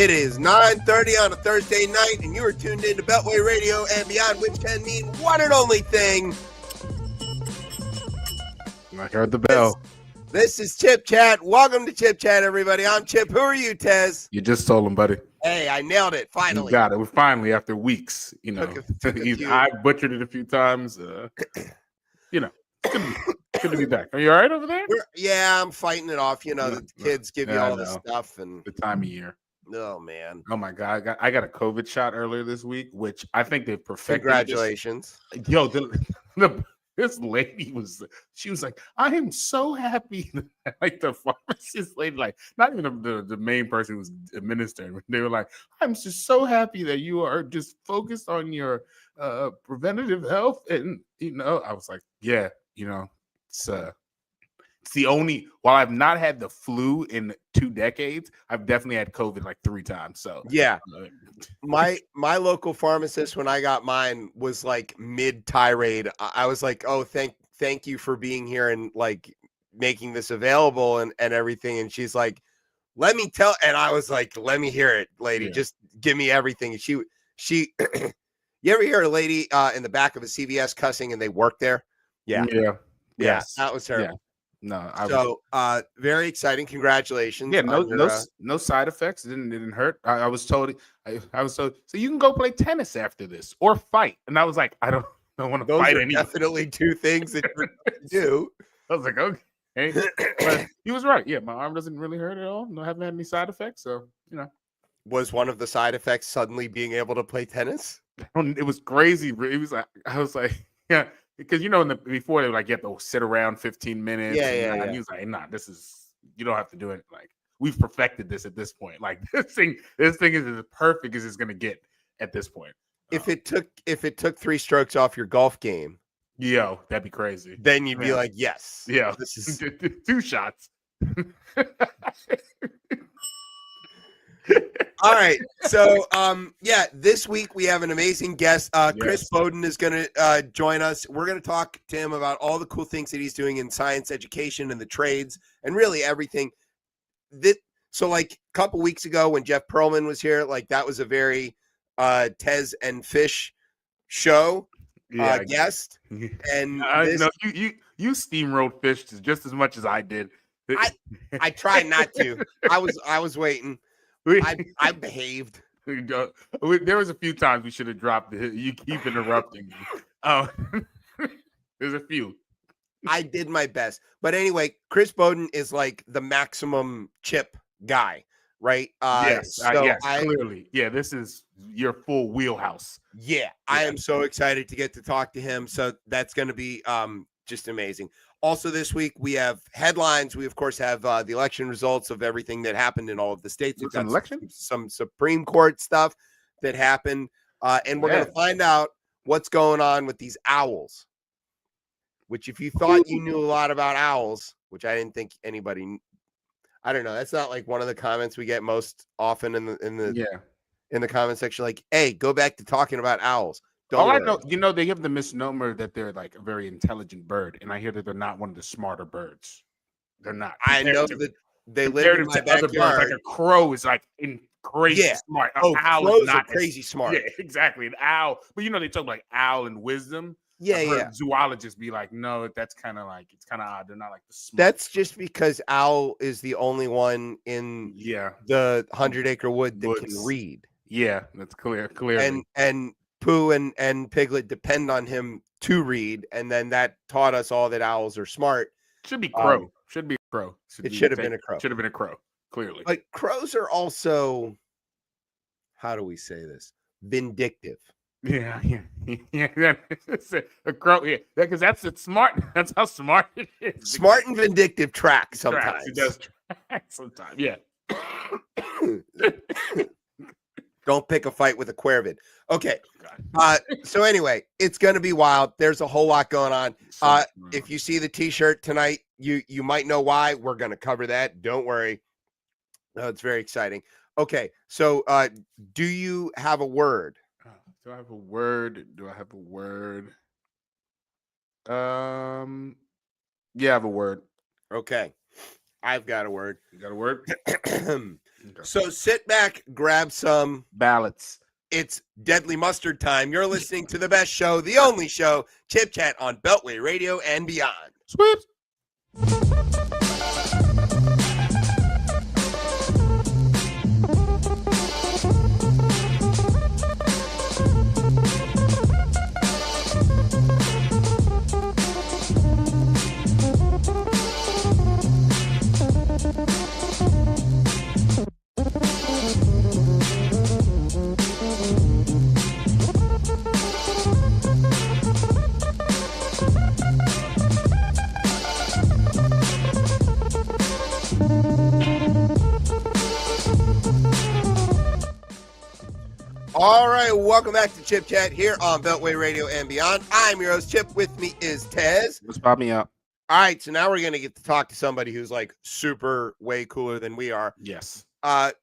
It is 9:30 on a Thursday night, and you are tuned into Beltway Radio and Beyond, which can mean one and only thing. I heard the bell. This is ChipChat. Welcome to ChipChat, everybody. I'm Chip. Who are you, Tez? You just told him, buddy. Hey, I nailed it. Finally. You got it. We're finally, after weeks, Took a few. I butchered it a few times. It's good to be back. Are you all right over there? Yeah, I'm fighting it off. The kids give you all this stuff. And the time of year. Oh, man. Oh, my God. I got a COVID shot earlier this week, which I think they've perfected. Congratulations. Yo, this lady was like, I am so happy. Like the pharmacist lady, like not even the main person who was administering. They were like, I'm just so happy that you are just focused on your preventative health. And, I was like, yeah, it's the only, while I've not had the flu in 2 decades, I've definitely had COVID like 3 times. So yeah, my local pharmacist, when I got mine, was like mid tirade. I was like, oh, thank you for being here and like making this available and everything. And she's like, let me tell. And I was like, let me hear it, lady. Yeah. Just give me everything. And she you ever hear a lady in the back of a CVS cussing and they work there? Yeah. Yes. That was her. Yeah. No, very exciting. Congratulations. Yeah, no side effects. It didn't hurt. I was told so you can go play tennis after this or fight. And I was like, I don't want to fight anymore. Definitely 2 things that you do. I was like, okay. But he was right. Yeah, my arm doesn't really hurt at all. I haven't had any side effects. So, Was one of the side effects suddenly being able to play tennis? It was crazy. It was like, I was like, yeah. Because before they were like, you have to sit around 15 minutes. Yeah. He was like, nah, you don't have to do it. Like, we've perfected this at this point. Like this thing is as perfect as it's gonna get at this point. If it took 3 strokes off your golf game, yo, that'd be crazy. Then you'd be like, yes. Yeah. This is 2 shots. All right. So, this week we have an amazing guest. Chris Bowden is going to join us. We're going to talk to him about all the cool things that he's doing in science education and the trades and really everything. So, like a couple weeks ago when Jeff Pearlman was here, like that was a very Tez and Fish show guest. And you steamrolled Fish just as much as I did. I tried not to. I was waiting. I behaved. There was a few times we should have dropped it. You keep interrupting me. There's a few. I did my best. But anyway, Chris Bowden is like the maximum chip guy, right? Yes, clearly. Yeah, this is your full wheelhouse. Yeah, I am so excited to get to talk to him. So that's going to be just amazing. Also this week, we have headlines. We, of course, have the election results of everything that happened in all of the states. We've got some Supreme Court stuff that happened. And we're going to find out what's going on with these owls, which if you thought you knew a lot about owls, which I didn't think anybody, I don't know. That's not like one of the comments we get most often in the comment section. Like, hey, go back to talking about owls. I know, they have the misnomer that they're like a very intelligent bird, and I hear that they're not one of the smarter birds. They're not. I know that they live in my backyard. Like a crow is like crazy smart. Crows are crazy smart. Yeah, exactly. An owl, but they talk like owl and wisdom. Yeah. Zoologists be like, no, that's kind of like, it's kind of odd. They're not like the smart. That's just because owl is the only one in the 100-acre wood that can read. Yeah, that's clear. And Pooh and Piglet depend on him to read, and then that taught us all that owls are smart. Should be crow. Should be a crow. It should have been a crow. Should have been a crow. Clearly, but crows are also, how do we say this? Vindictive. Yeah. A crow. Yeah, because it's smart. That's how smart it is. Smart and vindictive track sometimes. It does track sometimes. Yeah. Don't pick a fight with a Cuervid. Okay. So anyway, it's going to be wild. There's a whole lot going on. If you see the T-shirt tonight, you might know why. We're going to cover that. Don't worry. It's very exciting. Okay. So do you have a word? Do I have a word? Yeah, I have a word. Okay. I've got a word. You got a word? So sit back, grab some ballots. It's Deadly Mustard time. You're listening to the best show, the only show, Chip Chat on Beltway Radio and beyond. Sweet. All right, welcome back to Chip Chat here on Beltway Radio and beyond. I'm your host, Chip. With me is Tez. Let's pop me up. All right, so now we're going to get to talk to somebody who's like super way cooler than we are. Yes.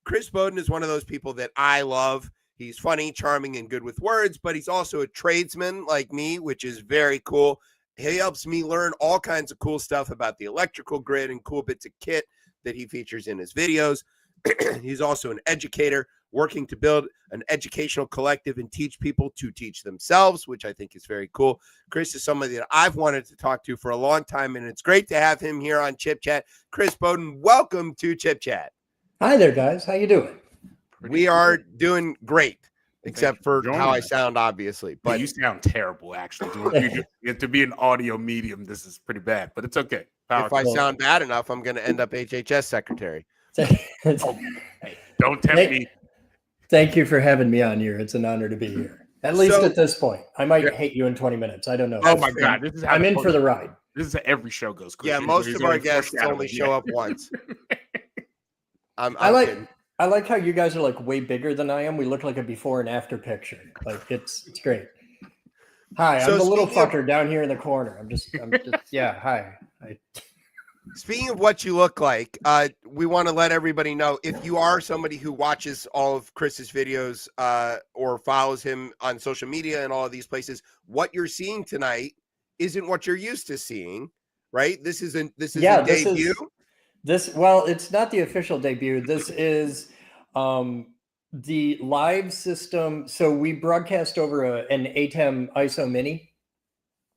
Chris Bowden is one of those people that I love. He's funny, charming, and good with words, but he's also a tradesman like me, which is very cool. He helps me learn all kinds of cool stuff about the electrical grid and cool bits of kit that he features in his videos. He's also an educator, working to build an educational collective and teach people to teach themselves, which I think is very cool. Chris is somebody that I've wanted to talk to for a long time, and it's great to have him here on Chip Chat. Chris Bowden, welcome to Chip Chat. Hi there, guys. How you doing? We are doing great, except for how I sound, obviously. But you sound terrible, actually. To be an audio medium, this is pretty bad, but it's okay. If I sound bad enough, I'm going to end up HHS secretary. Hey, don't tempt me. Thank you for having me on here. It's an honor to be here. At least at this point. I might hate you in 20 minutes. I don't know. Oh my God. This is how I'm in for the ride. This is how every show goes. Yeah, most of our guests only show up once. I like how you guys are like way bigger than I am. We look like a before and after picture. Like it's great. Hi, I'm the little fucker down here in the corner. I'm just yeah, hi. Speaking of what you look like, we want to let everybody know, if you are somebody who watches all of Chris's videos or follows him on social media and all of these places, what you're seeing tonight isn't what you're used to seeing, right? This is a debut. Well, it's not the official debut. This is the live system. So we broadcast over an ATEM ISO Mini,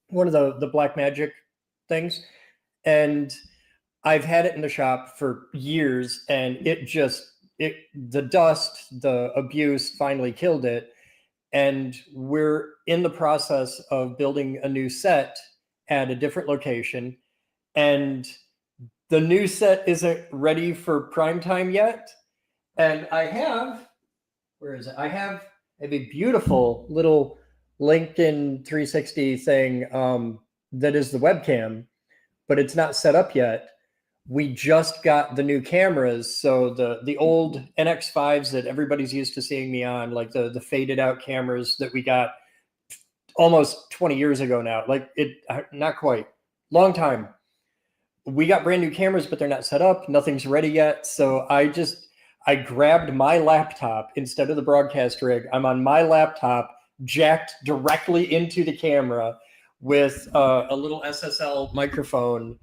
one of the Blackmagic things, and I've had it in the shop for years, and the dust, the abuse finally killed it. And we're in the process of building a new set at a different location. And the new set isn't ready for prime time yet. And I have a beautiful little Lincoln 360 thing that is the webcam, but it's not set up yet. We just got the new cameras. So the old NX5s that everybody's used to seeing me on, like the faded out cameras that we got almost 20 years ago now, not quite, long time. We got brand new cameras, but they're not set up. Nothing's ready yet. So I grabbed my laptop instead of the broadcast rig. I'm on my laptop, jacked directly into the camera with a little SSL microphone,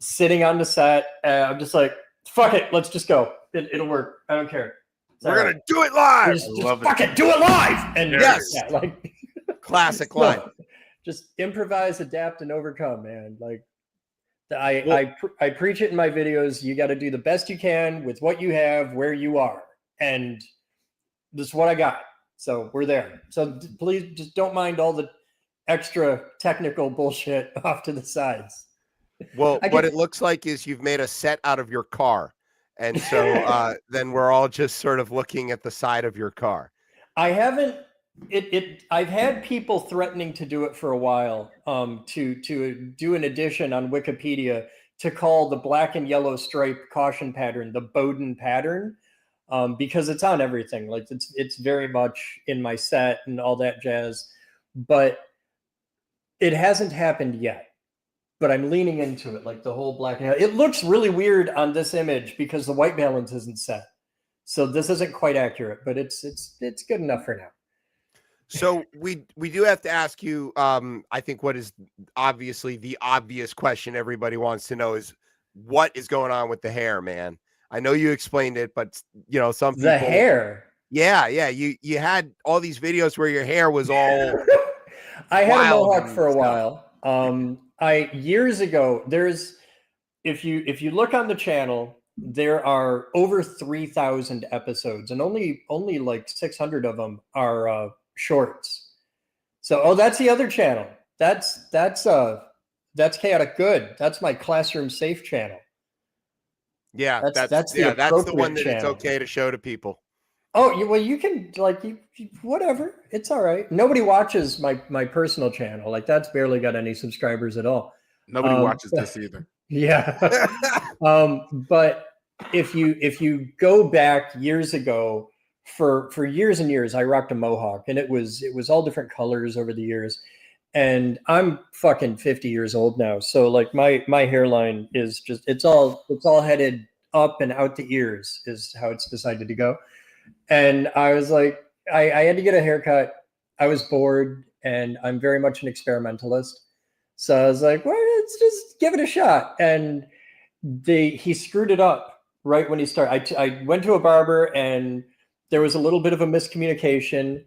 sitting on the set. I'm just like, fuck it, let's just go. It'll work. I don't care. We're going to do it live. Just fuck it, do it live. And yes, classic line. No, just improvise, adapt, and overcome, man. Like I preach it in my videos. You got to do the best you can with what you have, where you are. And this is what I got. So we're there. So please just don't mind all the extra technical bullshit off to the sides. Well, what it looks like is you've made a set out of your car. And so then we're all just sort of looking at the side of your car. I've had people threatening to do it for a while, to do an edition on Wikipedia to call the black and yellow stripe caution pattern the Bowden pattern, because it's on everything. Like it's very much in my set and all that jazz, but it hasn't happened yet. But I'm leaning into it, like the whole black and yellow. It looks really weird on this image because the white balance isn't set. So this isn't quite accurate, but it's good enough for now. So we do have to ask you, I think what is obviously the obvious question everybody wants to know is what is going on with the hair, man? I know you explained it, but some people. The hair. Yeah. You had all these videos where your hair was all. I had a wild mohawk and for a stuff. while. Years ago, if you look on the channel, there are over 3,000 episodes, and only like 600 of them are shorts. So, that's the other channel. That's Chaotic Good. That's my classroom safe channel. Yeah, That's the that's the one appropriate that it's channel. okay to show to people. Oh, you can whatever. It's all right. Nobody watches my personal channel. Like, that's barely got any subscribers at all. Nobody watches this either. Yeah. But if you go back years ago, for years and years, I rocked a mohawk, and it was all different colors over the years. And I'm fucking 50 years old now. So like my hairline is just, it's all headed up and out the ears is how it's decided to go. And I was like, I had to get a haircut. I was bored, and I'm very much an experimentalist. So I was like, well, let's just give it a shot. And he screwed it up right when he started. I went to a barber, and there was a little bit of a miscommunication.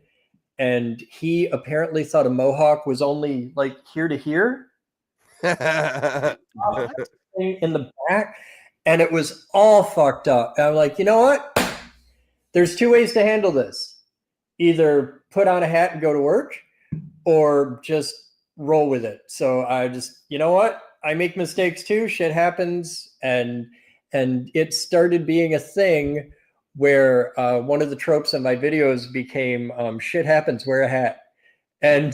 And he apparently thought a mohawk was only like here to here in the back, and it was all fucked up. And I'm like, you know what? There's two ways to handle this. Either put on a hat and go to work, or just roll with it. So I just, you know what? I make mistakes too. Shit happens. And it started being a thing where one of the tropes in my videos became shit happens, wear a hat. And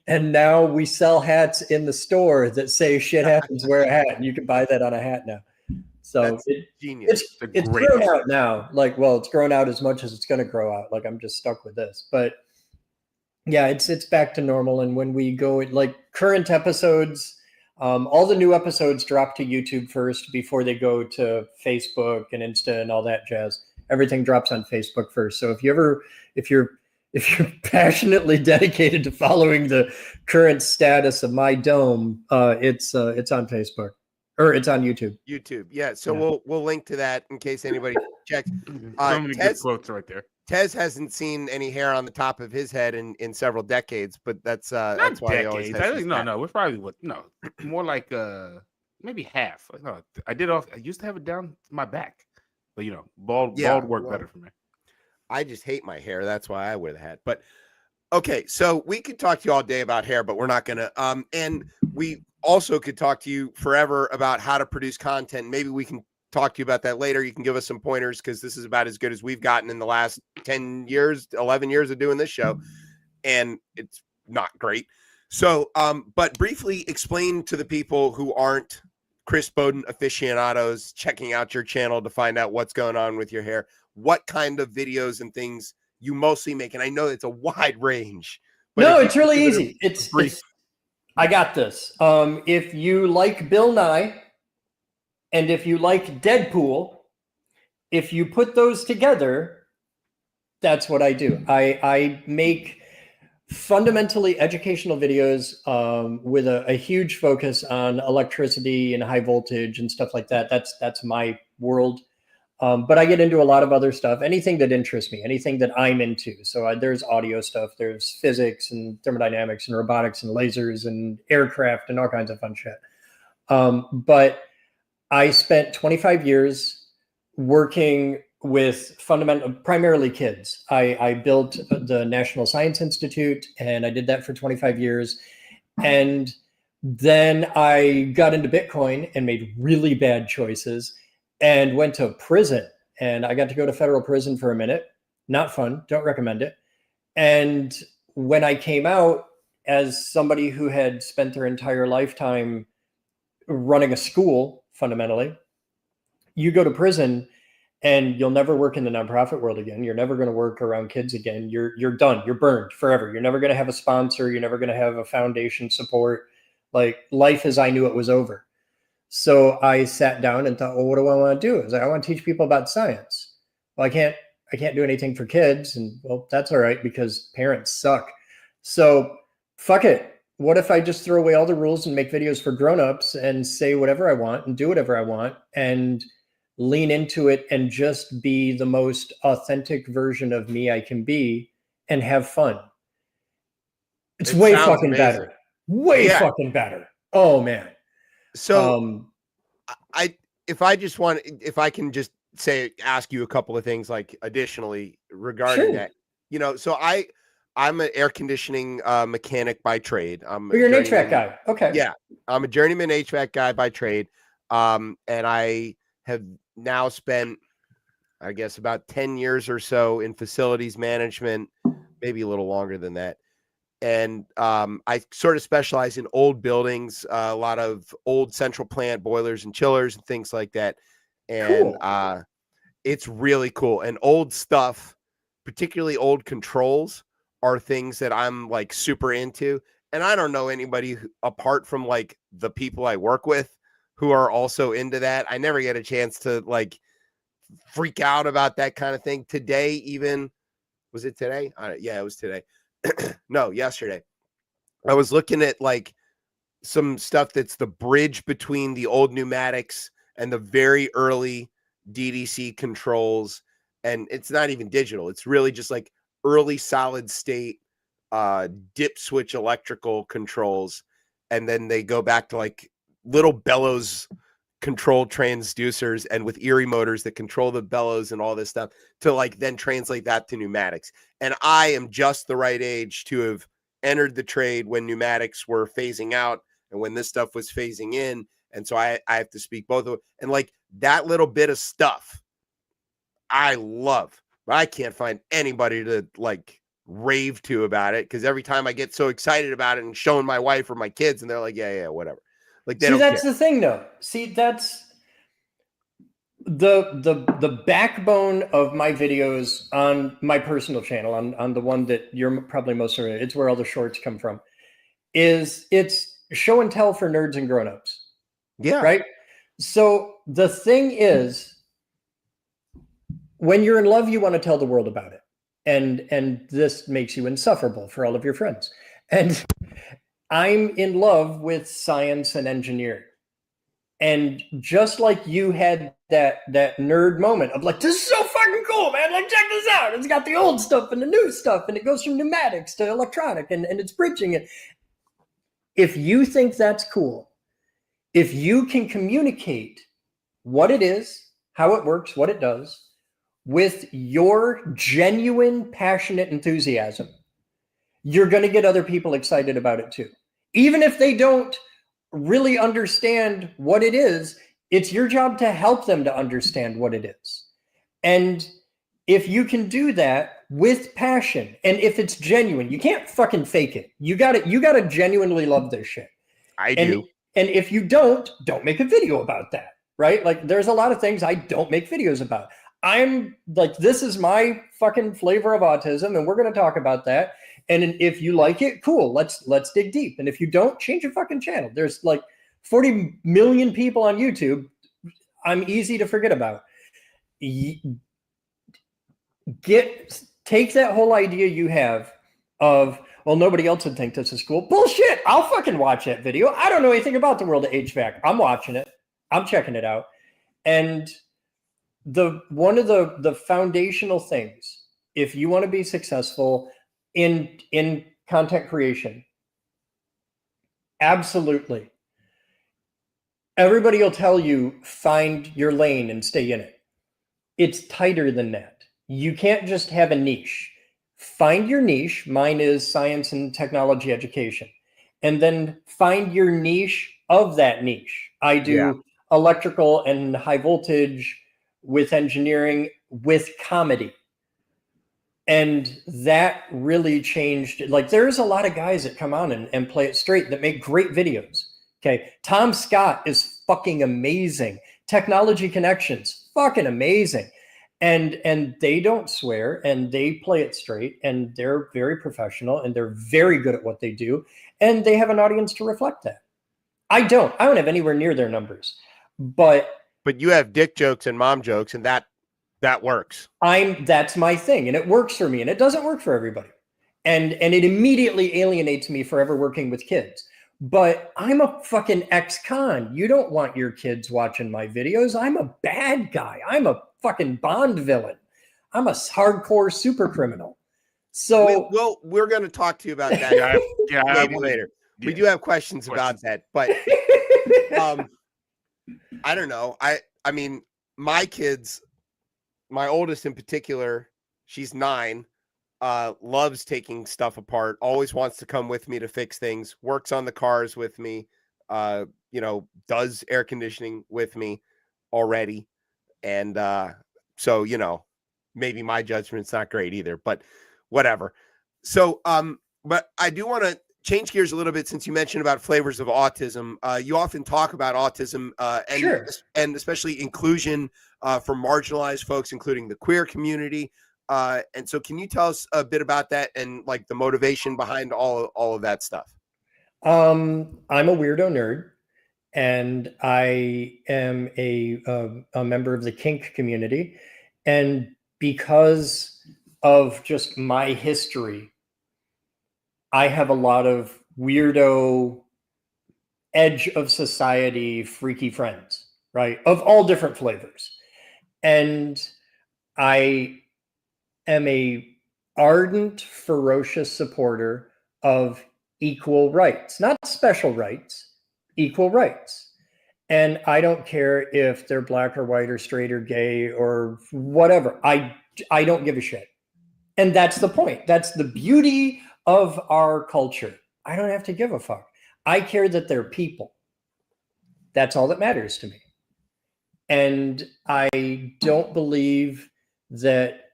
now we sell hats in the store that say shit happens, wear a hat. And you can buy that on a hat now. So That's genius. It's grown out now. Like, well, it's grown out as much as it's going to grow out. Like, I'm just stuck with this. But yeah, it's back to normal. And when we go, like, current episodes, all the new episodes drop to YouTube first before they go to Facebook and Insta and all that jazz. Everything drops on Facebook first. So if you're passionately dedicated to following the current status of my dome, it's on Facebook, or it's on YouTube. YouTube, yeah. So we'll link to that in case anybody checks. So many good quotes right there. Tez hasn't seen any hair on the top of his head in several decades, but that's why decades. he always has No, we're probably more like maybe half. No, I used to have it down my back, but bald worked better for me. I just hate my hair. That's why I wear the hat. But okay, so we could talk to you all day about hair, but we're not gonna. And we also could talk to you forever about how to produce content. Maybe we can talk to you about that later. You can give us some pointers, because this is about as good as we've gotten in the last 10 years, 11 years of doing this show. And it's not great. So, but briefly explain to the people who aren't Chris Bowden aficionados checking out your channel to find out what's going on with your hair, what kind of videos and things you mostly make. And I know it's a wide range. But no, it's really easy. It's I got this. If you like Bill Nye, and if you like Deadpool, if you put those together, that's what I do. I make fundamentally educational videos with a huge focus on electricity and high voltage and stuff like that. That's my world. But I get into a lot of other stuff, anything that interests me, anything that I'm into. So there's audio stuff, there's physics and thermodynamics and robotics and lasers and aircraft and all kinds of fun shit. But I spent 25 years working with primarily kids. I built the National Science Institute, and I did that for 25 years. And then I got into Bitcoin and made really bad choices and went to prison. And I got to go to federal prison for a minute. Not fun. Don't recommend it. And when I came out, as somebody who had spent their entire lifetime running a school, fundamentally, you go to prison and you'll never work in the nonprofit world again. You're never going to work around kids again. You're done. You're burned forever. You're never going to have a sponsor. You're never going to have a foundation support. Like, life as I knew it was over. So I sat down and thought, well, what do I want to do? I was like, I want to teach people about science. Well, I can't do anything for kids. And well, that's all right, because parents suck. So fuck it. What if I just throw away all the rules and make videos for grownups and say whatever I want and do whatever I want and lean into it, and just be the most authentic version of me I can be and have fun. It's way fucking better. Way fucking better. Oh man. So if I can just ask you a couple of things, like additionally regarding that, so I'm an air conditioning mechanic by trade. You're an HVAC guy. Okay. Yeah. I'm a journeyman HVAC guy by trade. And I have now spent, I guess, about 10 years or so in facilities management, maybe a little longer than that. And I sort of specialize in old buildings, a lot of old central plant boilers and chillers and things like that. And it's really cool. And old stuff, particularly old controls, are things that I'm like super into. And I don't know anybody apart from like the people I work with who are also into that. I never get a chance to like freak out about that kind of thing. Today, even, was it today? Yeah, it was today. No, yesterday. I was looking at like some stuff that's the bridge between the old pneumatics and the very early DDC controls. And it's not even digital. It's really just like early solid state dip switch electrical controls. And then they go back to like little bellows control transducers and with Erie motors that control the bellows and all this stuff to like then translate that to pneumatics. And I am just the right age to have entered the trade when pneumatics were phasing out and when this stuff was phasing in. And so I have to speak both of them. And like that little bit of stuff I love, but I can't find anybody to like rave to about it, because every time I get so excited about it and showing my wife or my kids and they're like, yeah, whatever. Like that's the thing though. See, that's the backbone of my videos on my personal channel, on the one that you're probably most familiar. It's where all the shorts come from. It's show and tell for nerds and grown-ups. Yeah. Right. So the thing is, when you're in love, you want to tell the world about it. And this makes you insufferable for all of your friends. And I'm in love with science and engineering. And just like you had that nerd moment of like, this is so fucking cool, man. Like, check this out. It's got the old stuff and the new stuff, and it goes from pneumatics to electronic, and it's bridging it. If you think that's cool, if you can communicate what it is, how it works, what it does, with your genuine, passionate enthusiasm, you're going to get other people excited about it too. Even if they don't really understand what it is, it's your job to help them to understand what it is. And if you can do that with passion, and if it's genuine, you can't fucking fake it. You gotta genuinely love this shit. I do. And if you don't make a video about that, right? Like, there's a lot of things I don't make videos about. I'm like, this is my fucking flavor of autism, and we're going to talk about that. And if you like it, cool. Let's dig deep. And if you don't, change your fucking channel. There's like 40 million people on YouTube. I'm easy to forget about. Take that whole idea you have of, well, nobody else would think this is cool. Bullshit. I'll fucking watch that video. I don't know anything about the world of HVAC. I'm watching it. I'm checking it out. And one of the foundational things, if you want to be successful in content creation, absolutely, everybody will tell you, find your lane and stay in it. It's tighter than that. You can't just have a niche. Find your niche. Mine is science and technology education. And then find your niche of that niche. I do electrical and high voltage with engineering, with comedy. And that really changed. Like, there's a lot of guys that come on and play it straight that make great videos. Okay. Tom Scott is fucking amazing. Technology Connections, fucking amazing. And they don't swear, and they play it straight, and they're very professional, and they're very good at what they do. And they have an audience to reflect that. I don't have anywhere near their numbers, but you have dick jokes and mom jokes, and that works. That's my thing, and it works for me, and it doesn't work for everybody. And it immediately alienates me forever working with kids. But I'm a fucking ex-con. You don't want your kids watching my videos. I'm a bad guy. I'm a fucking Bond villain. I'm a hardcore super criminal. So we're going to talk to you about that maybe later. Yeah. We do have questions about that, but I don't know. I mean, my kids, my oldest in particular, she's 9, loves taking stuff apart, always wants to come with me to fix things, works on the cars with me, does air conditioning with me already. And so, maybe my judgment's not great either, but whatever. So, but I do want to change gears a little bit since you mentioned about flavors of autism. You often talk about autism and especially inclusion for marginalized folks, including the queer community. And so can you tell us a bit about that and like the motivation behind all of that stuff? I'm a weirdo nerd, and I am a member of the kink community. And because of just my history, I have a lot of weirdo, edge of society, freaky friends, right? Of all different flavors. And I am a ardent, ferocious supporter of equal rights, not special rights, equal rights. And I don't care if they're black or white or straight or gay or whatever. I don't give a shit. And that's the point. That's the beauty of our culture. I don't have to give a fuck. I care that they're people. That's all that matters to me. And I don't believe that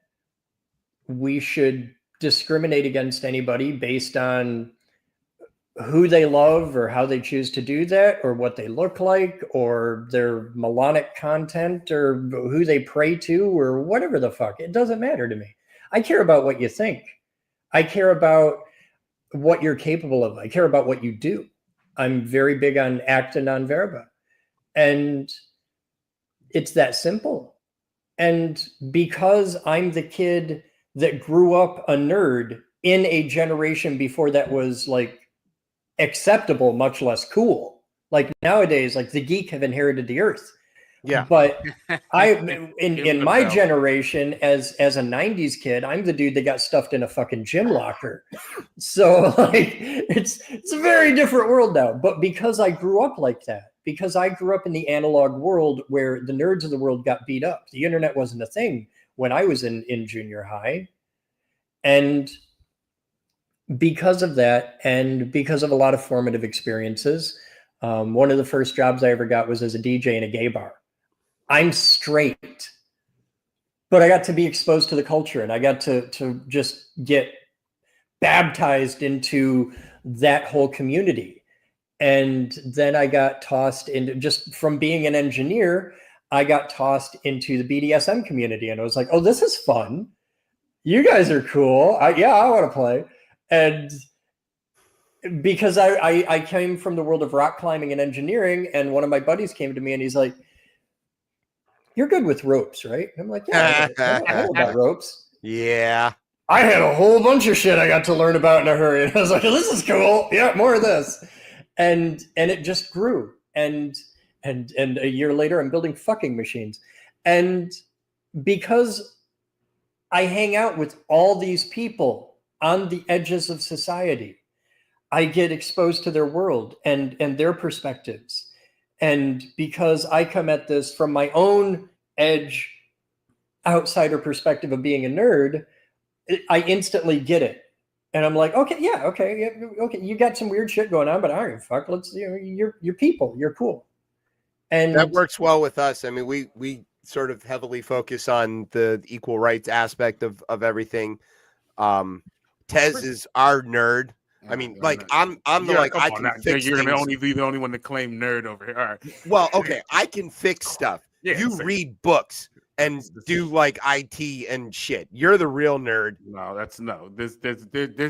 we should discriminate against anybody based on who they love or how they choose to do that or what they look like or their melodic content or who they pray to or whatever the fuck. It doesn't matter to me. I care about what you think. I care about what you're capable of. I care about what you do. I'm very big on acta non verba. And it's that simple. And because I'm the kid that grew up a nerd in a generation before that was like acceptable, much less cool. Like nowadays, like the geek have inherited the earth. Yeah. But in my generation, as a 90s kid, I'm the dude that got stuffed in a fucking gym locker. So like it's a very different world now. But because I grew up like that, because I grew up in the analog world where the nerds of the world got beat up, the internet wasn't a thing when I was in junior high. And because of that, and because of a lot of formative experiences, one of the first jobs I ever got was as a DJ in a gay bar. I'm straight, but I got to be exposed to the culture, and I got to just get baptized into that whole community. And then I got tossed into, just from being an engineer, I got tossed into the BDSM community, and I was like, oh, this is fun. You guys are cool. I want to play. And because I came from the world of rock climbing and engineering, and one of my buddies came to me and he's like, you're good with ropes, right? I'm like, yeah, I know about ropes. Yeah. I had a whole bunch of shit I got to learn about in a hurry. And I was like, this is cool. Yeah, more of this. And it just grew. And a year later, I'm building fucking machines. And because I hang out with all these people on the edges of society, I get exposed to their world and their perspectives. And because I come at this from my own edge, outsider perspective of being a nerd, I instantly get it. And I'm like, okay, you got some weird shit going on, but I don't give a fuck. Let's, you're people, you're cool. And that works well with us. I mean, we sort of heavily focus on the equal rights aspect of everything. Tez is our nerd. I mean, like I'm the like I can fix You're things. gonna be the only one to claim nerd over here. All right. Well, okay, I can fix stuff. Yeah, you read books and do like IT and shit. You're the real nerd. No, there's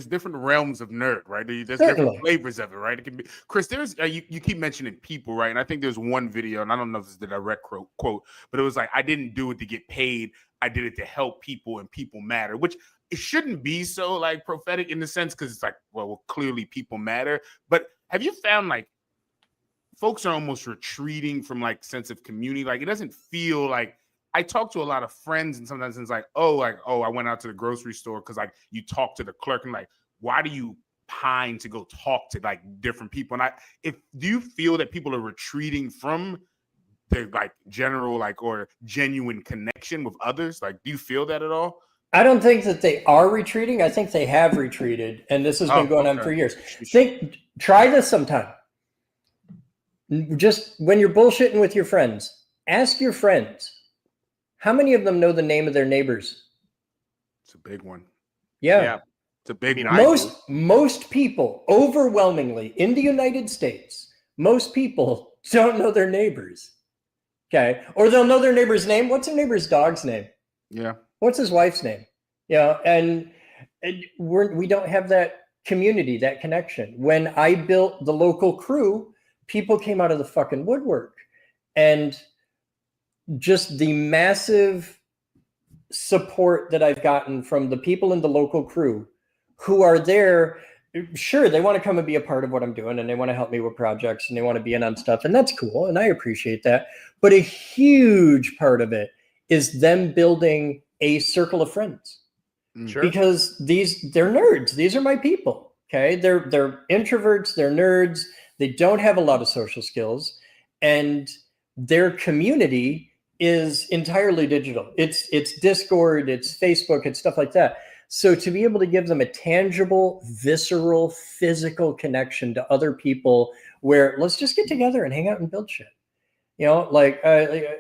different realms of nerd, right? There's different flavors of it, right? It can be Chris. There's you keep mentioning people, right? And I think there's one video, and I don't know if this is the direct quote, but it was like, I didn't do it to get paid. I did it to help people, and people matter, which it shouldn't be so like prophetic in the sense, because it's like, well, clearly people matter, but have you found like folks are almost retreating from like sense of community? Like it doesn't feel like I talk to a lot of friends and sometimes it's like, oh, I went out to the grocery store because like you talk to the clerk and like, why do you pine to go talk to like different people? And do you feel that people are retreating from the like general like or genuine connection with others? Like, do you feel that at all? I don't think that they are retreating. I think they have retreated, and this has been going on for years. Try this sometime. Just when you're bullshitting with your friends, ask your friends, how many of them know the name of their neighbors? It's a big one. Yeah. It's a big one. Most people, overwhelmingly in the United States, most people don't know their neighbors. Okay. Or they'll know their neighbor's name. What's their neighbor's dog's name? Yeah. What's his wife's name? Yeah. And we don't have that community, that connection. When I built the local crew, people came out of the fucking woodwork, and just the massive support that I've gotten from the people in the local crew who are there. Sure, they want to come and be a part of what I'm doing, and they want to help me with projects, and they want to be in on stuff, and that's cool, and I appreciate that. But a huge part of it is them building a circle of friends. Sure. Because they're nerds. These are my people. Okay, they're introverts, they're nerds. They don't have a lot of social skills, and their community is entirely digital. It's Discord, it's Facebook, it's stuff like that. So to be able to give them a tangible, visceral, physical connection to other people, where let's just get together and hang out and build shit. You know, like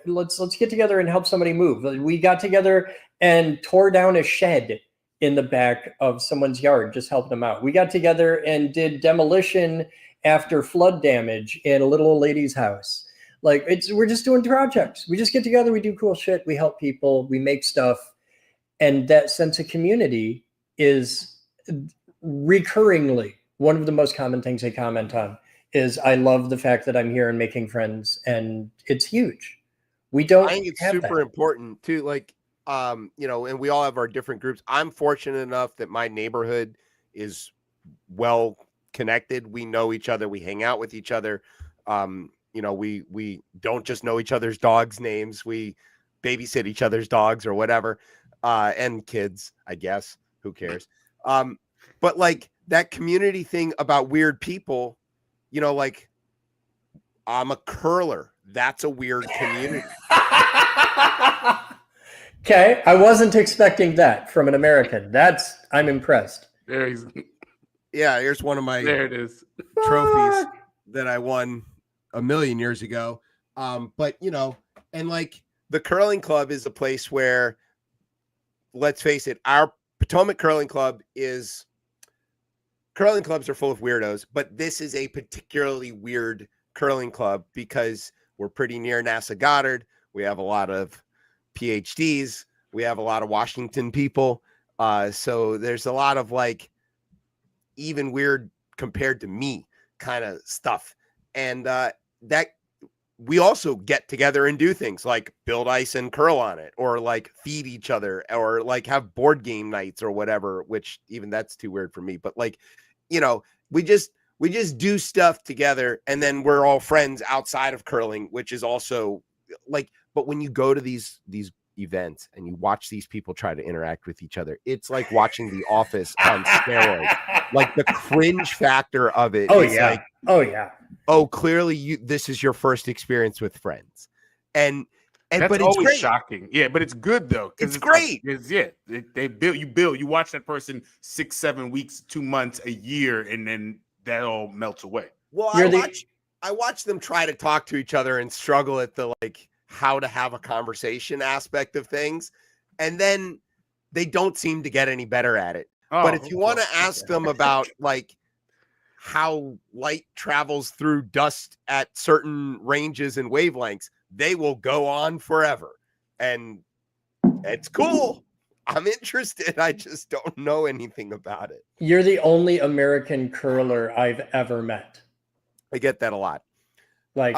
let's get together and help somebody move. We got together and tore down a shed in the back of someone's yard, just helping them out. We got together and did demolition after flood damage in a little old lady's house. Like we're just doing projects. We just get together, we do cool shit, we help people, we make stuff. And that sense of community is recurringly one of the most common things they comment on is I love the fact that I'm here and making friends, and it's huge. I think it's super important too. Like, you know, and we all have our different groups. I'm fortunate enough that my neighborhood is well connected. We know each other. We hang out with each other. You know, we don't just know each other's dogs' names. We babysit each other's dogs or whatever, and kids, I guess. Who cares? But like that community thing about weird people, you know, like I'm a curler. That's a weird community. Okay, I wasn't expecting that from an American. I'm impressed. There he's. Yeah, here's one of my there it is trophies that I won a million years ago. But you know, and like the curling club is a place where, let's face it, our Potomac Curling Club curling clubs are full of weirdos, but this is a particularly weird curling club because we're pretty near NASA Goddard. We have a lot of PhDs. We have a lot of Washington people. So there's a lot of like even weird compared to me kind of stuff. And that we also get together and do things like build ice and curl on it, or like feed each other, or like have board game nights or whatever, which even that's too weird for me. But like, you know, we just do stuff together, and then we're all friends outside of curling, which is also like, but when you go to these events and you watch these people try to interact with each other, it's like watching The Office on steroids. Like the cringe factor of it. Like, oh, clearly this is your first experience with friends. And that's but always it's great. Shocking. Yeah, but it's good though. It's great. They build, you watch that person 6-7 weeks, 2 months, a year, and then that all melts away. Well, I watch them try to talk to each other and struggle at the like how to have a conversation aspect of things. And then they don't seem to get any better at it. But if you want to ask them about like how light travels through dust at certain ranges and wavelengths, they will go on forever. And it's cool. I'm interested. I just don't know anything about it. You're the only American curler I've ever met. I get that a lot. Like,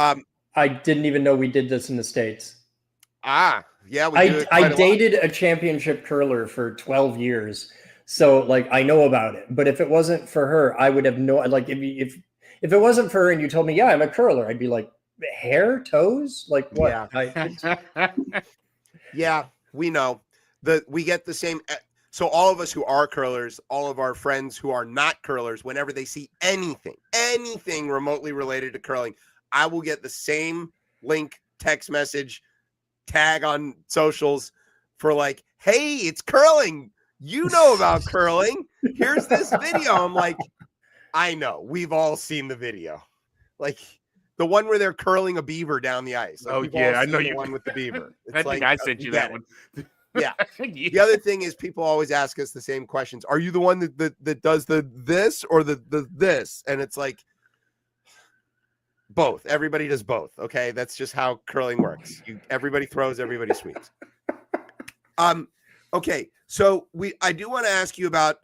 I didn't even know we did this in the States. Yeah. I dated a championship curler for 12 years. So like, I know about it, but if it wasn't for her, I would have no, like, if If it wasn't for her and you told me, yeah, I'm a curler, I'd be like, hair, toes, like what? Yeah. Yeah, we know we get the same. So all of us who are curlers, all of our friends who are not curlers, whenever they see anything remotely related to curling, I will get the same link, text message, tag on socials for like, hey, it's curling. You know about curling. Here's this video. I'm like, I know. We've all seen the video. Like the one where they're curling a beaver down the ice. Like, Oh yeah, I know the you. one with the beaver. It's I think I sent you that one. Yeah. Yeah. The other thing is people always ask us the same questions. Are you the one that does the this or the this? And it's like both. Everybody does both. Okay. That's just how curling works. Everybody throws, everybody sweeps. Okay. So I do want to ask you about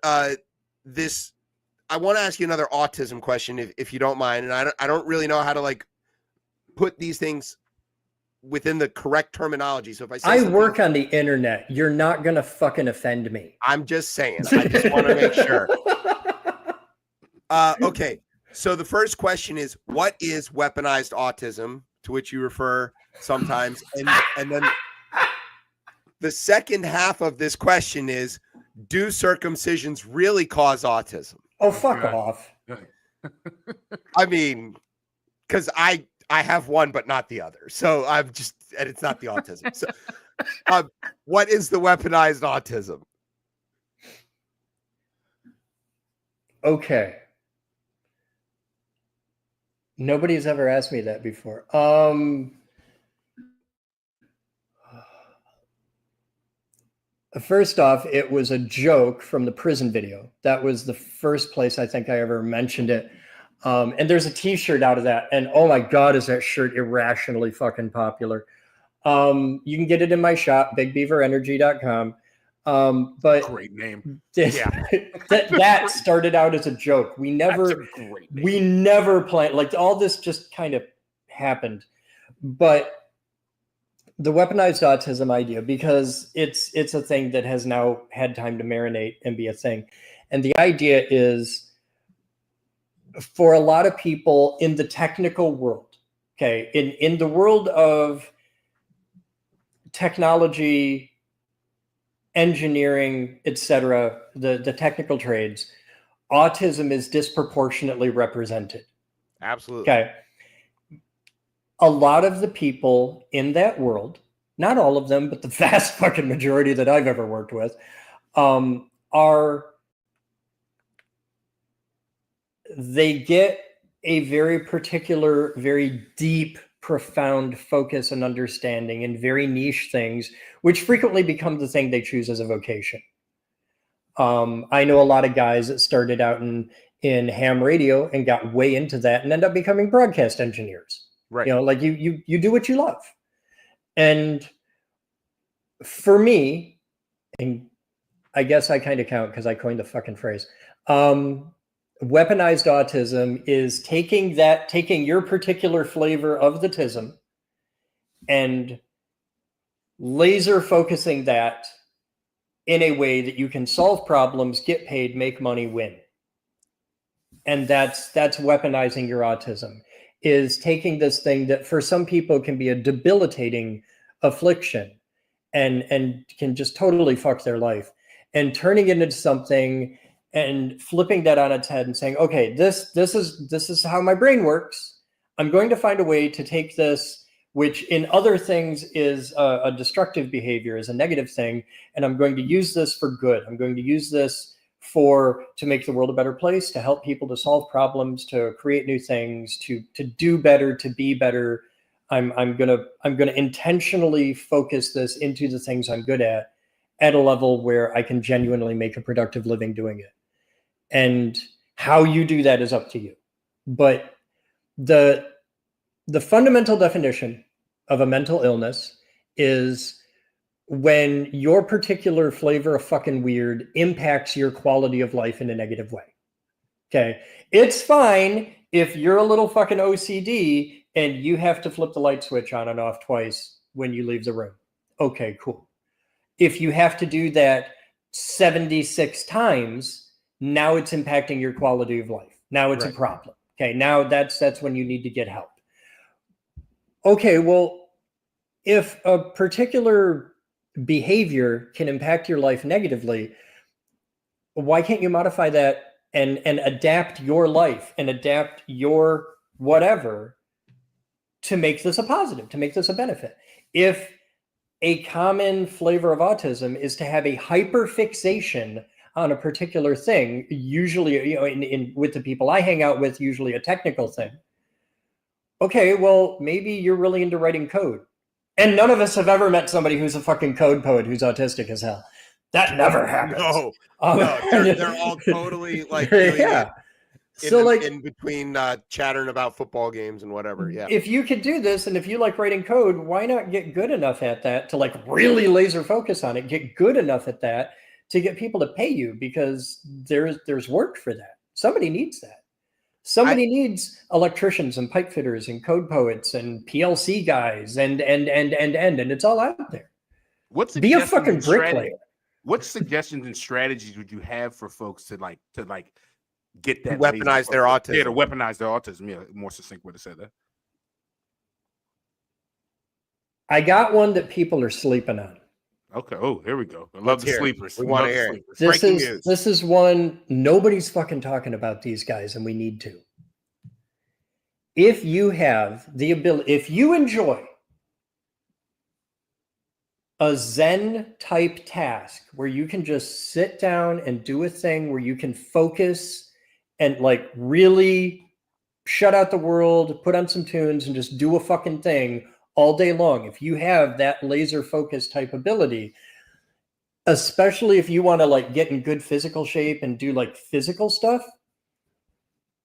this. I want to ask you another autism question if you don't mind. And I don't really know how to like put these things within the correct terminology. So if I say work on the internet, you're not going to fucking offend me. I'm just saying, I just want to make sure. Okay. So the first question is, what is weaponized autism, to which you refer sometimes? And then the second half of this question is, do circumcisions really cause autism? Oh, fuck off. I mean, because I have one, but not the other. So and it's not the autism. So what is the weaponized autism? Okay. Nobody's ever asked me that before. First off, it was a joke from the prison video. That was the first place I think I ever mentioned it. And there's a t-shirt out of that. And oh my God, is that shirt irrationally fucking popular. You can get it in my shop, bigbeaverenergy.com. But great name. That started out as a joke. We never planned, like all this just kind of happened. But the weaponized autism idea, because it's a thing that has now had time to marinate and be a thing. And the idea is, for a lot of people in the technical world, okay, in the world of technology, engineering, etc., the technical trades, autism is disproportionately represented. Absolutely. Okay. A lot of the people in that world, not all of them, but the vast fucking majority that I've ever worked with, they get a very particular, very deep, profound focus and understanding in very niche things, which frequently become the thing they choose as a vocation. I know a lot of guys that started out in ham radio and got way into that and end up becoming broadcast engineers. Right. You know, like you do what you love. And for me, and I guess I kind of count because I coined the fucking phrase, weaponized autism is taking your particular flavor of the tism and laser focusing that in a way that you can solve problems, get paid, make money, win. And that's weaponizing your autism, is taking this thing that for some people can be a debilitating affliction and can just totally fuck their life, and turning it into something and flipping that on its head and saying, okay, this is how my brain works. I'm going to find a way to take this, which in other things is a destructive behavior, is a negative thing, and I'm going to use this for good. I'm going to use this to make the world a better place, to help people, to solve problems, to create new things, to do better, to be better. I'm gonna intentionally focus this into the things I'm good at a level where I can genuinely make a productive living doing it. And how you do that is up to you. But the fundamental definition of a mental illness is when your particular flavor of fucking weird impacts your quality of life in a negative way. Okay. It's fine if you're a little fucking OCD and you have to flip the light switch on and off twice when you leave the room. Okay, cool. If you have to do that 76 times, now it's impacting your quality of life. Now it's a problem. Okay, now that's when you need to get help. Okay, well, if a particular behavior can impact your life negatively, why can't you modify that and adapt your life and adapt your whatever to make this a positive, to make this a benefit? If a common flavor of autism is to have a hyperfixation on a particular thing, usually, you know, with the people I hang out with, usually a technical thing. Okay, well, maybe you're really into writing code. And none of us have ever met somebody who's a fucking code poet who's autistic as hell. That never happens. No, they're all totally like doing it in between chattering about football games and whatever. Yeah. If you could do this, and if you like writing code, why not get good enough at that to like really laser focus on it, get good enough at that to get people to pay you, because there's work for that. Somebody needs that. Somebody needs electricians and pipe fitters and code poets and PLC guys and it's all out there. Be a fucking bricklayer. What suggestions and strategies would you have for folks to get that weaponize their autism? Yeah, to weaponize their autism. Yeah, more succinct way to say that. I got one that people are sleeping on. Okay. Oh, here we go. I love the sleepers. We want to hear it. This is one nobody's fucking talking about these guys, and we need to. If you have the ability, if you enjoy a Zen type task where you can just sit down and do a thing where you can focus and like really shut out the world, put on some tunes and just do a fucking thing all day long. If you have that laser focus type ability, especially if you want to like get in good physical shape and do like physical stuff,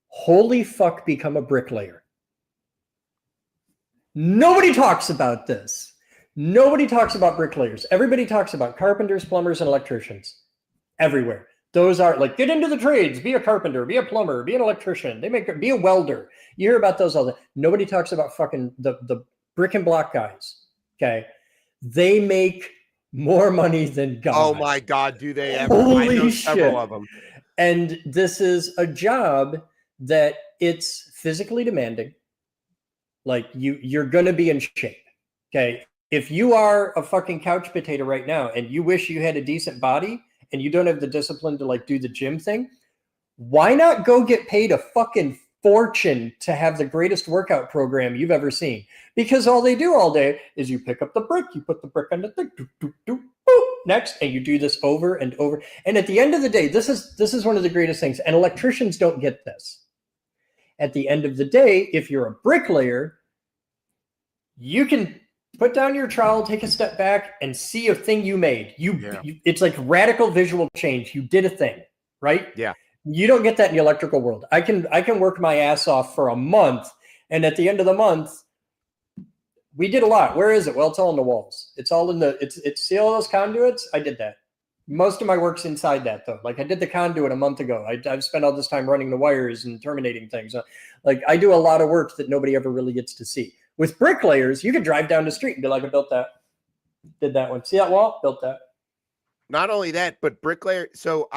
holy fuck, become a bricklayer. Nobody talks about this. Nobody talks about bricklayers. Everybody talks about carpenters, plumbers, and electricians everywhere. Those are like, get into the trades, be a carpenter, be a plumber, be an electrician. Be a welder. You hear about those all the time. Nobody talks about fucking the brick and block guys. Okay. They make more money than God. Oh my God. Do they ever? Holy I know shit. several of them. And this is a job that it's physically demanding. Like you're going to be in shape. Okay. If you are a fucking couch potato right now and you wish you had a decent body and you don't have the discipline to like do the gym thing, why not go get paid a fucking fortune to have the greatest workout program you've ever seen? Because all they do all day is you pick up the brick, you put the brick on the thing, next, and you do this over and over. And at the end of the day, this is one of the greatest things. And electricians don't get this. At the end of the day, if you're a bricklayer, you can put down your trowel, take a step back, and see a thing you made. It's like radical visual change. You did a thing, right? Yeah. You don't get that in the electrical world. I can work my ass off for a month, and at the end of the month, we did a lot. Where is it? Well, it's all in the walls. It's all in it's see all those conduits? I did that. Most of my work's inside that though. Like I did the conduit a month ago. I've spent all this time running the wires and terminating things. Like I do a lot of work that nobody ever really gets to see. With bricklayers, you can drive down the street and be like, I built that. Did that one. See that wall? Built that. Not only that, but bricklayer. So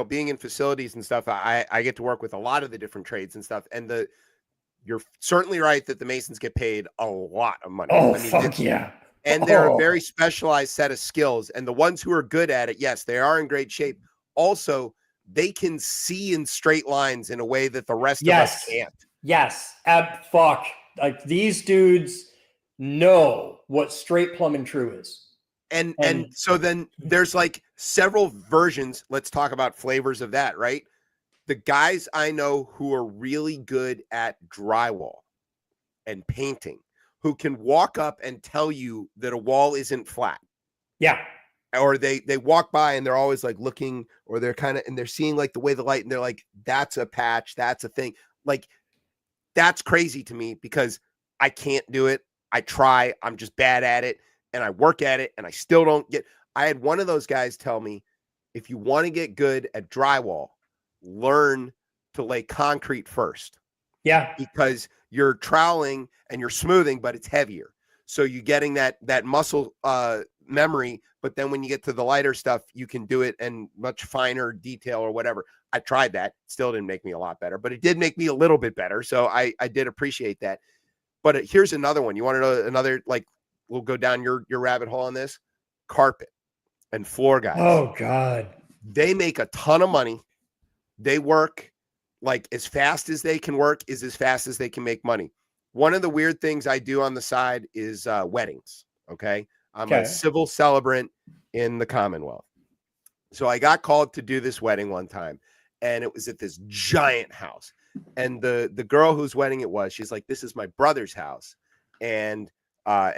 being in facilities and stuff, I get to work with a lot of the different trades and stuff. And you're certainly right that the masons get paid a lot of money. Oh, fuck yeah. And they're a very specialized set of skills. And the ones who are good at it, yes, they are in great shape. Also, they can see in straight lines in a way that the rest of us can't. Yes. Fuck. Like these dudes know what straight plumb and true is. And so then there's like several versions. Let's talk about flavors of that, right? The guys I know who are really good at drywall and painting, who can walk up and tell you that a wall isn't flat. Yeah. Or they walk by and they're always like looking, or they're and they're seeing like the way the light, and they're like, that's a patch, that's a thing. Like, that's crazy to me because I can't do it. I try, I'm just bad at it, and I work at it, and I still don't get. I had one of those guys tell me, if you want to get good at drywall, learn to lay concrete first. Yeah. Because you're troweling and you're smoothing, but it's heavier. So you're getting that muscle memory but then when you get to the lighter stuff, you can do it in much finer detail or whatever. I tried that. Still didn't make me a lot better, but it did make me a little bit better. So I did appreciate that. But here's another one. You want to know another, like, we'll go down your rabbit hole on this? Carpet and floor guys. Oh, God. They make a ton of money. They work like as fast as they can work is as fast as they can make money. One of the weird things I do on the side is weddings. Okay. I'm a civil celebrant in the Commonwealth. So I got called to do this wedding one time, and it was at this giant house. And the girl whose wedding it was, she's like, this is my brother's house. And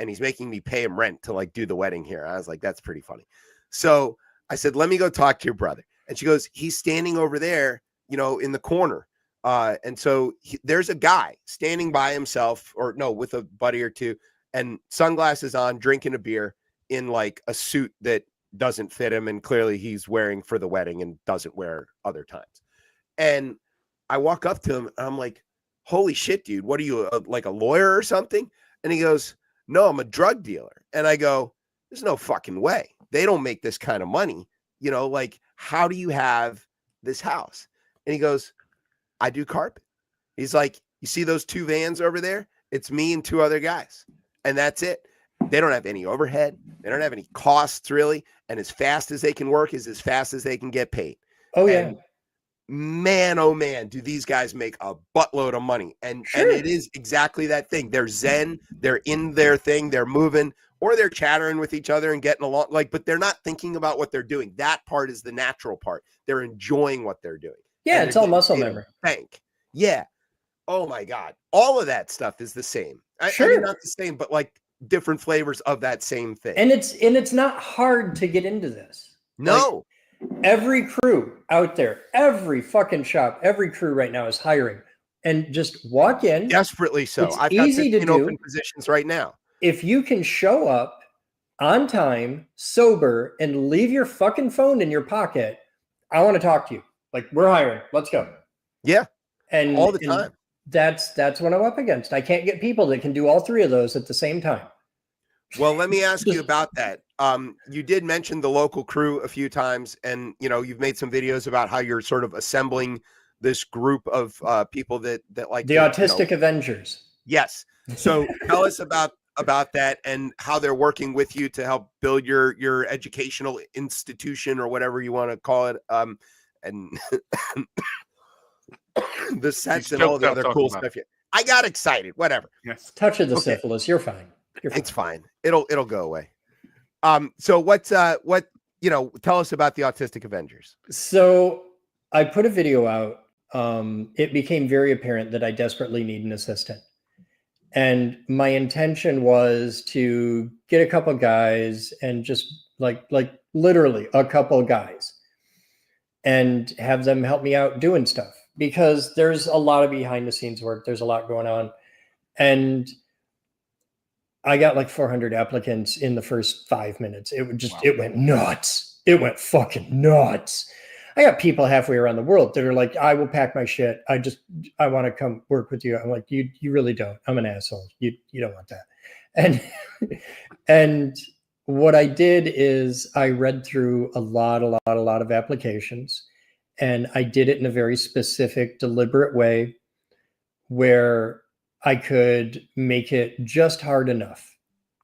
he's making me pay him rent to like do the wedding here. I was like, that's pretty funny. So I said, let me go talk to your brother. And she goes, he's standing over there, you know, in the corner. And so there's a guy standing by himself, or no, with a buddy or two, and sunglasses on, drinking a beer in like a suit that doesn't fit him. And clearly he's wearing for the wedding and doesn't wear other times. And I walk up to him and I'm like, holy shit, dude, what are you, like a lawyer or something? And he goes, no, I'm a drug dealer. And I go, there's no fucking way. They don't make this kind of money. You know, like, how do you have this house? And he goes, I do carpet. He's like, you see those two vans over there? It's me and two other guys. And that's it. They don't have any overhead. They don't have any costs really. And as fast as they can work is as fast as they can get paid. Oh, yeah. And man, oh man, do these guys make a buttload of money. And it is exactly that thing. They're zen. They're in their thing. They're moving, or they're chattering with each other and getting along. Like, but they're not thinking about what they're doing. That part is the natural part. They're enjoying what they're doing. Yeah, it's all muscle memory. Thank. Yeah. Oh my God. All of that stuff is the same. I mean, not the same, but like different flavors of that same thing. And it's not hard to get into this. No. Like, every crew out there, every fucking shop, every crew right now is hiring. And just walk in. Desperately so. It's I've got easy to do. Open positions right now. If you can show up on time, sober, and leave your fucking phone in your pocket, I want to talk to you. Like, we're hiring. Let's go. Yeah. And all the time. That's what I'm up against. I can't get people that can do all three of those at the same time. Well, let me ask you about that. You did mention the local crew a few times, and you know, you've made some videos about how you're sort of assembling this group of people that like the Autistic Avengers. Yes. So tell us about that and how they're working with you to help build your educational institution or whatever you want to call it. And the sets and all the other cool stuff. I got excited. Whatever. Yes. Touch of the syphilis. You're fine. It's fine. It'll go away. So what tell us about the Autistic Avengers. So I put a video out. It became very apparent that I desperately need an assistant. And my intention was to get a couple guys and just like literally a couple guys and have them help me out doing stuff, because there's a lot of behind the scenes work. There's a lot going on. And I got like 400 applicants in the first 5 minutes. It went nuts. It went fucking nuts. I got people halfway around the world that are like, I will pack my shit. I want to come work with you. I'm like, you really don't. I'm an asshole. You don't want that. And what I did is I read through a lot of applications, and I did it in a very specific, deliberate way where I could make it just hard enough,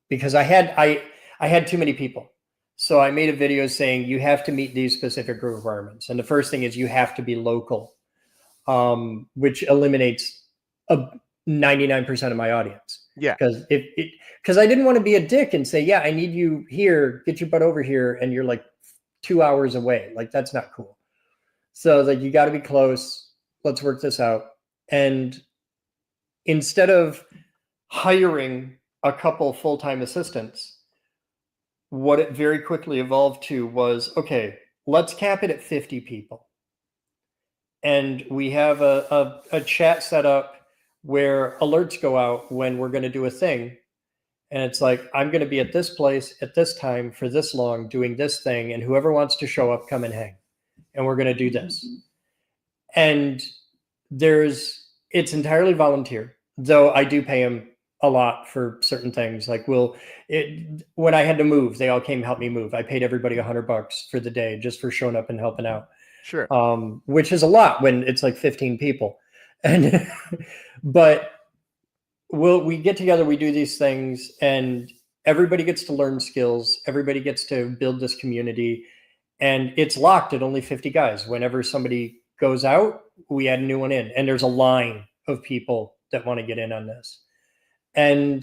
because I had too many people. So I made a video saying you have to meet these specific requirements. And the first thing is you have to be local, which eliminates 99% of my audience. Yeah. Because I didn't want to be a dick and say, yeah, I need you here, get your butt over here, and you're like 2 hours away. Like, that's not cool. So like, you got to be close. Let's work this out. And instead of hiring a couple full-time assistants, what it very quickly evolved to was, okay, let's cap it at 50 people. And we have a chat set up where alerts go out when we're going to do a thing. And it's like, I'm going to be at this place at this time for this long doing this thing. And whoever wants to show up, come and hang. And we're going to do this. And it's entirely volunteer, though I do pay them a lot for certain things. Like when I had to move, they all came to help me move. I paid everybody $100 for the day just for showing up and helping out. Sure. Which is a lot when it's like 15 people. And but we get together, we do these things, and everybody gets to learn skills. Everybody gets to build this community, and it's locked at only 50 guys. Whenever somebody goes out, we add a new one in, and there's a line of people that want to get in on this. And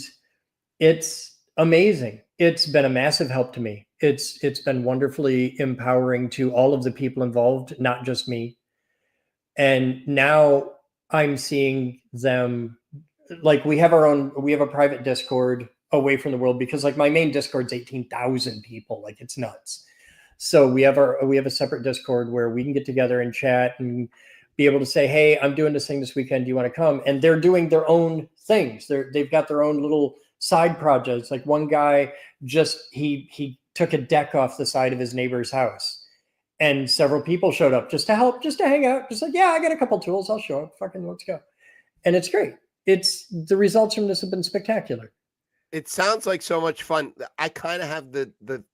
it's amazing. It's been a massive help to me. It's been wonderfully empowering to all of the people involved, not just me. And now I'm seeing them, like we have a private Discord away from the world, because like my main Discord's 18,000 people. Like it's nuts. So we have a separate Discord where we can get together and chat and be able to say, hey, I'm doing this thing this weekend. Do you want to come? And they're doing their own things. They've got their own little side projects. Like one guy he took a deck off the side of his neighbor's house, and several people showed up just to help, just to hang out. Just like, yeah, I got a couple tools. I'll show up. Fucking let's go. And it's great. The results from this have been spectacular. It sounds like so much fun. I kind of have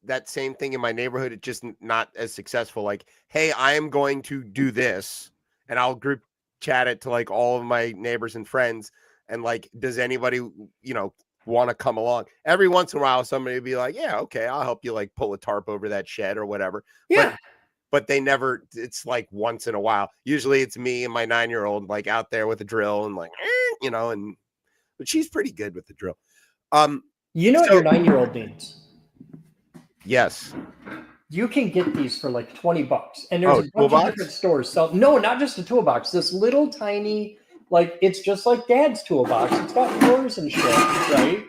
that same thing in my neighborhood. It's just not as successful. Like, hey, I am going to do this, and I'll group chat it to like all of my neighbors and friends. And like, does anybody, want to come along? Every once in a while, somebody would be like, yeah, okay, I'll help you like pull a tarp over that shed or whatever. Yeah. But they never, it's like once in a while. Usually it's me and my 9-year-old like out there with a drill and like, but she's pretty good with the drill. What your 9-year-old needs? Yes. You can get these for like $20, and there's a bunch of different stores. So no, not just a toolbox. This little tiny, like it's just like Dad's toolbox. It's got drawers and shit, right?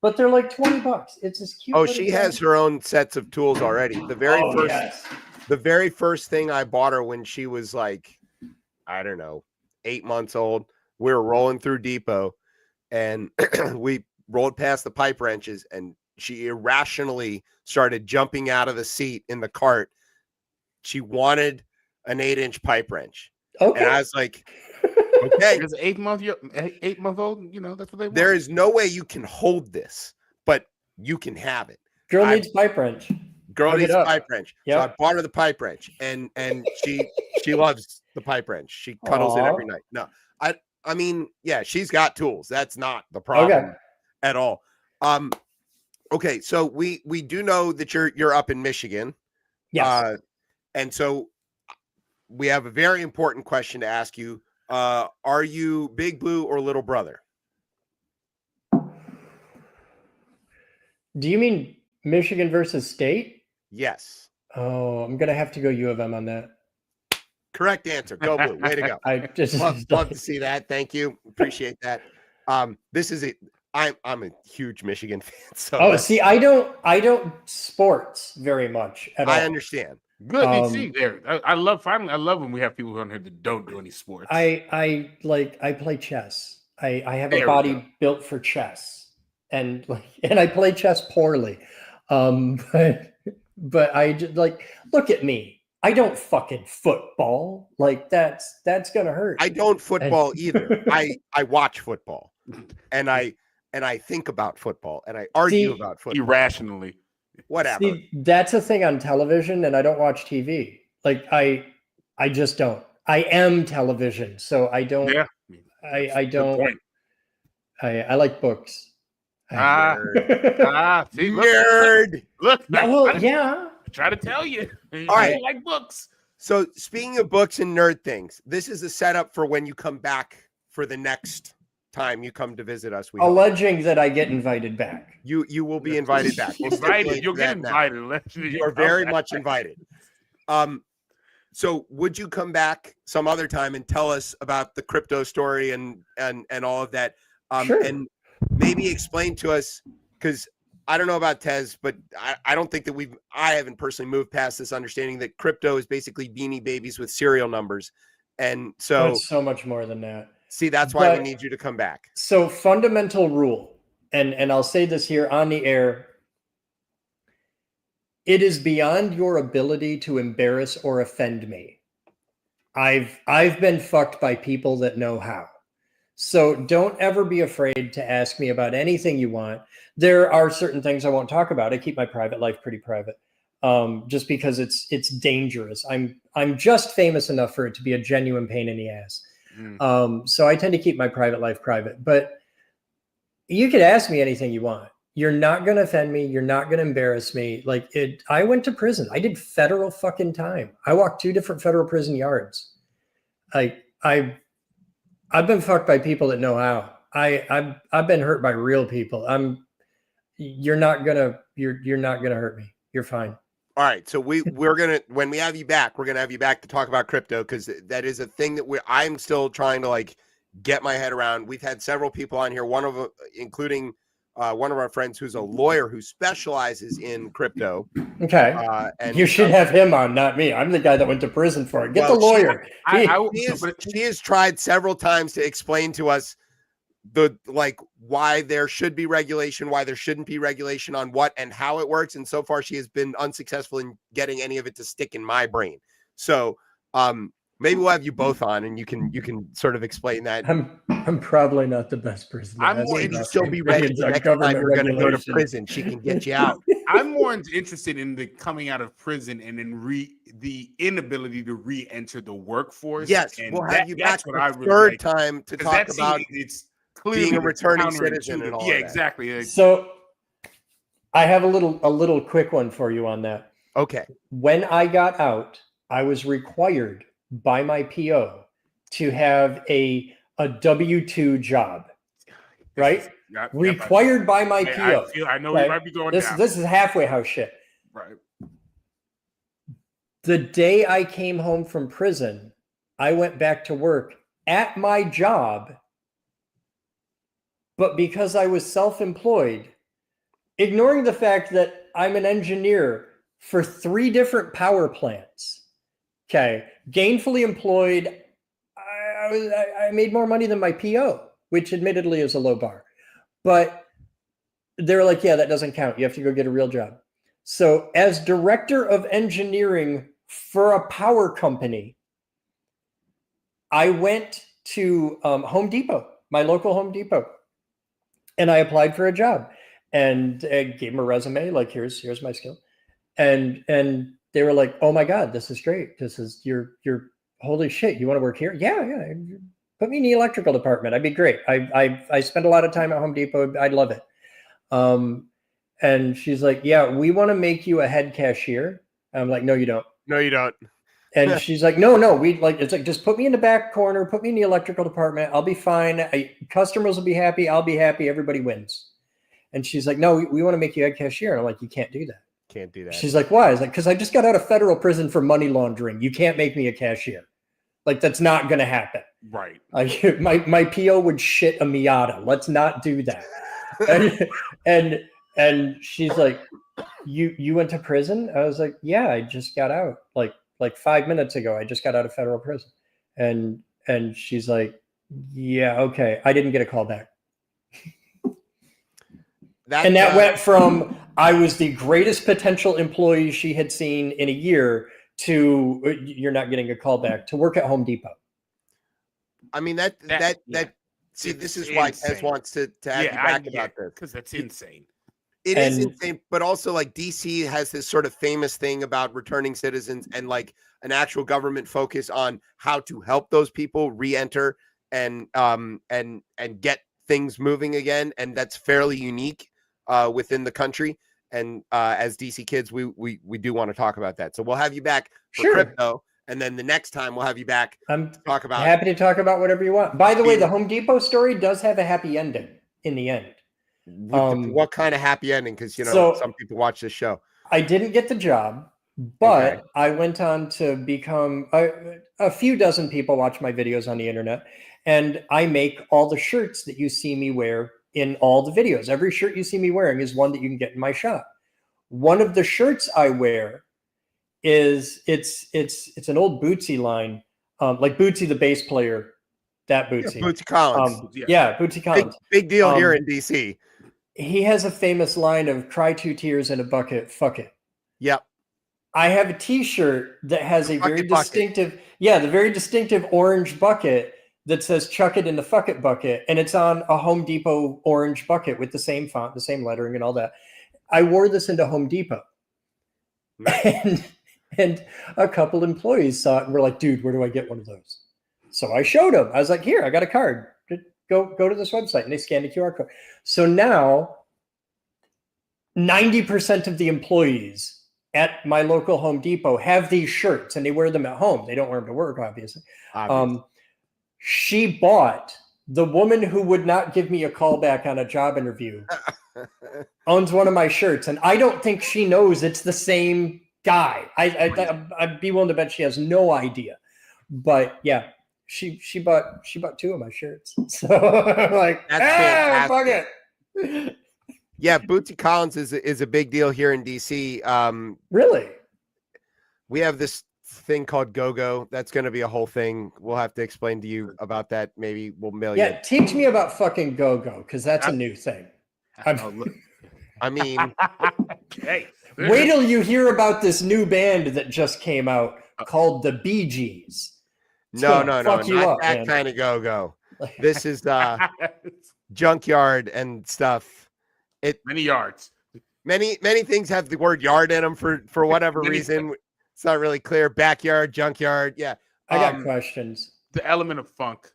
But they're like $20. It's this cute. Oh, she has her own sets of tools already. The very first thing I bought her when she was like, I don't know, 8 months old. We were rolling through Depot, and we rolled past the pipe wrenches, and she irrationally started jumping out of the seat in the cart. She wanted an 8-inch pipe wrench. Okay. And I was like, okay. Because 8 month old, that's what they want. There is no way you can hold this, but you can have it. Girl needs pipe wrench. Girl needs a pipe wrench. Yep. So I bought her the pipe wrench, and she loves the pipe wrench. She cuddles it every night. No, I mean, yeah, she's got tools. That's not the problem at all. Okay, so we do know that you're up in Michigan. Yes. And so we have a very important question to ask you. Are you Big Blue or Little Brother? Do you mean Michigan versus State? Yes. Oh, I'm gonna have to go U of M on that. Correct answer. Go Blue. Way to go. I just love to see that. Thank you. Appreciate that. This is it. I'm a huge Michigan fan. So see, I don't sports very much at all. I understand. Good. See there. I love when we have people on here that don't do any sports. I play chess. I have a body built for chess, and I play chess poorly. But I just look at me. I don't fucking football. Like that's gonna hurt. I don't football either. I watch football, and I think about football, and I argue about football irrationally. Whatever. See, that's a thing on television, and I don't watch TV. Like I just don't. I am television, so I don't. Yeah. I don't. I like books. See, nerd. Look. Yeah. I try to tell you. All right. I like books. So speaking of books and nerd things, this is a setup for when you come back for the next time you come to visit us. Alleging that I get invited back. You will be invited back. You'll get invited. You are very much invited. So would you come back some other time and tell us about the crypto story and all of that? Sure. And maybe explain to us, because I don't know about Tez, but I don't think that I haven't personally moved past this understanding that crypto is basically Beanie Babies with serial numbers. And so it's so much more than that. See, that's why we need you to come back. So fundamental rule, and I'll say this here on the air, it is beyond your ability to embarrass or offend me. I've been fucked by people that know how. So don't ever be afraid to ask me about anything you want. There are certain things I won't talk about. I keep my private life pretty private, just because it's dangerous. I'm just famous enough for it to be a genuine pain in the ass. So I tend to keep my private life private. But you could ask me anything you want. You're not going to offend me. You're not going to embarrass me. I went to prison. I did federal fucking time. I walked 2 different federal prison yards. I've been fucked by people that know how. I've been hurt by real people. You're not gonna hurt me. You're fine. All right. So we're gonna, when we have you back, we're gonna have you back to talk about crypto, because that is a thing that I'm still trying to get my head around. We've had several people on here, one of them, including one of our friends who's a lawyer who specializes in crypto. Okay. And you should have him on, not me. I'm the guy that went to prison for it. Get the lawyer. She has tried several times to explain to us why there should be regulation, why there shouldn't be regulation on what and how it works. And so far she has been unsuccessful in getting any of it to stick in my brain. So maybe we'll have you both on and you can sort of explain that. I'm probably not the best person. I'm more interested. Still be ready the next time we're going to go to prison. She can get you out. I'm more interested in the coming out of prison and then the inability to re-enter the workforce. Yes, and we'll have you back what I really third time to talk about it's being a returning citizen and all yeah, that. exactly. So I have a little quick one for you on that. Okay. When I got out, I was required by my PO to have a W-2 job, right? Required by my PO. I know we might be going down. This is halfway house shit. Right. The day I came home from prison, I went back to work at my job, but because I was self-employed, ignoring the fact that I'm an engineer for 3 different power plants, okay, gainfully employed, I made more money than my PO, which admittedly is a low bar. But they're like, yeah, that doesn't count. You have to go get a real job. So as director of engineering for a power company, I went to Home Depot, my local Home Depot, and I applied for a job and I gave them a resume, like, here's my skill. And they were like, oh my God, this is great. This is you're holy shit. You want to work here? Yeah. Put me in the electrical department. I'd be great. I spent a lot of time at Home Depot. I'd love it. And she's like, yeah, we want to make you a head cashier. I'm like, no, you don't. No, you don't. And she's like, no, it's like, just put me in the back corner, put me in the electrical department. I'll be fine. Customers will be happy. I'll be happy. Everybody wins. And she's like, no, we want to make you head cashier. And I'm like, you can't do that. Can't do that. She's like, why? I was like, because I just got out of federal prison for money laundering. You can't make me a cashier. Like, that's not going to happen. Right. My PO would shit a Miata. Let's not do that. and she's like, you went to prison? I was like, yeah, I just got out like 5 minutes ago. I just got out of federal prison. And she's like, yeah, okay. I didn't get a call back. That went from I was the greatest potential employee she had seen in a year to you're not getting a call back to work at Home Depot. I mean, see, this is why Tez wants to have you back about this. Because that's insane. It is insane, but also like DC has this sort of famous thing about returning citizens and like an actual government focus on how to help those people re-enter and get things moving again. And that's fairly unique within the country. And as DC kids, we do want to talk about that. So we'll have you back for crypto. And then the next time we'll have you back to talk about. Happy to talk about whatever you want. By the way, the Home Depot story does have a happy ending in the end. What kind of happy ending? Because some people watch this show. I didn't get the job, but I went on to become a few dozen people watch my videos on the internet, and I make all the shirts that you see me wear in all the videos. Every shirt you see me wearing is one that you can get in my shop. One of the shirts I wear is it's an old Bootsy line, like Bootsy the bass player. That Bootsy. Yeah, Bootsy Collins. Bootsy Collins. Big deal here in DC. He has a famous line of "Cry 2 tears in a bucket, fuck it." Yep. I have a T-shirt that has a very distinctive, the very distinctive orange bucket that says "Chuck it in the fuck it bucket," and it's on a Home Depot orange bucket with the same font, the same lettering, and all that. I wore this into Home Depot, and a couple employees saw it and were like, "Dude, where do I get one of those?" So I showed them. I was like, "Here, I got a card. Go to this website," and they scanned the QR code. So now 90% of the employees at my local Home Depot have these shirts, and they wear them at home. They don't wear them to work, obviously. She bought, the woman who would not give me a call back on a job interview owns one of my shirts, and I don't think she knows it's the same guy. I'd be willing to bet she has no idea. But yeah, she bought 2 of my shirts. So I'm like, That's fuck it. Yeah, Bootsy Collins is a big deal here in DC. Really? We have this thing called Go-Go. That's going to be a whole thing. We'll have to explain to you about that. Maybe we'll mail you. Yeah, teach me about fucking Go-Go, because that's a new thing. I mean, hey, wait till you hear about this new band that just came out called the Bee Gees. No, not that kind of Go-Go. This is junkyard and stuff. Many yards. Many things have the word yard in them for whatever reason. It's not really clear. Backyard, junkyard. Yeah. I got questions. The element of funk.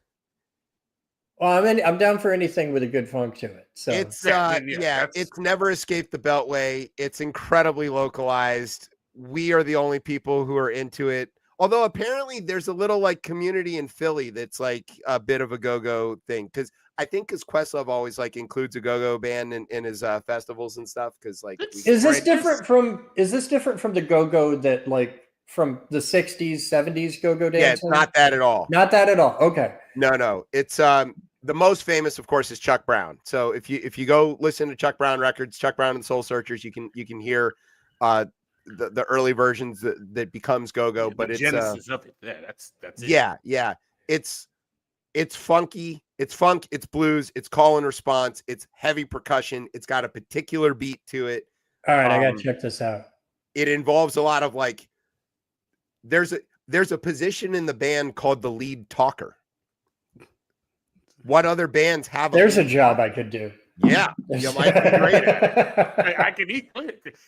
Well, I'm down for anything with a good funk to it. So it's it's never escaped the Beltway. It's incredibly localized. We are the only people who are into it. Although apparently there's a little like community in Philly that's like a bit of a go-go thing. Because Questlove always like includes a go-go band in his festivals and stuff. Because like, is this different from the go-go that like from the 60s, 70s go-go dance? Yeah, it's not that at all. Not that at all. Okay. No. It's the most famous, of course, is Chuck Brown. So if you go listen to Chuck Brown records, Chuck Brown and Soul Searchers, you can hear the early versions that becomes go-go, but it's genesis of it. Yeah, that's it. Yeah. It's funky, it's funk, it's blues, it's call and response, it's heavy percussion, it's got a particular beat to it. All right, I gotta check this out. It involves a lot of like there's a position in the band called the lead talker. What other bands have there's a job I could do. Yeah, you might be great at it. I can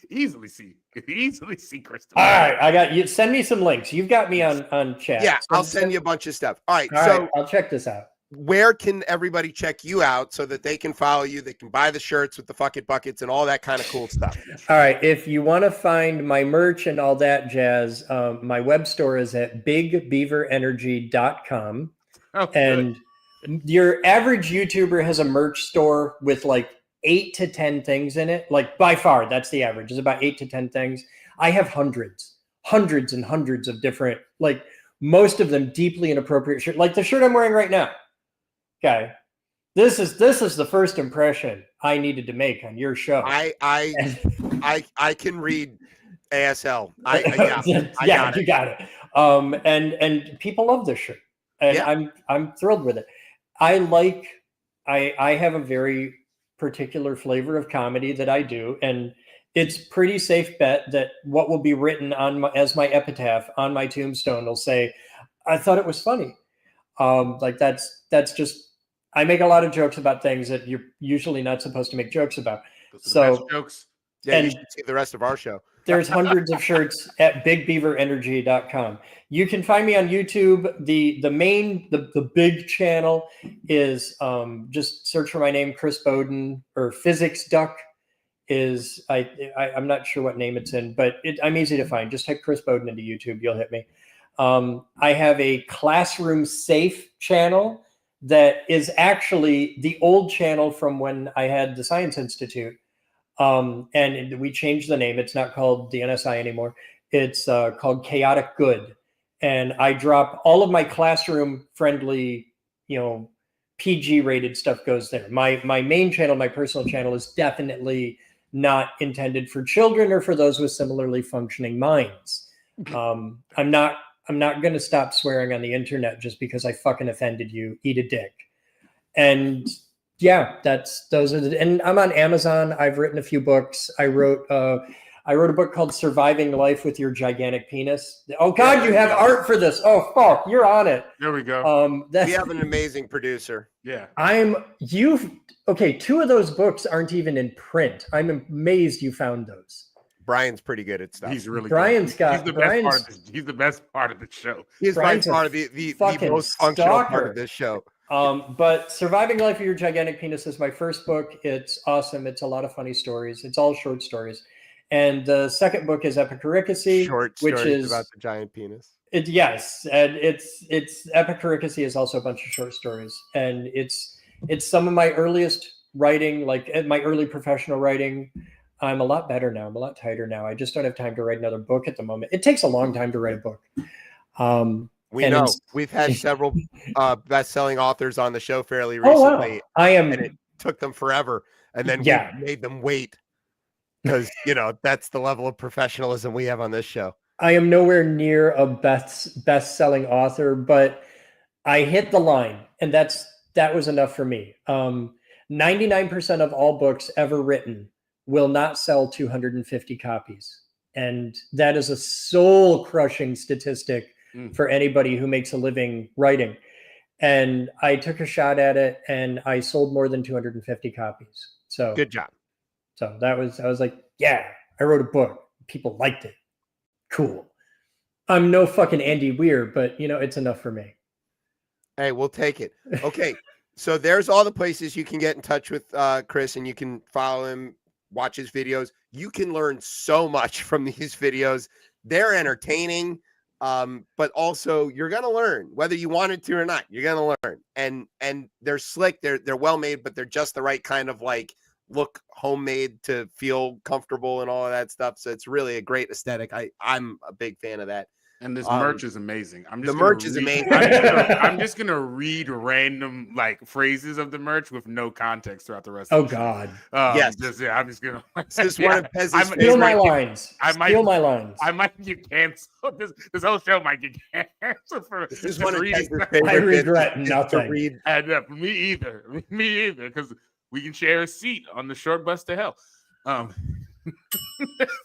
easily see Crystal. All right, I got you. Send me some links. You've got me on chat. Yeah, I'll send you a bunch of stuff. All right, I'll check this out. Where can everybody check you out so that they can follow you? They can buy the shirts with the fuck it buckets and all that kind of cool stuff. All right, if you want to find my merch and all that jazz, my web store is at bigbeaverenergy.com. And your average YouTuber has a merch store with like 8 to 10 things in it. Like by far, that's the average. It's about 8 to 10 things. I have hundreds and hundreds of different, like most of them deeply inappropriate shirts. Like the shirt I'm wearing right now. Okay. This is the first impression I needed to make on your show. I can read ASL. You got it. And people love this shirt. And I'm thrilled with it. I have a very particular flavor of comedy that I do, and it's pretty safe bet that what will be written as my epitaph on my tombstone will say, "I thought it was funny." Like that's just, I make a lot of jokes about things that you're usually not supposed to make jokes about. So jokes. Yeah, and you should see the rest of our show. There's hundreds of shirts at bigbeaverenergy.com. You can find me on YouTube. The big channel is just search for my name, Chris Bowden, or Physics Duck is I'm not sure what name it's in, but I'm easy to find. Just type Chris Bowden into YouTube, you'll hit me. I have a Classroom Safe channel that is actually the old channel from when I had the Science Institute. And we changed the name. It's not called the NSI anymore. It's called Chaotic Good. And I drop all of my classroom friendly, PG rated stuff goes there. My main channel, my personal channel, is definitely not intended for children or for those with similarly functioning minds. I'm not going to stop swearing on the internet just because I fucking offended you. Eat a dick. And yeah, and I'm on Amazon. I've written a few books. I I wrote a book called Surviving Life with Your Gigantic Penis. Oh God, you have art for this. Oh fuck, you're on it. There we go. We have an amazing producer. Yeah. Okay, 2 of those books aren't even in print. I'm amazed you found those. Brian's pretty good at stuff. He's really Brian's good. got He's the best part of the show. He's by Brian's a far the fucking most functional part stalker. of this show. But Surviving Life with Your Gigantic Penis is my first book. It's awesome. It's a lot of funny stories. It's all short stories. And the second book is Epicuricacy, Which is is about the giant penis. Yes, and it's Epicuricacy is also a bunch of short stories, and it's some of my earliest writing, like my early professional writing. I'm a lot better now. I'm a lot tighter now. I just don't have time to write another book at the moment. It takes a long time to write a book. We know we've had several best-selling authors on the show fairly recently. Oh, wow. And it took them forever, and then we made them wait because that's the level of professionalism we have on this show. I am nowhere near a best-selling author, but I hit the line, and that was enough for me. 99% of all books ever written will not sell 250 copies. And that is a soul-crushing statistic for anybody who makes a living writing. And I took a shot at it, and I sold more than 250 copies. So good job. So I was like, yeah, I wrote a book. People liked it. Cool. I'm no fucking Andy Weir, but it's enough for me. Hey, we'll take it. Okay. So there's all the places you can get in touch with Chris, and you can follow him, watch his videos. You can learn so much from these videos. They're entertaining, but also you're gonna learn whether you wanted to or not. You're gonna learn, and they're slick. They're well made, but they're just the right kind of like look homemade to feel comfortable and all of that stuff. So it's really a great aesthetic. I'm a big fan of that. And this merch is amazing. The merch is amazing. I'm just gonna read random like phrases of the merch with no context throughout the rest. Of the God! Yes. I'm just gonna. This is one of Pez's Steal my lines. Steal my lines. I might get canceled. This whole show might get canceled for. This is one of Pez's favorite. I regret nothing. And me either. Because we can share a seat on the short bus to hell.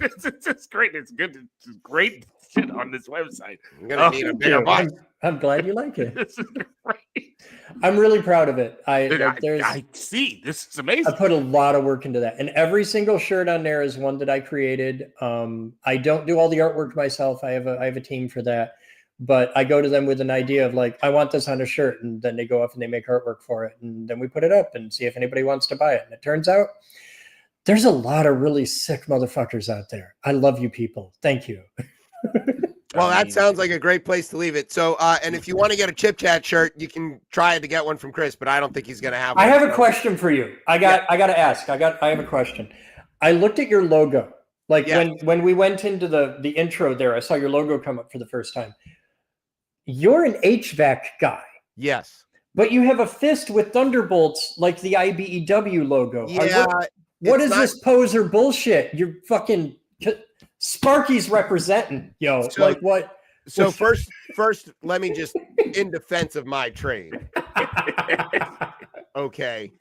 It's great. It's good. It's great shit on this website. I'm gonna need a bigger box. I'm glad you like it. This is great. I'm really proud of it. I see. This is amazing. I put a lot of work into that, and every single shirt on there is one that I created. I don't do all the artwork myself. I have a team for that, but I go to them with an idea of like, I want this on a shirt, and then they go off and they make artwork for it, and then we put it up and see if anybody wants to buy it. And it turns out there's a lot of really sick motherfuckers out there. I love you people. Thank you. Well, that sounds like a great place to leave it. So, and if you want to get a ChipChat shirt, you can try to get one from Chris, but I don't think he's going to have one. I have a question for you. I got to ask. I have a question. I looked at your logo. Like when we went into the intro there, I saw your logo come up for the first time. You're an HVAC guy. Yes. But you have a fist with thunderbolts like the IBEW logo. Yeah. What is this poser bullshit? You're fucking Sparky's representing, yo. So, like what? So first, let me just in defense of my trade. Okay.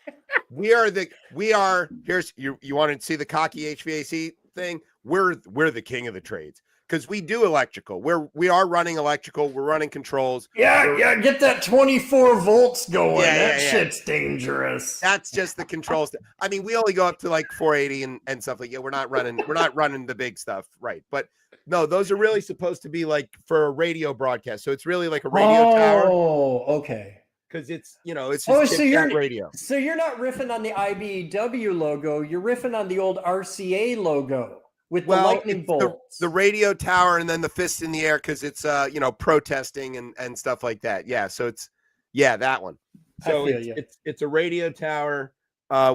We are here's you wanted to see the cocky HVAC thing? We're the king of the trades. Because we do electrical. We are running electrical. We're running controls. Yeah, get that 24 volts going. That shit's dangerous. That's just the controls. I mean, we only go up to like 480 and stuff like that. We're not running the big stuff, right? But no, those are really supposed to be like for a radio broadcast. So it's really like a radio tower. Oh, okay. Because it's it's just radio. So you're not riffing on the IBEW logo. You're riffing on the old RCA logo. With the lightning bolts. The radio tower and then the fist in the air because it's protesting and stuff like that. Yeah. So it's that one. So it's a radio tower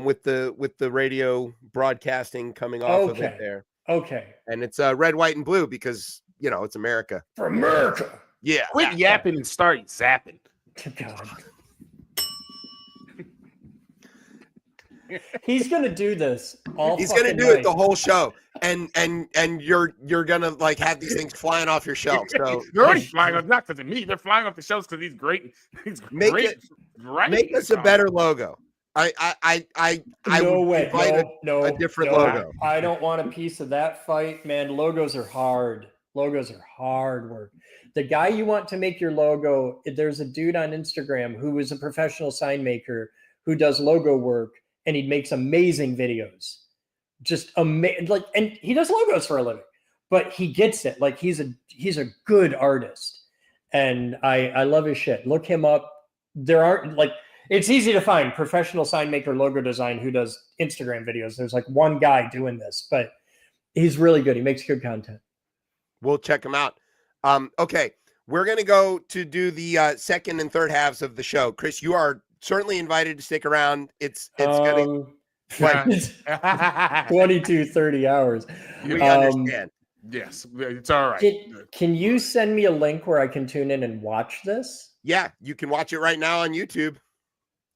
with the radio broadcasting coming off of it there. Okay. And it's red, white, and blue because it's America. For America. Yeah. Quit yapping and start zapping. God. He's gonna do this all. He's gonna do it the whole show, and you're gonna like have these things flying off your shelf. So they're already flying off, not because of me. They're flying off the shelves because he's great. He's make us a better logo. I No would way. fight No, a different no. logo. I don't want a piece of that fight, man. Logos are hard. Logos are hard work. The guy you want to make your logo, there's a dude on Instagram who is a professional sign maker who does logo work, and he makes amazing videos. Just amazing. Like, and he does logos for a living, but he gets it. Like, he's a good artist, and I love his shit. Look him up. There aren't like. It's easy to find professional sign maker logo design who does Instagram videos. There's like one guy doing this, but he's really good. He makes good content. We'll check him out. Okay, we're going to go to do the second and third halves of the show. Chris, you are certainly invited to stick around. It's going to 22, 30 hours. We understand. Yes, it's all right. Can you send me a link where I can tune in and watch this? Yeah, you can watch it right now on YouTube.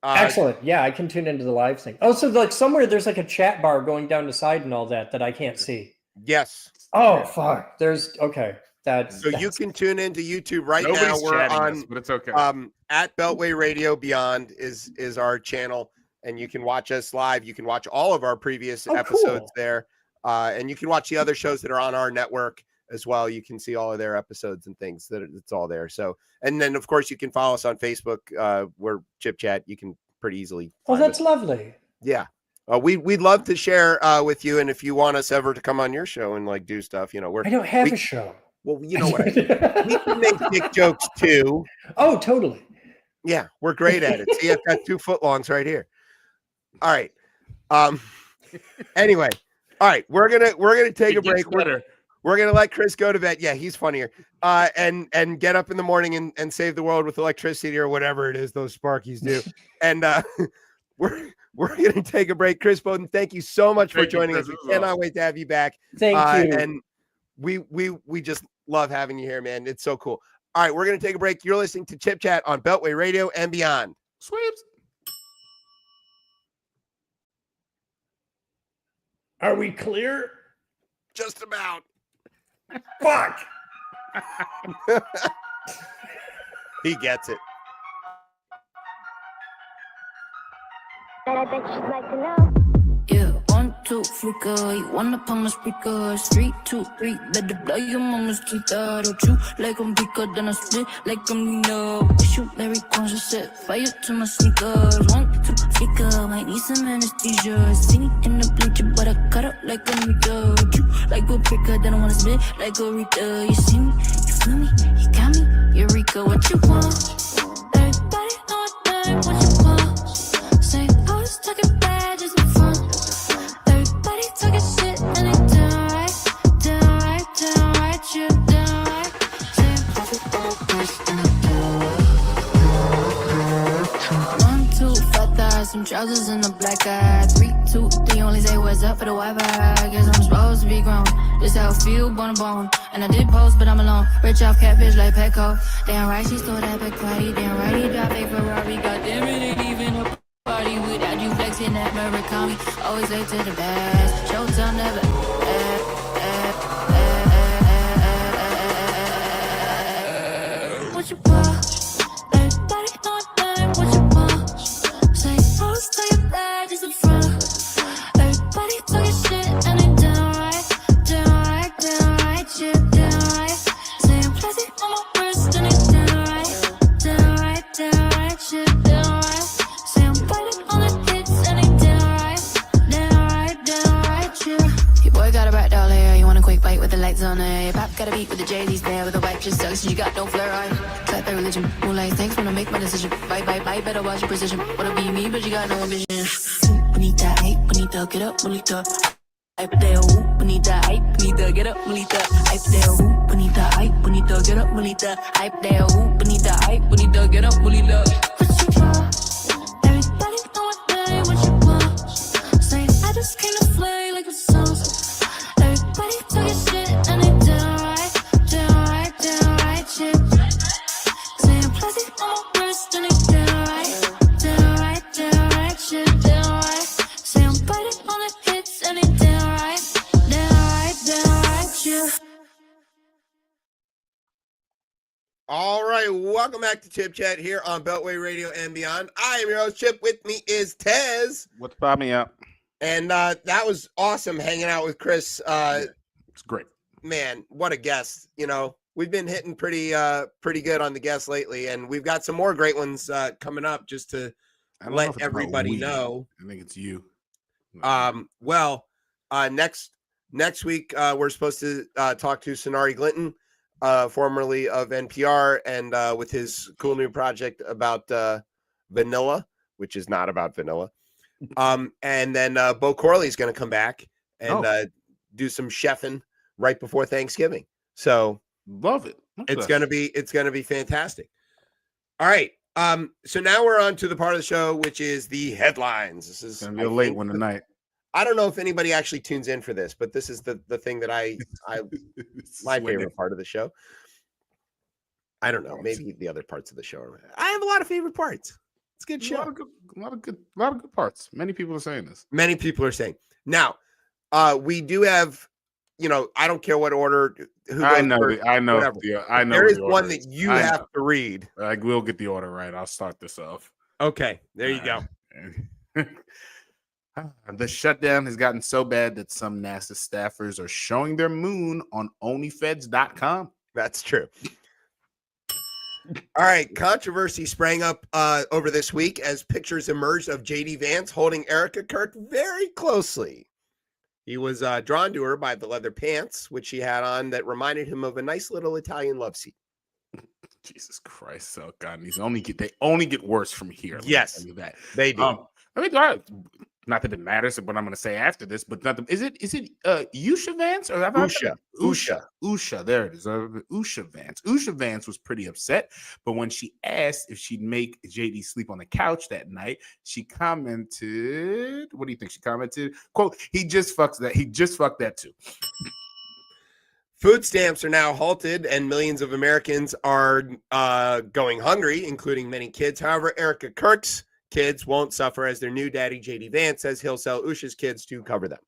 Excellent. Yeah, I can tune into the live thing. Oh, so like somewhere there's like a chat bar going down the side and all that I can't see. Yes. Oh, fuck. Okay. You can tune into YouTube right Nobody's now. We're on us, but it's okay. At Beltway Radio Beyond is our channel, and you can watch us live. You can watch all of our previous episodes there. And you can watch the other shows that are on our network as well. You can see all of their episodes and things it's all there. So, and then of course you can follow us on Facebook. We're ChipChat. You can pretty easily. Oh, that's lovely. Yeah. We'd love to share with you. And if you want us ever to come on your show and like do stuff, I don't have a show. Well, you know what? We can make dick jokes too. Oh, totally. Yeah, we're great at it. See, I've got 2 footlongs right here. All right. Anyway, all right. We're gonna take a break. We're gonna let Chris go to bed. Yeah, he's funnier. And get up in the morning and save the world with electricity or whatever it is those Sparkies do. And we're gonna take a break. Chris Bowden, thank you so much for joining us. We cannot wait to have you back. Thank you. And we just love having you here, man. It's so cool. All right, we're gonna take a break. You're listening to Chip Chat on Beltway Radio and Beyond. Sweeps. Are we clear? Just about. Fuck. He gets it. I bet you'd like to know. Yeah, 1, 2, flicker. You wanna pump my speakers. 3, 2, 3. Better blow your mama's teeth out. Don't you like I'm bigger than a split, like I'm Nino. Wish you Larry conscious, set fire to my sneakers. 1, 2, flicker. Might need some anesthesia. See me in the bleacher, but I cut up like a nigga. You like a picker, then I wanna spit like a Rita. You see me, you feel me, you got me. Eureka, what you want? Everybody know what you want. Say I was talking bad just for fun. Everybody talking shit and they down right, you down right. Say I'm 1, 2, 5 thighs, some trousers and a black eye. 3, 2, 3, only say what's up for the Wi-Fi. I guess I'm supposed to be grown. This how I feel, bone to bone. And I did post, but I'm alone. Rich off catfish like Petco. Damn right, she stole that back party. Damn right, he drive a Ferrari. Goddamn it, ain't even a party without you flexing that Murakami. Always late to the best. Showtime never. What you want? Everybody know what you want. Say I was talking bad just in front. Everybody talking shit and they down right, shit down right. Say I'm classy on my wrist and they down right, shit down right. Say I'm biting on the hits and they down right, shit. Your boy got a rat doll hair, you want a quick bite with the lights on there. Your pop got a beat with the J's there with the wipe just sucks. You got no flair on. Clap that religion, moonlight thanks when I make my decision. Bye, better watch your precision. Wanna be me, but you got no ambition. Bonita, hey, bonita, get up, bonita. Hype there, bonita, hype, bonita, get up, bonita. Hype there, bonita, hype, bonita, get up, bonita. Hype there, bonita, hype, bonita, get up, bonita. What you want? Everybody know what you want. Say I just came to play like a song. Everybody talking shit and they down right, shit. Say I'm classy on my wrist and they down right, shit down right. Say I'm biting on the hits and they down right, shit. All right, welcome back to Chip Chat here on Beltway Radio and Beyond. I am your host, Chip. With me is Tez. What's popping up? And that was awesome hanging out with Chris. It's great. Man, what a guest. You know, we've been hitting pretty good on the guests lately, and we've got some more great ones coming up just to let everybody know. I think it's you. Next week we're supposed to talk to Sonari Glinton, formerly of NPR, and with his cool new project about vanilla, which is not about vanilla. And then Bo Corley is going to come back and do some chefing right before Thanksgiving. So love it. It's gonna be fantastic. All right. So now we're on to the part of the show which is the headlines. This is gonna be a late one tonight. I don't know if anybody actually tunes in for this, but this is the thing that I my favorite part of the show. I don't know. Maybe the other parts of the show. I have a lot of favorite parts. It's a good show. A lot of good parts. Many people are saying this. Many people are saying. Now, we do have, I don't care what order. I know. There is one that you have to read. I will get the order right. I'll start this off. Okay, there you go. The shutdown has gotten so bad that some NASA staffers are showing their moon on OnlyFeds.com. That's true. All right, controversy sprang up over this week as pictures emerged of J.D. Vance holding Erica Kirk very closely. He was drawn to her by the leather pants, which she had on, that reminded him of a nice little Italian love seat. Jesus Christ! Oh God, they only get worse from here. Yes, they do. Not that it matters what I'm going to say after this, but is it Usha Vance or Usha? There it is. Usha Vance. Usha Vance was pretty upset, but when she asked if she'd make JD sleep on the couch that night, she commented. What do you think she commented? Quote: "He just fucked that. He just fucked that too." Food stamps are now halted, and millions of Americans are going hungry, including many kids. However, Erica Kirk's kids won't suffer, as their new daddy, J.D. Vance, says he'll sell Usha's kids to cover them.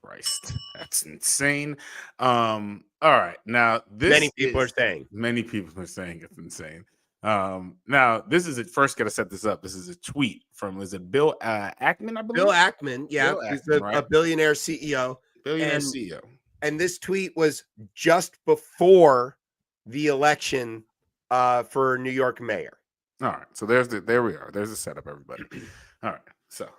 Christ, that's insane. All right, now many people are saying it's insane. Now this is it. First, got to set this up. This is a tweet from Bill Ackman, I believe. Bill Ackman, yeah, he's a billionaire CEO. CEO. And this tweet was just before the election for New York mayor. All right, so there we are. There's the setup, everybody. All right, so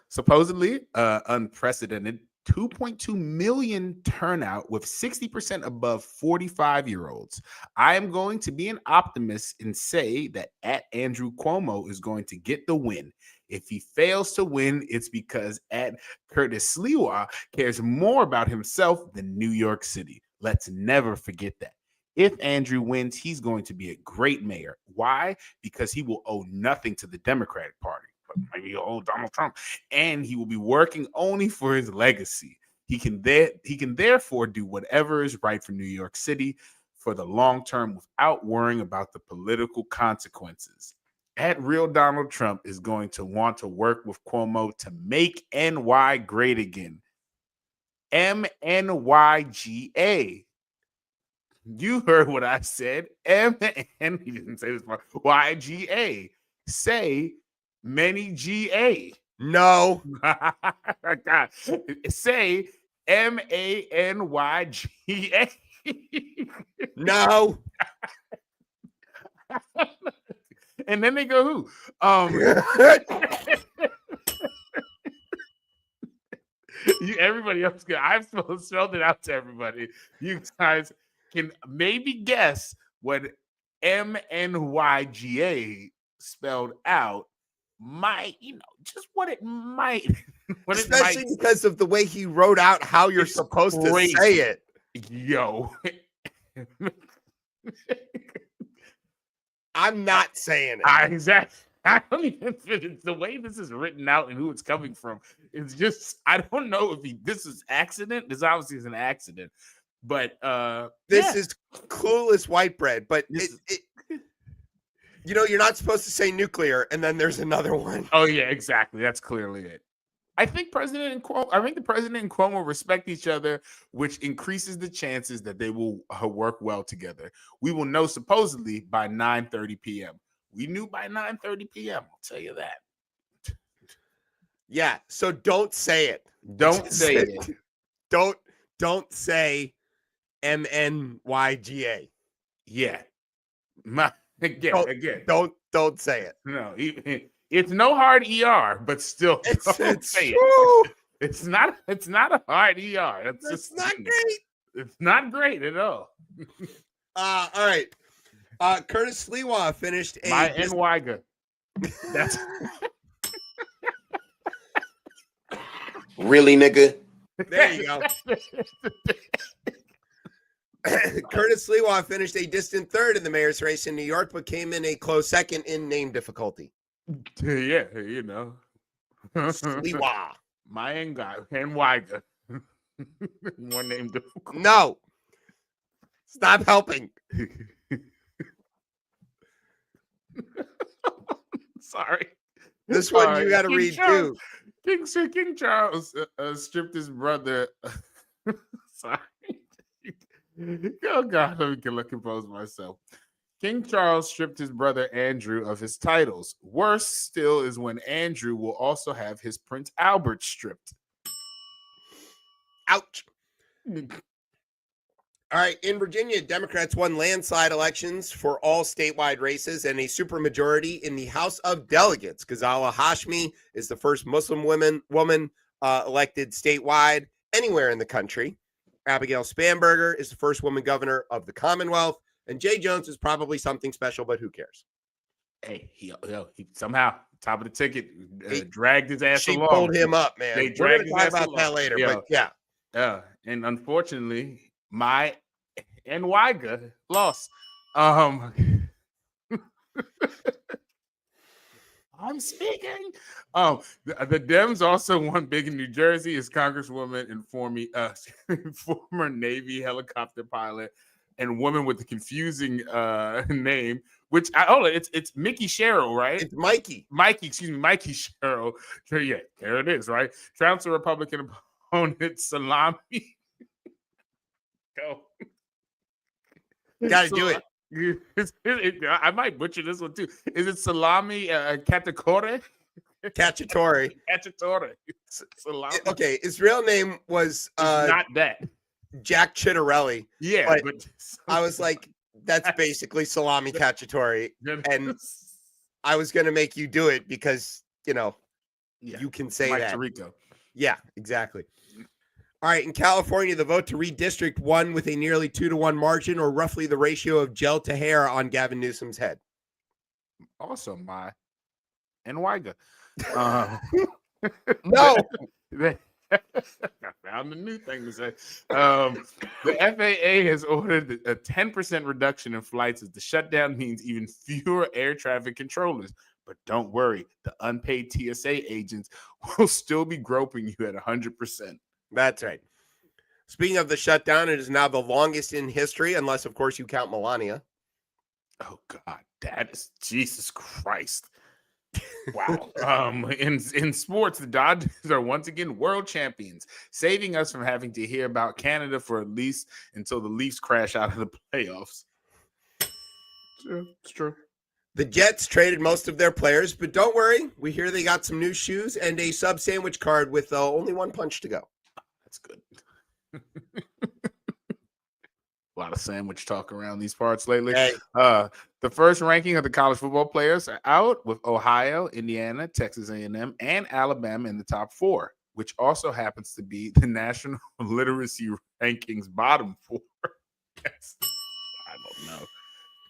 supposedly unprecedented 2.2 million turnout with 60% above 45-year-olds. I am going to be an optimist and say that @Andrew Cuomo is going to get the win. If he fails to win, it's because @Curtis Sliwa cares more about himself than New York City. Let's never forget that. If Andrew wins, he's going to be a great mayor. Why? Because he will owe nothing to the Democratic Party, but maybe he'll owe Donald Trump, and he will be working only for his legacy. He can therefore do whatever is right for New York City for the long term without worrying about the political consequences. @Real Donald Trump is going to want to work with Cuomo to make NY great again. MNYGA. You heard what I said. He didn't say this part. YGA. Say many GA. No. God. Say MANYGA. No. And then they go, who? Everybody else, I've spelled it out to everybody. You guys can maybe guess what MNYGA spelled out might, just what it might. Especially because of the way he wrote out how you're supposed to say it. Yo. I'm not saying it. Exactly. I don't even fit the way this is written out and who it's coming from. It's just, I don't know if this is accident. This obviously is an accident. But this is clueless white bread. But you're not supposed to say nuclear, and then there's another one. Oh yeah, exactly. That's clearly it. I think the president and Cuomo respect each other, which increases the chances that they will work well together. We will know supposedly by 9:30 p.m. We knew by 9:30 p.m. I'll tell you that. Yeah. So don't say it. Don't say it. Don't say MNYGA. Yeah. Again. Don't say it. No, it's no hard ER, but still, don't say it. It's not a hard ER. It's not great. It's not great at all. All right. Curtis Sliwa finished my NYGA. That's really, nigga. There you go. Curtis Sliwa finished a distant third in the mayor's race in New York, but came in a close second in name difficulty. Yeah, you know. Sliwa. My NYGA. More name difficulty. No. Stop helping. Sorry. This one you got to read too. King Charles stripped his brother. Sorry. Oh God, let me compose myself. King Charles stripped his brother Andrew of his titles. Worse still is when Andrew will also have his Prince Albert stripped. Ouch. All right, in Virginia, Democrats won landslide elections for all statewide races and a supermajority in the House of Delegates. Ghazala Hashmi is the first Muslim woman elected statewide anywhere in the country. Abigail Spanberger is the first woman governor of the Commonwealth. And Jay Jones is probably something special, but who cares? Hey, he somehow, top of the ticket, dragged his ass along. She pulled him up, man. They We're dragged going to talk about that later, but yeah. And unfortunately, my NYGA lost. I'm speaking. The Dems also won big in New Jersey as Congresswoman and former Navy helicopter pilot and woman with the confusing name, which it's Mickey Sherrill, right? It's Mikey. Mikey Sherrill. Yeah, there it is, right? Trounced a Republican opponent, Salami. Go. Got to do it. I might butcher this one too. Is it Salami Cacciatore? Cacciatore. Salami. Okay, his real name was not that. Jack Chittarelli. Yeah, but I was like, that's basically Salami Cacciatore, and I was gonna make you do it because you can say Mike that. Tirico. Yeah, exactly. All right, in California, the vote to redistrict won with a nearly 2-1 margin, or roughly the ratio of gel to hair on Gavin Newsom's head. Also, my NYGA. No. I found a new thing to say. The FAA has ordered a 10% reduction in flights as the shutdown means even fewer air traffic controllers. But don't worry, the unpaid TSA agents will still be groping you at 100%. That's right. Speaking of the shutdown, it is now the longest in history, unless, of course, you count Melania. Oh, God, that is Jesus Christ. Wow. In sports, the Dodgers are once again world champions, saving us from having to hear about Canada for at least until the Leafs crash out of the playoffs. It's true. The Jets traded most of their players, but don't worry. We hear they got some new shoes and a sub sandwich card with only one punch to go. That's good. A lot of sandwich talk around these parts lately. Hey. The first ranking of the college football players are out with Ohio, Indiana, Texas A&M, and Alabama in the top 4, which also happens to be the National Literacy Rankings bottom 4. Yes. I don't know.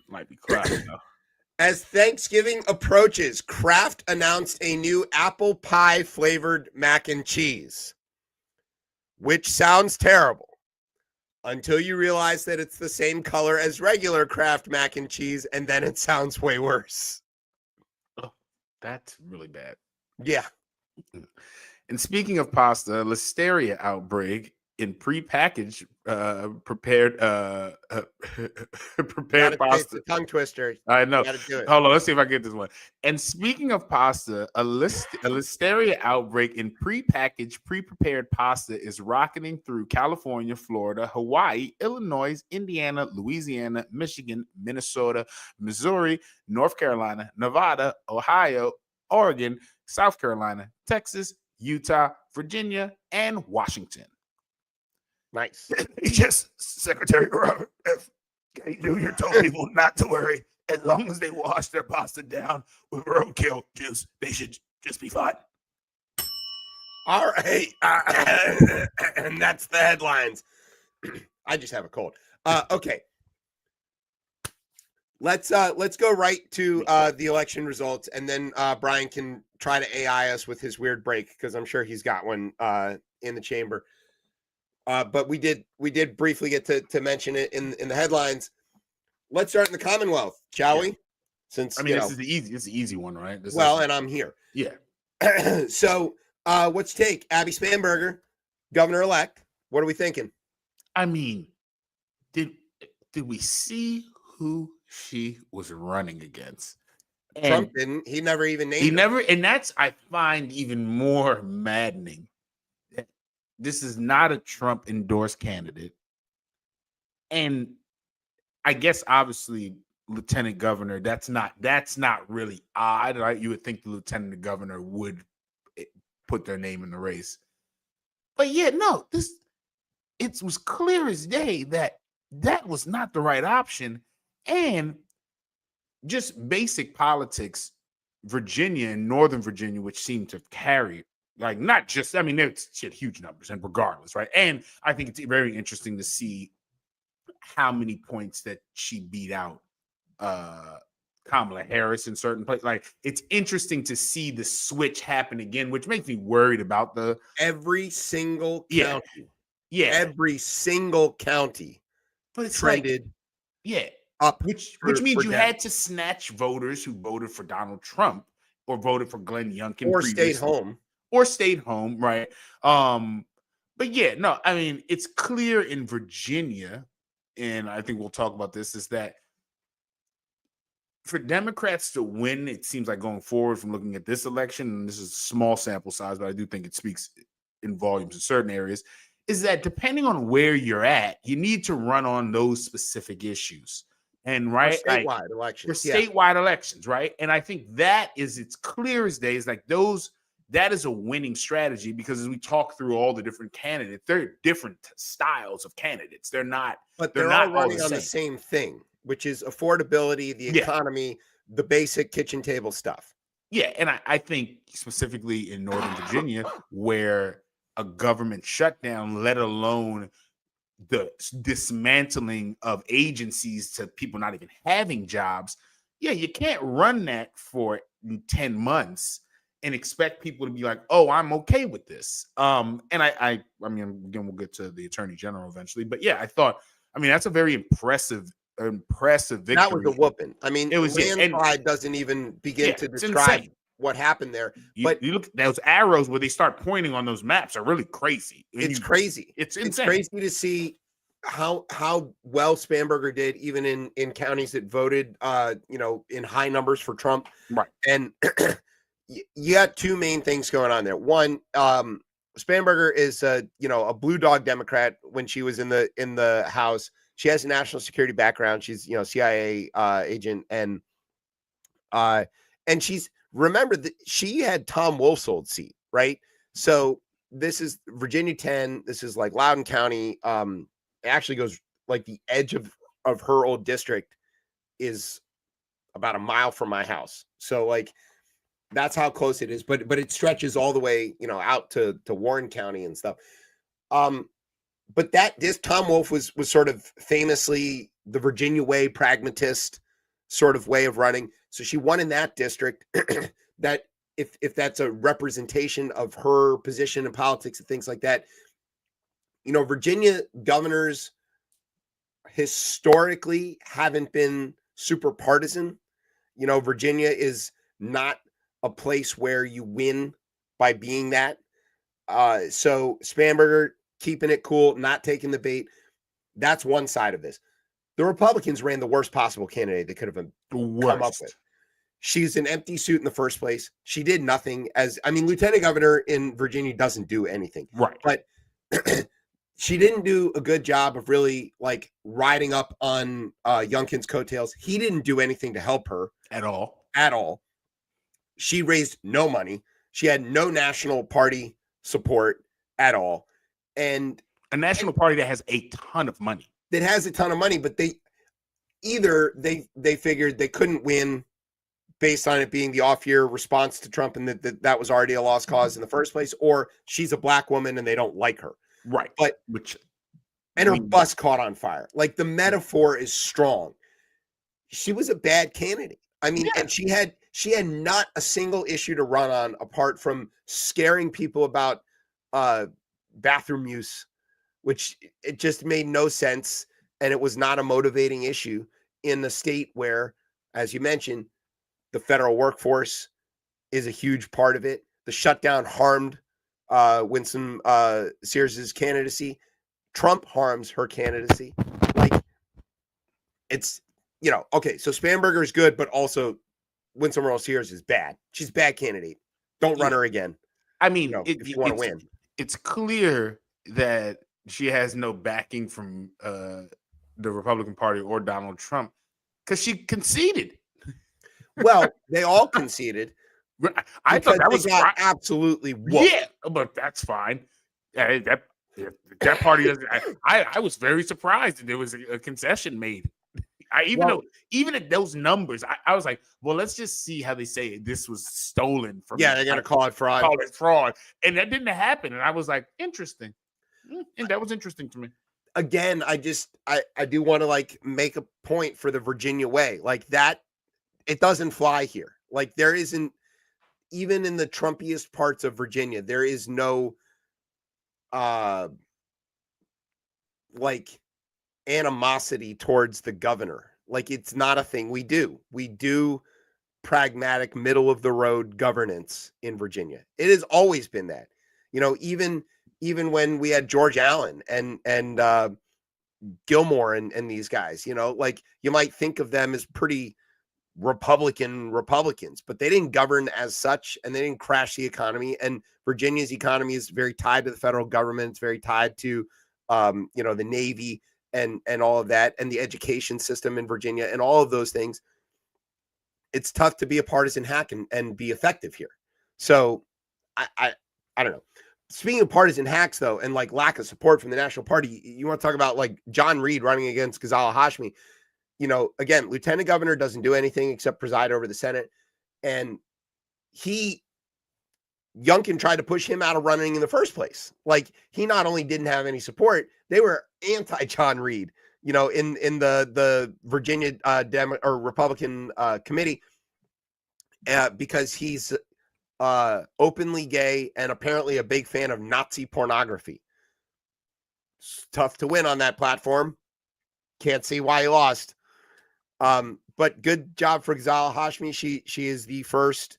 Might be crowded though. As Thanksgiving approaches, Kraft announced a new apple pie flavored mac and cheese, which sounds terrible until you realize that it's the same color as regular Kraft mac and cheese, and then it sounds way worse. Oh, that's really bad. Yeah. And speaking of pasta, listeria outbreak in prepackaged prepared prepared Gotta say it's pasta. a tongue twister. I know. You gotta do it. Hold on, let's see if I get this one. And speaking of pasta, a listeria outbreak in pre-packaged, pre-prepared pasta is rocketing through California, Florida, Hawaii, Illinois, Indiana, Louisiana, Michigan, Minnesota, Missouri, North Carolina, Nevada, Ohio, Oregon, South Carolina, Texas, Utah, Virginia, and Washington. Nice. Yes, Secretary Robert F. Jr. told people not to worry. As long as they wash their pasta down with roadkill juice, they should just be fine. All right. And that's the headlines. I just have a cold. Okay. Let's go right to the election results, and then Brian can try to AI us with his weird break, because I'm sure he's got one in the chamber. But we did briefly get to mention it in the headlines. Let's start in the Commonwealth, shall we? Since this is the easy one, right? And I'm here. Yeah. So what's take? Abby Spanberger, governor-elect. What are we thinking? I mean, did we see who she was running against? Trump didn't. He never even named. He never, and that's I find even more maddening. This is not a Trump endorsed candidate. And I guess obviously lieutenant governor, that's not really odd, right? You would think the lieutenant governor would put their name in the race. But yeah, no, it was clear as day that was not the right option. And just basic politics, Virginia and Northern Virginia, which seemed to carry, like, not just, I mean, she had huge numbers, and regardless, right? And I think it's very interesting to see how many points that she beat out Kamala Harris in certain places. Like, it's interesting to see the switch happen again, which makes me worried about every single county. Yeah. Every single county. But it's trended up, which means you had to snatch voters who voted for Donald Trump or voted for Glenn Youngkin or stayed home, right? But yeah, no, I mean, it's clear in Virginia, and I think we'll talk about this, is that for Democrats to win, it seems like going forward from looking at this election, and this is a small sample size, but I do think it speaks in volumes in certain areas, is that depending on where you're at, you need to run on those specific issues. And right, statewide elections. For statewide elections, right? And I think that is, it's clear as day, is like that is a winning strategy, because as we talk through all the different candidates, they're different styles of candidates. They're not, but they're not running on the same thing, which is affordability, the economy, the basic kitchen table stuff. Yeah. And I think specifically in Northern Virginia, where a government shutdown, let alone the dismantling of agencies to people not even having jobs. Yeah, you can't run that for 10 months and expect people to be like, oh, I'm okay with this. And I mean, again, we'll get to the attorney general eventually, but yeah, that's a very impressive victory. That was a whooping. I mean, it was, landslide doesn't even begin to describe what happened there. But you look, those arrows where they start pointing on those maps are really crazy. It's crazy. It's insane. It's crazy to see how well Spanberger did, even in counties that voted, in high numbers for Trump. Right. And you got two main things going on there. One, Spanberger is a blue dog Democrat. When she was in the House, she has a national security background. She's CIA agent, and she's, remember that she had Tom Wolf's old seat, right? So this is Virginia 10. This is like Loudoun County. It actually goes like the edge of her old district is about a mile from my house. So like, that's how close it is, but it stretches all the way, out to Warren County and stuff. But this Tom Wolf was sort of famously the Virginia way, pragmatist sort of way of running. So she won in that district. That if that's a representation of her position in politics and things like that, Virginia governors historically haven't been super partisan. Virginia is not a place where you win by being that. So Spanberger keeping it cool, not taking the bait. That's one side of this. The Republicans ran the worst possible candidate they could have come up with. She's an empty suit in the first place. She did nothing lieutenant governor in Virginia doesn't do anything. Right. But she didn't do a good job of really like riding up on Youngkin's coattails. He didn't do anything to help her At all. She raised no money. She had no national party support at all. And a national party that has a ton of money. That has a ton of money, but they figured they couldn't win based on it being the off-year response to Trump and that was already a lost cause in the first place, or she's a black woman and they don't like her. Right. But her bus caught on fire. Like the metaphor is strong. She was a bad candidate. I mean, and she had not a single issue to run on apart from scaring people about bathroom use, which it just made no sense. And it was not a motivating issue in the state where, as you mentioned, the federal workforce is a huge part of it. The shutdown harmed Winsome Sears's candidacy. Trump harms her candidacy. Like it's, okay, so Spanberger is good, but also Winsome Earl Sears is bad. She's a bad candidate. Don't run her again. I mean, if you want to win. It's clear that she has no backing from the Republican Party or Donald Trump because she conceded. Well, they all conceded. I thought that was absolutely whooped. Yeah, but that's fine. That party doesn't. I was very surprised that there was a concession made. Even at those numbers, I was like, well, let's just see how they say this was stolen from. Yeah, they're gonna call it fraud. And that didn't happen. And I was like, interesting. And that was interesting to me. Again, I do want to like make a point for the Virginia way, like that. It doesn't fly here. Like there isn't, even in the Trumpiest parts of Virginia, there is no like animosity towards the governor. Like it's not a thing we do. We do pragmatic, middle of the road governance in Virginia. It has always been that. Even when we had George Allen and Gilmore and these guys, like you might think of them as pretty Republicans, but they didn't govern as such, and they didn't crash the economy. And Virginia's economy is very tied to the federal government. It's very tied to, the Navy and all of that, and the education system in Virginia, and all of those things. It's tough to be a partisan hack and be effective here. So I don't know. Speaking of partisan hacks, though, and like lack of support from the national party, you want to talk about like John Reed running against Ghazala Hashmi. Again, lieutenant governor doesn't do anything except preside over the Senate. And Youngkin tried to push him out of running in the first place. Like he not only didn't have any support, they were anti-John Reed, in the Virginia Republican committee because he's openly gay and apparently a big fan of Nazi pornography. It's tough to win on that platform. Can't see why he lost. But good job for Ghazala Hashmi. She is the first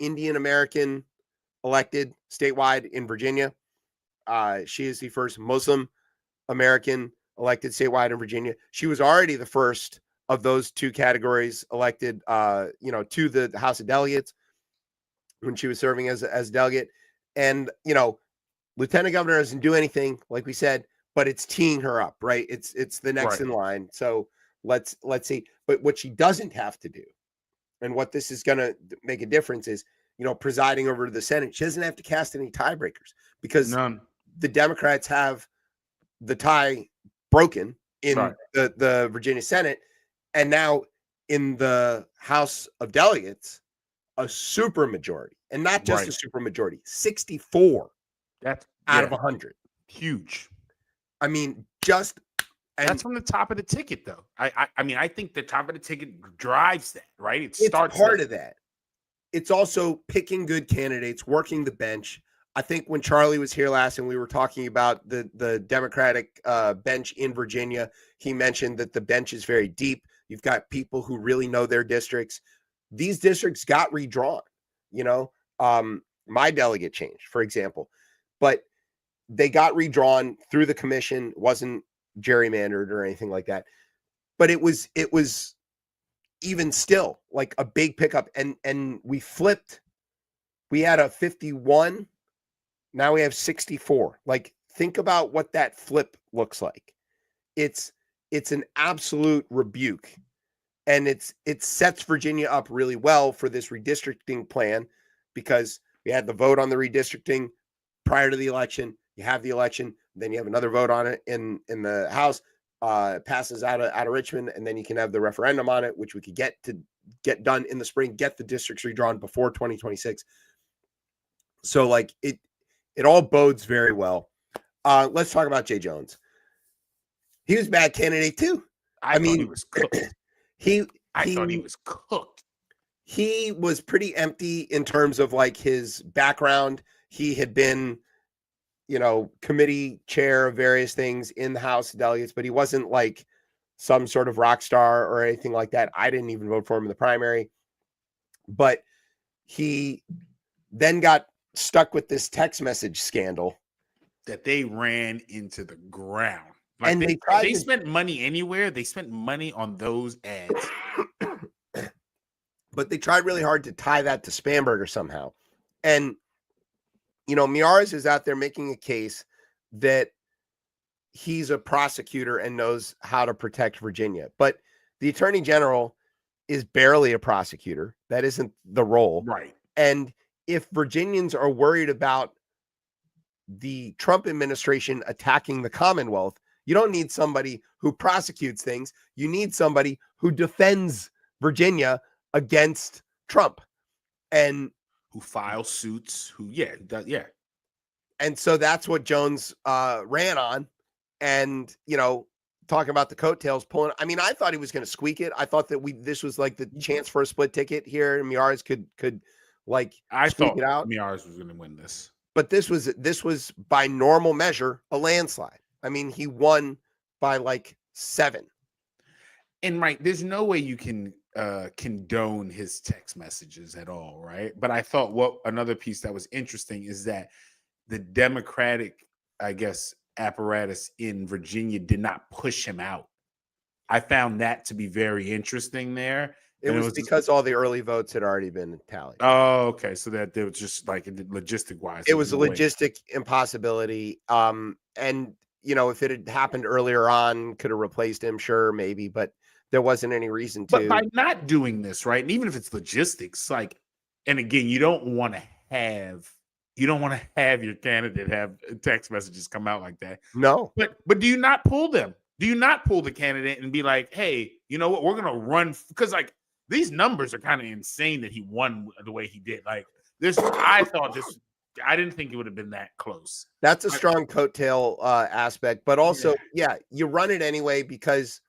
Indian American elected statewide in Virginia. She is the first Muslim American elected statewide in Virginia. She was already the first of those two categories elected, to the House of Delegates when she was serving as delegate. And, lieutenant governor doesn't do anything, like we said, but it's teeing her up, right? It's the next in line. So let's see. But what she doesn't have to do, and what this is going to make a difference is, presiding over the Senate, she doesn't have to cast any tiebreakers because the Democrats have the tie broken in the Virginia Senate. And now in the House of Delegates, a super majority, and not just a super majority, 64 out of 100. Huge. I mean, that's from the top of the ticket, though. I think the top of the ticket drives that, right? It's part of that. It's also picking good candidates, working the bench. I think when Charlie was here last and we were talking about the Democratic bench in Virginia, he mentioned that the bench is very deep. You've got people who really know their districts. These districts got redrawn, my delegate changed, for example, but they got redrawn through the commission. Wasn't gerrymandered or anything like that. But it was even still like a big pickup. And we flipped. We had a 51. Now we have 64. Like, think about what that flip looks like. It's an absolute rebuke. And it sets Virginia up really well for this redistricting plan, because we had the vote on the redistricting prior to the election. You have the election, then you have another vote on it in the House, passes out of Richmond, and then you can have the referendum on it, which we could get done in the spring, get the districts redrawn before 2026. So like it all bodes very well. Let's talk about Jay Jones. He was a bad candidate too. I mean, he was cooked. I thought he was cooked. He was pretty empty in terms of like his background. He had been, committee chair of various things in the House of Delegates, but he wasn't like some sort of rock star or anything like that. I didn't even vote for him in the primary, but he then got stuck with this text message scandal that they ran into the ground. Like and they spent money anywhere. They spent money on those ads. But they tried really hard to tie that to Spamberger somehow. And, Miyares is out there making a case that he's a prosecutor and knows how to protect Virginia. But the attorney general is barely a prosecutor. That isn't the role. Right. And if Virginians are worried about the Trump administration attacking the Commonwealth, you don't need somebody who prosecutes things. You need somebody who defends Virginia against Trump and who files suits, And so that's what Jones ran on. And, talking about the coattails pulling. I mean, I thought he was going to squeak it. I thought that this was like the chance for a split ticket here. And Miyares could like squeak it out. Miyares was going to win this. But this was by normal measure a landslide. I mean, he won by like 7. And right, there's no way you can condone his text messages at all, right? But I thought what another piece that was interesting is that the Democratic, I guess, apparatus in Virginia did not push him out. I found that to be very interesting there. It was because all the early votes had already been tallied. Oh, okay. So that they were just like logistic wise. It was a logistic impossibility. And if it had happened earlier on, could have replaced him, sure, maybe, but there wasn't any reason to. But by not doing this, right? And even if it's logistics, like, and again, you don't want to have your candidate have text messages come out like that. No. But do you not pull them? Do you not pull the candidate and be like, hey, you know what? We're gonna run, because like these numbers are kind of insane that he won the way he did. Like this, I didn't think it would have been that close. That's a strong coattail aspect, but also, you run it anyway because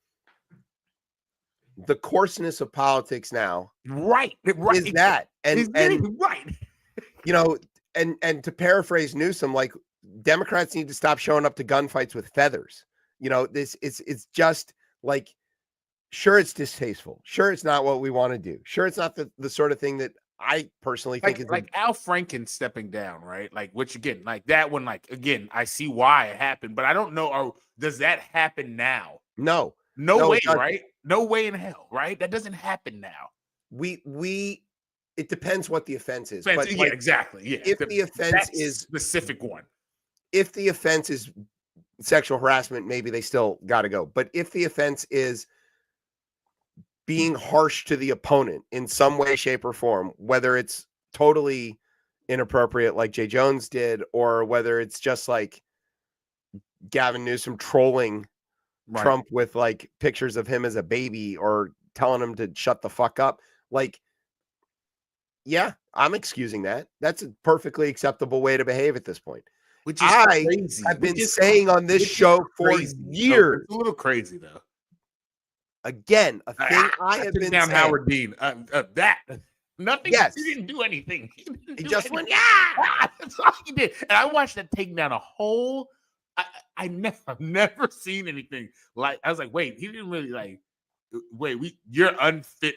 the coarseness of politics now, right, is that, and right, and to paraphrase Newsom, like Democrats need to stop showing up to gunfights with feathers. It's just like, sure, it's distasteful. Sure, it's not what we want to do. Sure, it's not the sort of thing that I personally think is like Al Franken stepping down, right? Like, which again, like that one, like again, I see why it happened, but I don't know. Or does that happen now? No way, right? No way in hell, right? That doesn't happen now. It depends what the offense is. But yeah, exactly. Yeah. If the offense is specific one, if the offense is sexual harassment, maybe they still got to go. But if the offense is being harsh to the opponent in some way, shape, or form, whether it's totally inappropriate like Jay Jones did, or whether it's just like Gavin Newsom trolling Trump with like pictures of him as a baby or telling him to shut the fuck up. Like, yeah, I'm excusing that. That's a perfectly acceptable way to behave at this point. Which is crazy. I've been saying on this show for years. It's a little crazy though. Again, a thing I have been down saying. Howard Dean. That nothing. Yes. He didn't do anything. He just went, That's all he did. And I watched that take down a whole. I've never seen anything like. I was like, wait, he didn't really like. Wait, you're unfit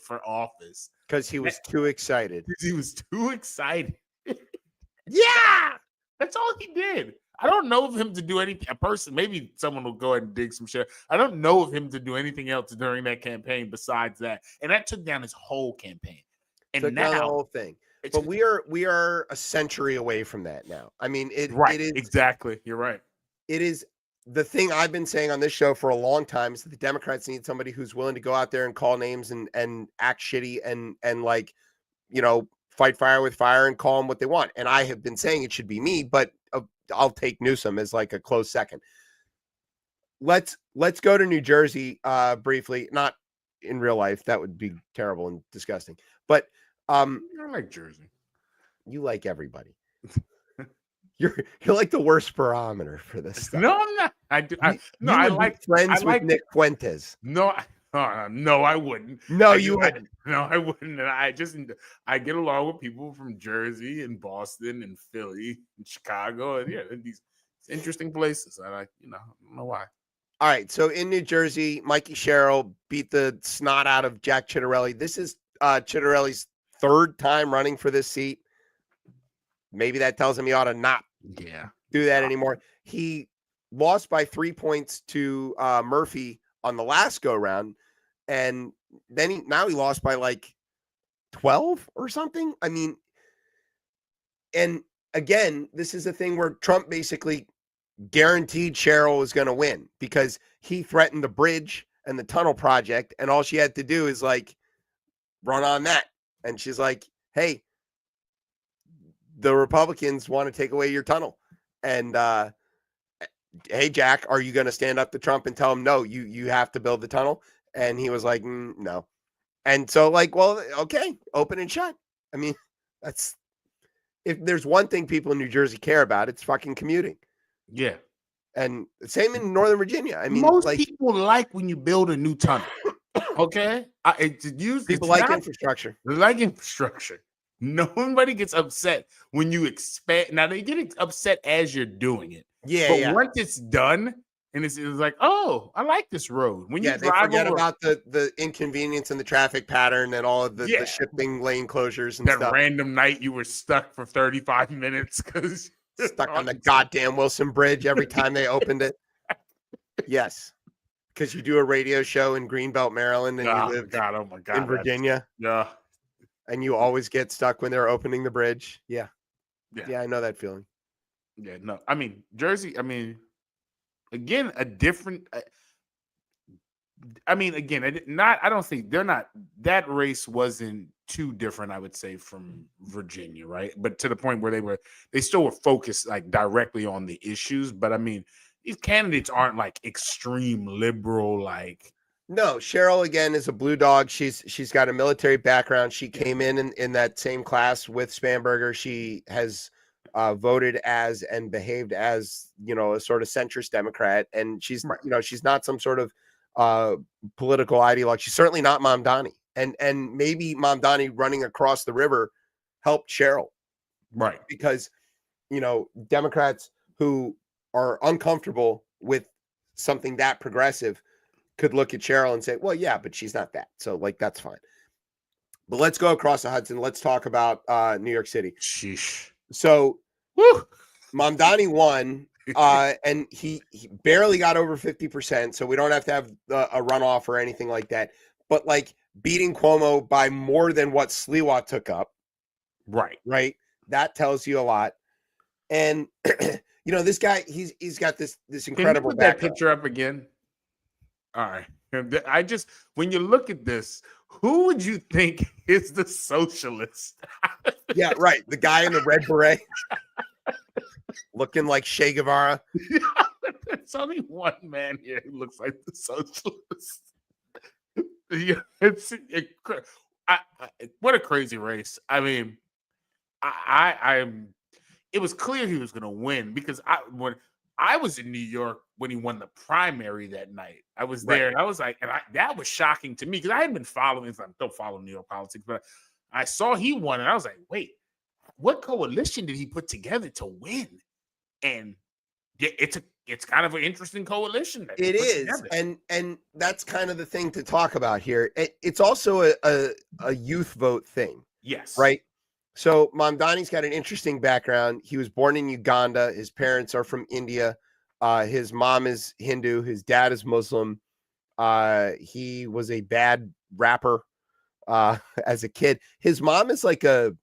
for office because he was too excited. He was too excited. Yeah, that's all he did. I don't know of him to do anything. A person, maybe someone will go ahead and dig some shit. I don't know of him to do anything else during that campaign besides that, and that took down his whole campaign. And Took down the now, whole thing. But we are a century away from that now. I mean, it is exactly. You're right. It is the thing I've been saying on this show for a long time is that the Democrats need somebody who's willing to go out there and call names and act shitty and like, fight fire with fire and call them what they want. And I have been saying it should be me, but I'll take Newsom as like a close second. Let's go to New Jersey briefly, not in real life. That would be terrible and disgusting. But I like Jersey. You like everybody. You're like the worst barometer for this stuff. No, I'm not. I do. I like friends with Nick Fuentes. No, no, I wouldn't. No, you wouldn't. No, I wouldn't. And I get along with people from Jersey and Boston and Philly and Chicago and these interesting places. I like, I don't know why. All right, so in New Jersey, Mikey Sherrill beat the snot out of Jack Ciattarelli. This is Ciattarelli's third time running for this seat. Maybe that tells him he ought to not do that anymore. He lost by 3 points to Murphy on the last go round, and then he lost by like 12 or something. I mean, and again, this is a thing where Trump basically guaranteed Cheryl was going to win because he threatened the bridge and the tunnel project, and all she had to do is like run on that. And she's like, hey, the Republicans want to take away your tunnel. And hey, Jack, are you going to stand up to Trump and tell him, no, you have to build the tunnel? And he was like, no. And so like, well, okay, open and shut. I mean, if there's one thing people in New Jersey care about, it's fucking commuting. Yeah. And same in Northern Virginia. I mean, most people like when you build a new tunnel. Okay. People like infrastructure. They like infrastructure. Nobody gets upset when you expand. Now they get upset as you're doing it. Yeah. But once it's done and it's like, oh, I like this road. When you they forget about the inconvenience and the traffic pattern and all of the shipping lane closures and that stuff. Random night you were stuck for 35 minutes because stuck on the goddamn Wilson Bridge every time they opened it. Yes. Because you do a radio show in Greenbelt, Maryland, and you live in Virginia. Yeah. And you always get stuck when they're opening the bridge. Yeah. Yeah, I know that feeling. Yeah, no. I mean, Jersey, again, a different I don't think they're not, that race wasn't too different, I would say, from Virginia, right? But to the point where they still were focused like directly on the issues. But I mean, these candidates aren't like extreme liberal, like. No, Cheryl again is a blue dog. She's got a military background. She came in that same class with Spanberger. She has voted as and behaved as, a sort of centrist Democrat. And she's, she's not some sort of political ideologue. She's certainly not Mamdani. And maybe Mamdani running across the river helped Cheryl. Right. Because, Democrats who are uncomfortable with something that progressive could look at Cheryl and say, well, yeah, but she's not that. So like, that's fine. But let's go across the Hudson. Let's talk about New York City. Sheesh. So Mamdani won, and he barely got over 50%. So we don't have to have a runoff or anything like that. But like beating Cuomo by more than what Sliwa took up. Right. That tells you a lot. And this guy, he's got this incredible. Can you put that picture up again? All right. When you look at this, who would you think is the socialist? Yeah, right. The guy in the red beret looking like Che Guevara. There's only one man here who looks like the socialist. Yeah, what a crazy race. I mean, it was clear he was going to win because when I was in New York when he won the primary that night. I was there, and I was like, that was shocking to me because I had been following. I don't follow New York politics, but I saw he won, and I was like, wait, what coalition did he put together to win? And it's kind of an interesting coalition. It is, and that's kind of the thing to talk about here. It's also a youth vote thing. Yes, right. So Mamdani's got an interesting background. He was born in Uganda. His parents are from India. His mom is Hindu. His dad is Muslim. He was a bad rapper as a kid. His mom is like a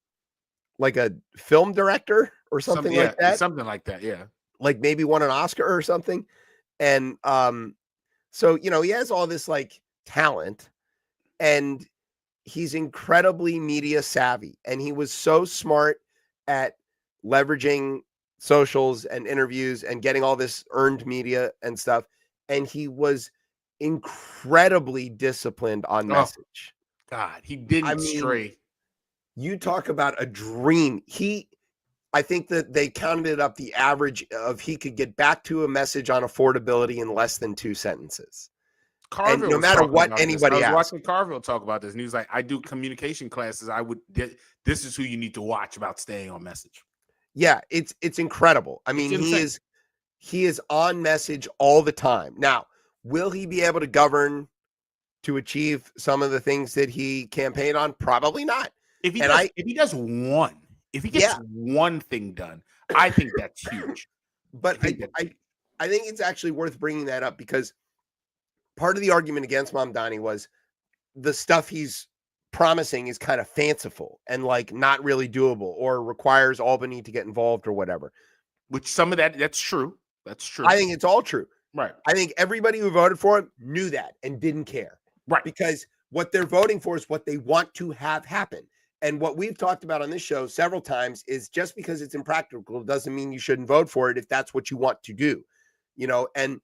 film director or something like that. Something like that, yeah. Like maybe won an Oscar or something. And so he has all this like talent, and he's incredibly media savvy, and he was so smart at leveraging socials and interviews and getting all this earned media and stuff. And he was incredibly disciplined on message. God, he didn't stray. You talk about a dream. I think that they counted it up, the average of he could get back to a message on affordability in less than 2 sentences. Carville, and no matter what anybody asks. I was watching Carville talk about this, and he was like, I do communication classes. This is who you need to watch about staying on message. Yeah, it's incredible. I mean, he is on message all the time. Now, will he be able to govern to achieve some of the things that he campaigned on? Probably not. If he gets one thing done, I think that's huge. But I think it's actually worth bringing that up, because part of the argument against Mamdani was the stuff he's promising is kind of fanciful and like not really doable, or requires Albany to get involved or whatever. Which some of that's true. That's true. I think it's all true. Right. I think everybody who voted for him knew that and didn't care. Right. Because what they're voting for is what they want to have happen. And what we've talked about on this show several times is just because it's impractical doesn't mean you shouldn't vote for it if that's what you want to do, and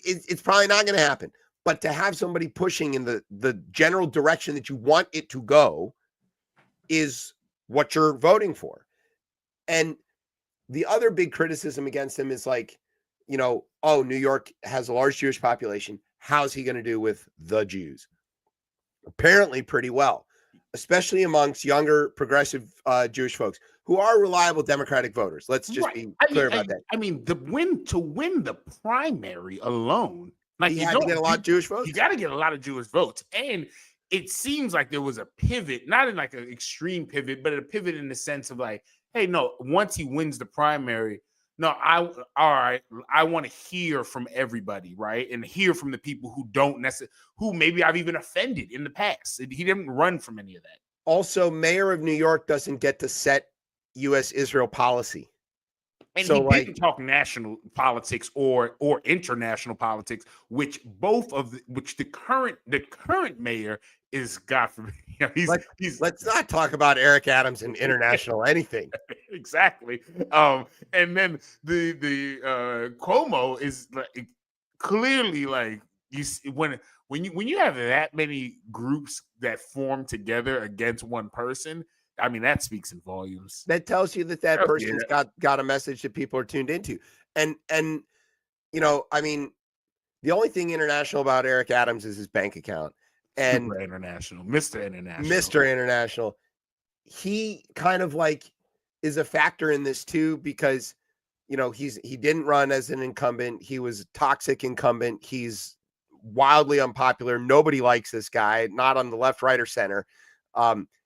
it's probably not going to happen. But to have somebody pushing in the general direction that you want it to go is what you're voting for. And the other big criticism against him is like, New York has a large Jewish population. How's he going to do with the Jews? Apparently pretty well, especially amongst younger progressive Jewish folks who are reliable Democratic voters. Let's just be clear about that. I mean, to win the primary alone, like he had to get a lot of Jewish votes. You got to get a lot of Jewish votes. And it seems like there was a pivot, not in like an extreme pivot, but a pivot in the sense of like, hey, no, once he wins the primary, I want to hear from everybody, right? And hear from the people who don't necessarily, who maybe I've even offended in the past. He didn't run from any of that. Also, mayor of New York doesn't get to set U.S.-Israel policy. And so, he didn't talk national politics or international politics, which the current mayor is, God forbid, let's not talk about Eric Adams and international anything. Exactly. And then the Cuomo is like clearly like when you have that many groups that form together against one person. I mean, that speaks in volumes. That tells you that person's got a message that people are tuned into. And I mean, the only thing international about Eric Adams is his bank account. And Mr. International. He kind of like is a factor in this too, because he didn't run as an incumbent. He was a toxic incumbent. He's wildly unpopular. Nobody likes this guy, not on the left, right, or center.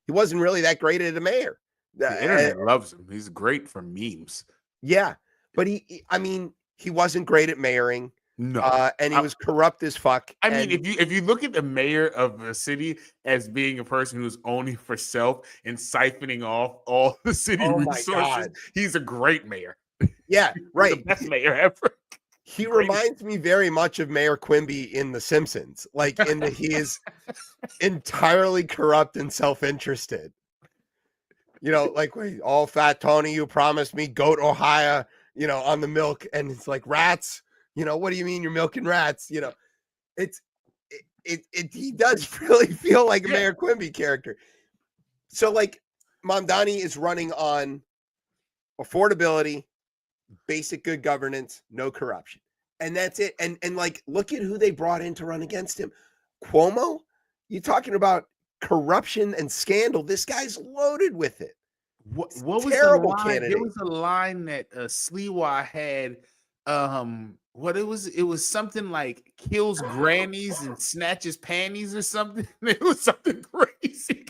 He wasn't really that great as a mayor. The internet loves him. He's great for memes. Yeah, but he wasn't great at mayoring. No, and he was corrupt as fuck. I mean, if you look at the mayor of a city as being a person who's only for self and siphoning off all the city resources, he's a great mayor. Yeah, right. He's the best mayor ever. He reminds me very much of Mayor Quimby in The Simpsons, like in that he is entirely corrupt and self-interested. Like, wait, all fat Tony, you promised me goat Ohio, on the milk, and it's like rats. What do you mean you're milking rats? He does really feel like a Mayor Quimby character. So like Mamdani is running on affordability, basic good governance, no corruption. And that's it. And like, look at who they brought in to run against him. Cuomo, you're talking about corruption and scandal. This guy's loaded with it. What was terrible the line? Candidate. There was a line that Sliwa had. It was something like kills grannies and snatches panties or something. It was something crazy.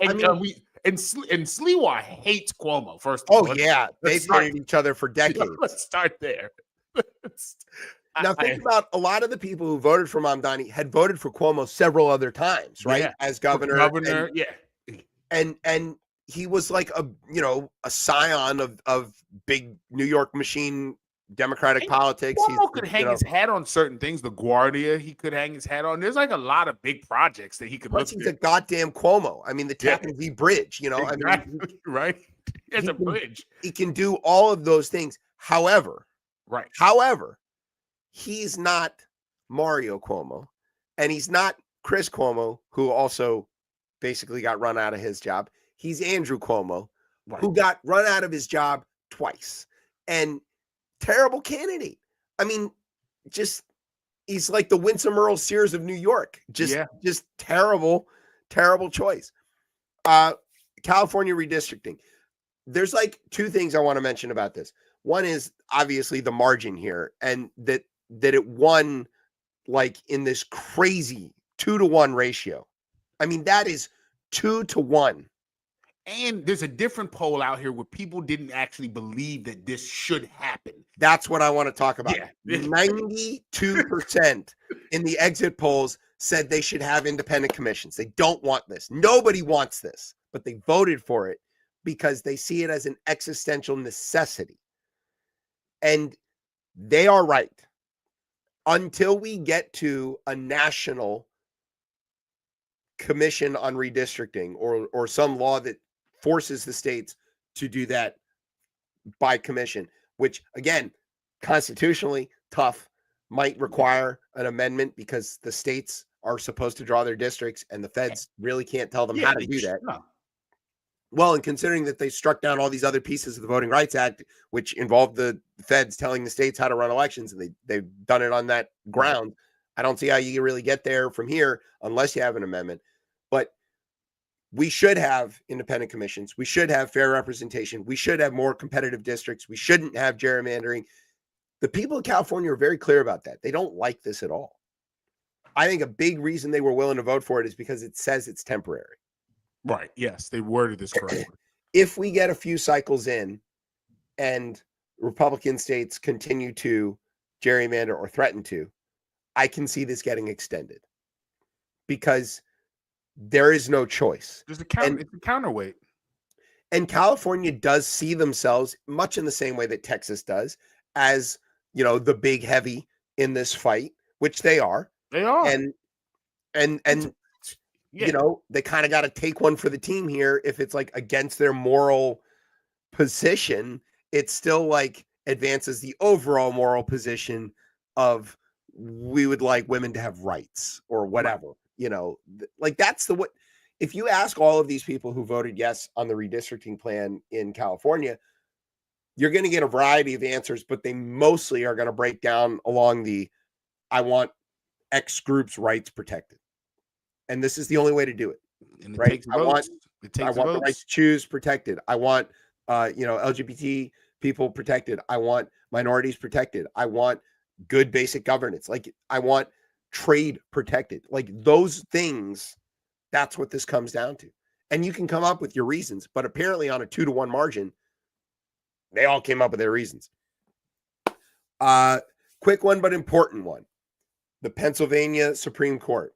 And I mean, and Sliwa hates Cuomo. First of all, yeah, they've hated each other for decades. Let's start there. Now think about a lot of the people who voted for Mamdani had voted for Cuomo several other times, right? Yeah. As governor. Governor, And he was like a scion of big New York machine Democratic politics. Cuomo could hang his hat on certain things. The Guardia, he could hang his hat on. There's like a lot of big projects that he could look at. He's a goddamn Cuomo. I mean, the Tappan Zee Bridge, Exactly, I mean, right? It's a bridge. He can do all of those things. However, he's not Mario Cuomo, and he's not Chris Cuomo, who also basically got run out of his job. He's Andrew Cuomo, who got run out of his job twice. And terrible candidate. I mean, he's like the Winsome Earl Sears of New York. Just terrible, terrible choice. California redistricting. There's like two things I want to mention about this. One is obviously the margin here, and that it won like in this crazy 2-to-1 ratio. I mean, that is 2-to-1. And there's a different poll out here where people didn't actually believe that this should happen. That's what I want to talk about. Yeah. 92% in the exit polls said they should have independent commissions. They don't want this. Nobody wants this, but they voted for it because they see it as an existential necessity. And they are right. Until we get to a national commission on redistricting or some law that forces the states to do that by commission, which again, constitutionally tough, might require an amendment because the states are supposed to draw their districts and the feds really can't tell them how to do that. No. Well, and considering that they struck down all these other pieces of the Voting Rights Act, which involved the feds telling the states how to run elections, and they've done it on that ground, I don't see how you can really get there from here unless you have an amendment. But we should have independent commissions. We should have fair representation. We should have more competitive districts. We shouldn't have gerrymandering. The people of California are very clear about that. They don't like this at all. I think a big reason they were willing to vote for it is because it says it's temporary. Right. Yes, they worded this correctly. If we get a few cycles in and Republican states continue to gerrymander or threaten to, I can see this getting extended because there is no choice. There's it's a counterweight. And California does see themselves much in the same way that Texas does as, the big heavy in this fight, which they are. They are. And they kind of got to take one for the team here. If it's like against their moral position, it still like advances the overall moral position of we would like women to have rights or whatever, like that's the what. If you ask all of these people who voted yes on the redistricting plan in California, you're going to get a variety of answers, but they mostly are going to break down along the, I want X group's rights protected. And this is the only way to do it. And right? I want the right to choose protected. I want, LGBT people protected. I want minorities protected. I want good basic governance. Like I want trade protected. Like those things, that's what this comes down to. And you can come up with your reasons, but apparently on a 2-to-1 margin, they all came up with their reasons. Quick one, but important one. The Pennsylvania Supreme Court.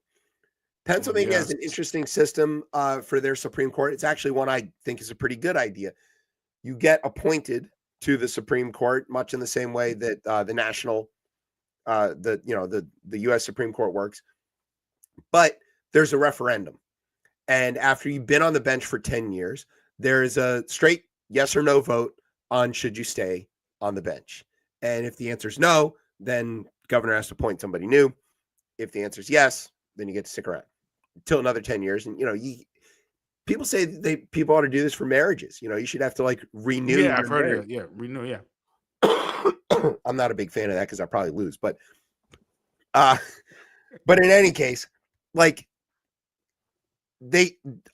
Pennsylvania has an interesting system for their Supreme Court. It's actually one I think is a pretty good idea. You get appointed to the Supreme Court, much in the same way that the national, the U.S. Supreme Court works. But there's a referendum. And after you've been on the bench for 10 years, there is a straight yes or no vote on should you stay on the bench. And if the answer is no, then the governor has to appoint somebody new. If the answer is yes, then you get to stick around until another 10 years. And, people say people ought to do this for marriages. You should have to like renew. Yeah, I've heard it. Yeah, renew. Yeah. I'm not a big fan of that because I probably lose, but in any case, like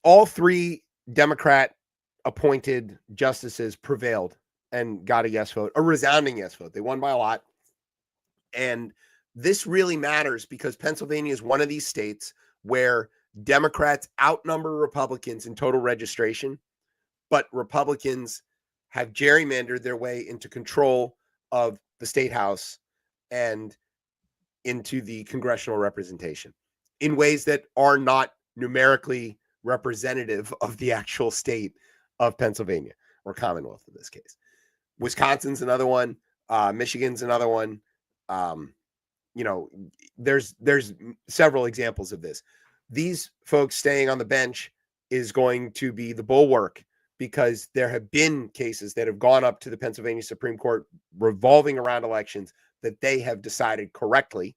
all three Democrat appointed justices prevailed and got a yes vote, a resounding yes vote. They won by a lot. And this really matters because Pennsylvania is one of these states where Democrats outnumber Republicans in total registration, but Republicans have gerrymandered their way into control of the state house and into the congressional representation in ways that are not numerically representative of the actual state of Pennsylvania, or Commonwealth in this case. Wisconsin's another one. Michigan's another one. There's several examples of this. These folks staying on the bench is going to be the bulwark, because there have been cases that have gone up to the Pennsylvania Supreme Court revolving around elections that they have decided correctly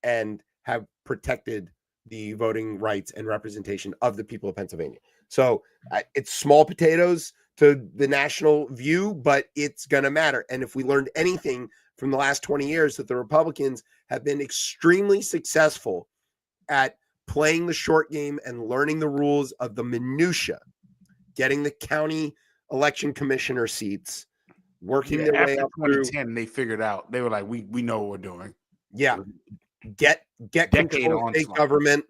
and have protected the voting rights and representation of the people of Pennsylvania. So it's small potatoes to the national view, but it's going to matter. And if we learned anything from the last 20 years, that the Republicans have been extremely successful at playing the short game and learning the rules of the minutia, getting the county election commissioner seats, working their way after up 2010, through. they figured out, they were like, we know what we're doing. Yeah. Get control of state government,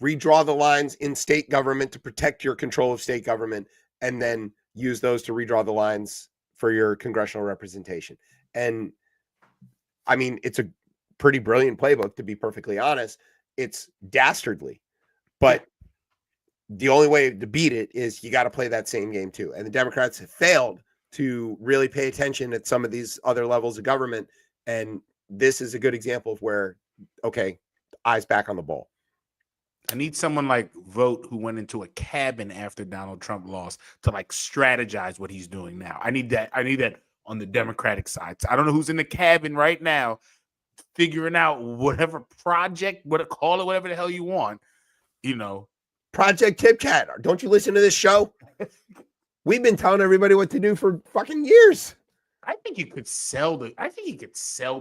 redraw the lines in state government to protect your control of state government, and then use those to redraw the lines for your congressional representation. And I mean, it's a pretty brilliant playbook, to be perfectly honest. It's dastardly, but the only way to beat it is you got to play that same game too. And the Democrats have failed to really pay attention at some of these other levels of government. And this is a good example of where, okay, eyes back on the ball. I need someone like Vogt, who went into a cabin after Donald Trump lost, to like strategize what he's doing now. I need that on the Democratic side. So I don't know who's in the cabin right now figuring out whatever project, call it whatever the hell you want, Project ChipChat. Don't you listen to this show? We've been telling everybody what to do for fucking years. I think you could sell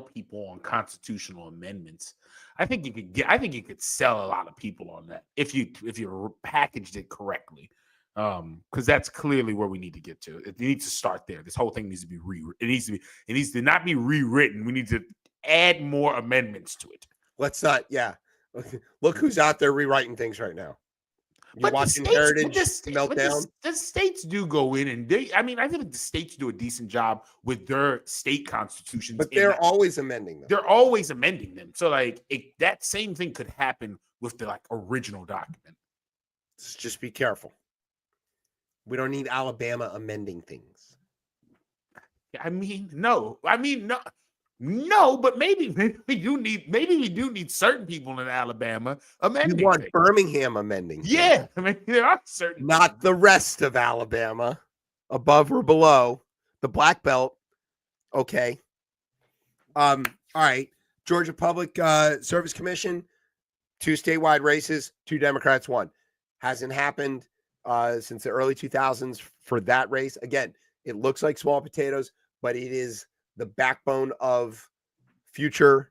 people on constitutional amendments. I think you could sell a lot of people on that if you packaged it correctly. Because that's clearly where we need to get to. It needs to start there. This whole thing needs to be rewritten. It needs to not be rewritten. We need to add more amendments to it. Let's not, Look who's out there rewriting things right now. You're watching Heritage meltdown. The states do go in and I feel like the states do a decent job with their state constitutions. But they're always amending them. They're always amending them. So that same thing could happen with the original document. Just be careful. We don't need Alabama amending things. No, but maybe we do need certain people in Alabama amending. You want things. Birmingham amending? Yeah, there are certain. Not the rest of Alabama, above or below the Black Belt. Okay. All right. Georgia Public Service Commission, 2 statewide races, 2 Democrats won. Hasn't happened since the early 2000s for that race. Again, it looks like small potatoes, but it is the backbone of future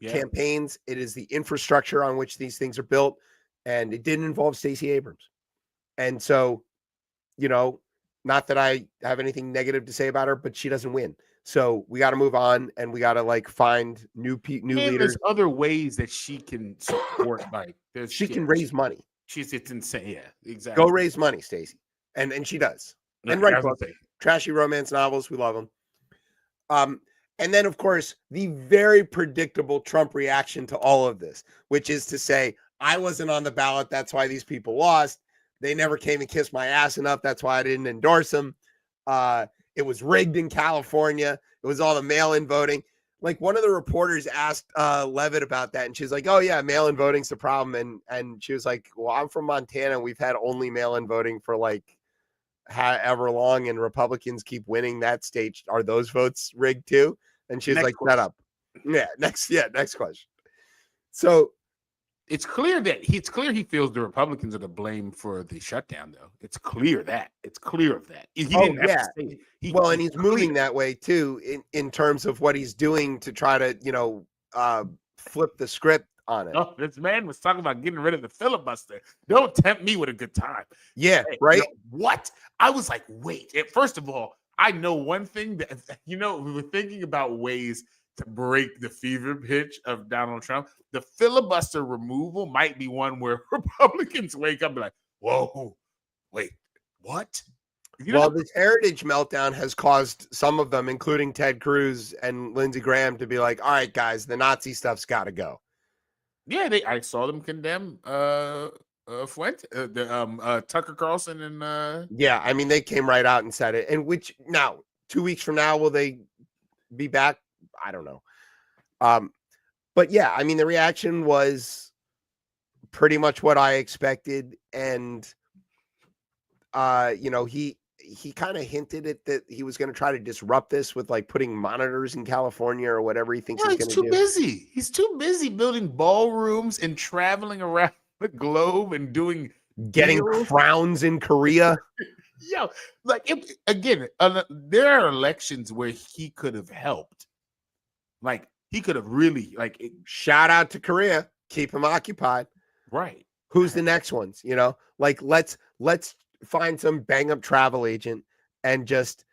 campaigns. It is the infrastructure on which these things are built, and it didn't involve Stacey Abrams. And so, not that I have anything negative to say about her, but she doesn't win. So we got to move on, and we got to find new leaders. There's other ways that she can support. She can raise money. It's insane. Yeah, exactly. Go raise money, Stacey, and she does. And write books, trashy romance novels. We love them. And then, of course, the very predictable Trump reaction to all of this, which is to say, I wasn't on the ballot. That's why these people lost. They never came and kissed my ass enough. That's why I didn't endorse them. It was rigged in California. It was all the mail-in voting. One of the reporters asked Levitt about that, and she's like, oh, yeah, mail-in voting's the problem. And she was like, well, I'm from Montana. We've had only mail-in voting for however long, and Republicans keep winning that state. Are those votes rigged too? And she's like, shut up. Next question. So it's clear he feels the Republicans are to blame for the shutdown, though. It's clear of that. He didn't have to say it. And he's moving that way too, in terms of what he's doing to try to flip the script on it. Oh, this man was talking about getting rid of the filibuster. Don't tempt me with a good time. Yeah, right. What? I was like, wait. First of all, I know one thing that we were thinking about ways to break the fever pitch of Donald Trump. The filibuster removal might be one where Republicans wake up and be like, whoa, wait, what? Well, this heritage meltdown has caused some of them, including Ted Cruz and Lindsey Graham, to be like, all right, guys, the Nazi stuff's got to go. Yeah, I saw them condemn Fuente, Tucker Carlson and yeah, I mean, they came right out and said it. And which now, 2 weeks from now, will they be back? I don't know. But yeah, I mean, the reaction was pretty much what I expected. And he kind of hinted at that he was going to try to disrupt this with like putting monitors in California or whatever he thinks he's going to do. Busy. He's too busy building ballrooms and traveling around the globe and getting crowns in Korea. Yeah, like there are elections where he could have helped. Like he could have really shout out to Korea, keep him occupied. Right. Who's the next ones? Like let's find some bang up travel agent and just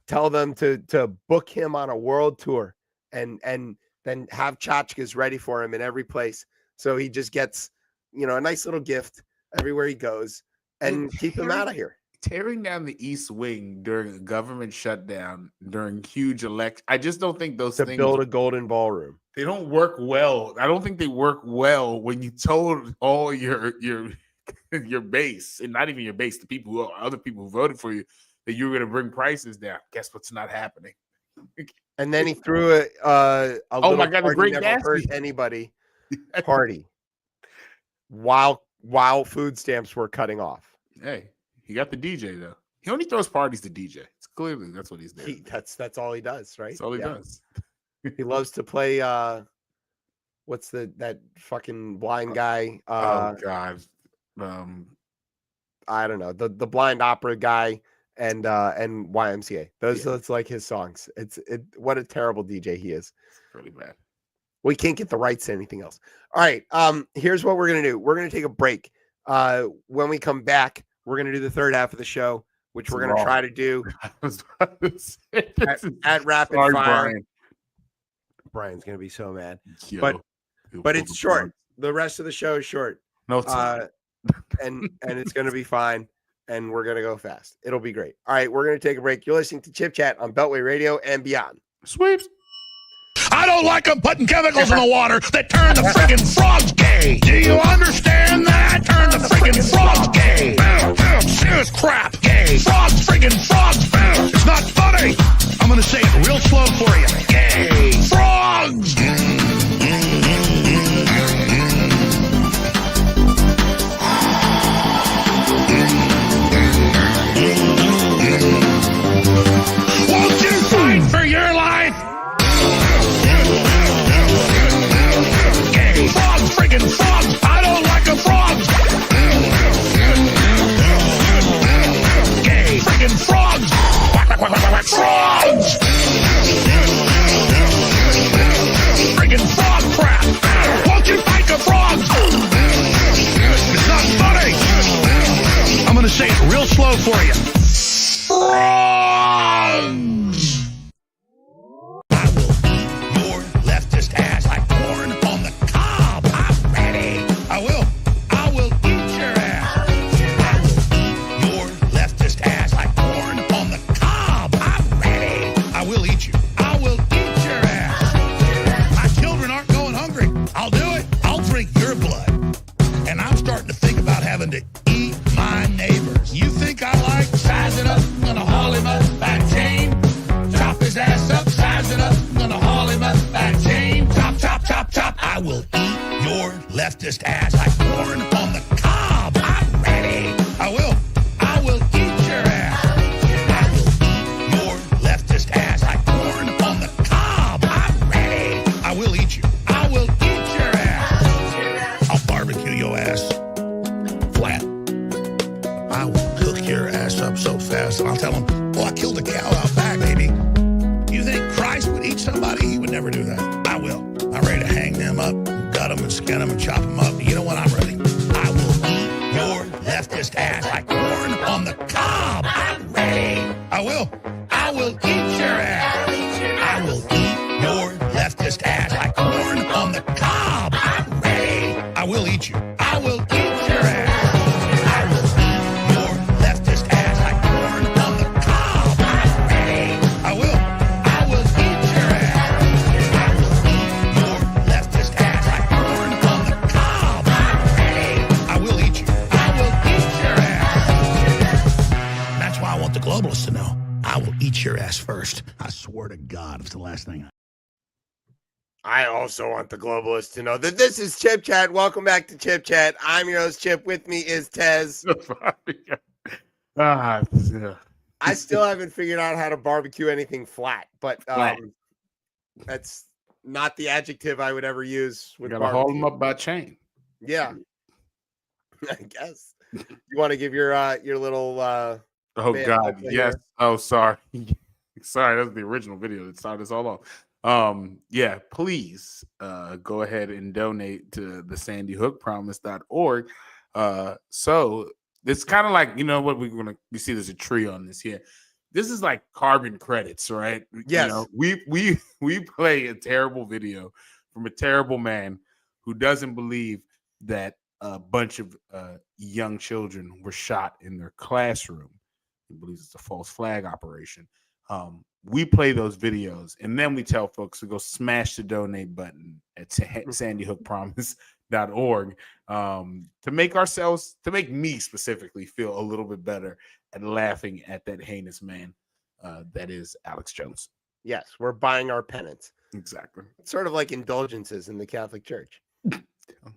tell them to book him on a world tour and then have tchotchkes ready for him in every place. So he just gets, a nice little gift everywhere he goes and keep him out of here. Tearing down the East Wing during a government shutdown during huge election. I just don't think those things build a golden ballroom. They don't work well. I don't think they work well when you told all your base, and not even your base, other people who voted for you, that you were going to bring prices down. Guess what's not happening? And then he threw a oh my God, a great never hurt anybody party while food stamps were cutting off. Hey, he got the DJ though. He only throws parties to DJ. It's clearly that's what he's doing. That's all he does, right? That's all he does. He loves to play. What's that fucking blind guy? Oh God. I don't know, the blind opera guy and YMCA. That's like his songs. What a terrible DJ he is. It's really bad. We can't get the rights to anything else. All right. Here's what we're gonna do. We're gonna take a break. When we come back, we're gonna do the third half of the show, which we're gonna try to do at rapid fire. Brian's gonna be so mad. But it's short. The rest of the show is short. No, it's not. and it's going to be fine, and we're going to go fast. It'll be great. All right, we're going to take a break. You're listening to Chip Chat on Beltway Radio and beyond. Sweeps. I don't like them putting chemicals in the water that turn the friggin' frogs gay. Do you understand that? Turn the friggin' frogs gay. Serious crap. Gay. Frogs, friggin' frogs. It's not funny. I'm going to say it real slow for you. Gay. Frogs. Won't you fight for your life? Gay. Frogs, friggin' frogs. I don't like the frogs. Gay. Friggin' frogs. Frogs. Friggin' frog crap. Won't you fight the frogs? It's not funny. I'm going to say it real slow for you. Frogs. I will eat your leftist ass like corn on the cob. I'm ready. I will eat your ass. I will eat your leftist ass like corn on the cob. I'm ready. I will eat you. I will eat your ass. My children aren't going hungry. I'll do it. I'll drink your blood. And I'm starting to think about having to eat my neighbors. You think I like size it up? I'm gonna haul him up back chain. Chop his ass up, size it up. I'm gonna haul him up back chain. Chop, chop, chop, chop. I will eat your leftist ass like corn on the cob. I'm ready. I will eat your ass. I will eat your leftist ass like corn on the cob. I'm ready. I will eat you. I will eat your ass. I'll barbecue your ass flat. I will cook your ass up so fast, and I'll tell them, "Oh, I killed a cow out back, baby." You think Christ would eat somebody? He would never do that. I will. I'm ready to hang them up, gut them, and skin them, and chop them up. You know what? I'm ready. eat you. I will eat your ass. I will eat your leftist ass like corn on the cob. I'm ready. I will eat your ass. I will eat your leftist ass like corn on the cob. I'm ready. I will eat you. I will eat your ass. That's why I want the globalists to know. I will eat your ass first. I swear to God, it's the last thing. I also want the globalists to know that this is Chip Chat. Welcome back to Chip Chat. I'm your host, Chip. With me is Tez. Yeah. I still haven't figured out how to barbecue anything flat, but Flat. that's not the adjective I would ever use You with gotta haul them barbecue. up by chain. Yeah, I guess. You want to give your little Oh man, God, over yes. here. Oh, sorry. Sorry, that was the original video that started this all off. Yeah, please go ahead and donate to the sandyhookpromise.org. So it's kind of like, you know what, we see there's a tree on this here. This is like carbon credits, right? Yes. You know, we play a terrible video from a terrible man who doesn't believe that a bunch of young children were shot in their classroom. He believes it's a false flag operation. We play those videos and then we tell folks to go smash the donate button at sandyhookpromise.org to make me specifically feel a little bit better and laughing at that heinous man that is Alex Jones. Yes, we're buying our penance. Exactly. It's sort of like indulgences in the Catholic Church.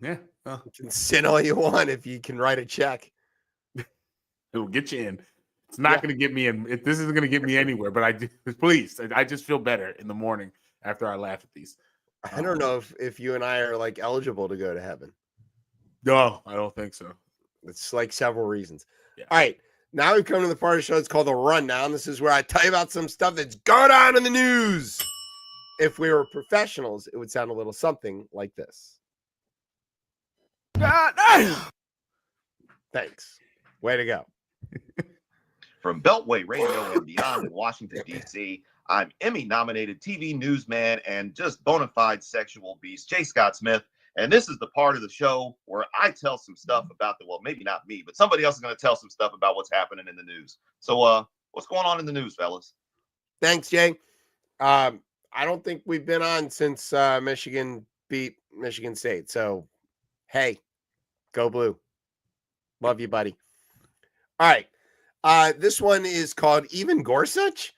Yeah. You can sin all you want if you can write a check. It'll get you in. It's not going to get me in. This isn't going to get me anywhere, but I just feel better in the morning after I laugh at these. I don't know if you and I are like eligible to go to heaven. No, I don't think so. It's like several reasons. Yeah. All right. Now we've come to the part of the show. It's called the Rundown. This is where I tell you about some stuff that's going on in the news. If we were professionals, it would sound a little something like this. Thanks. Way to go. From Beltway Radio and beyond in Washington, D.C., I'm Emmy-nominated TV newsman and just bona fide sexual beast, J. Scott Smith. And this is the part of the show where I tell some stuff about well, maybe not me, but somebody else is going to tell some stuff about what's happening in the news. So what's going on in the news, fellas? Thanks, Jay. I don't think we've been on since Michigan beat Michigan State. So, hey, go blue. Love you, buddy. All right. This one is called Even Gorsuch.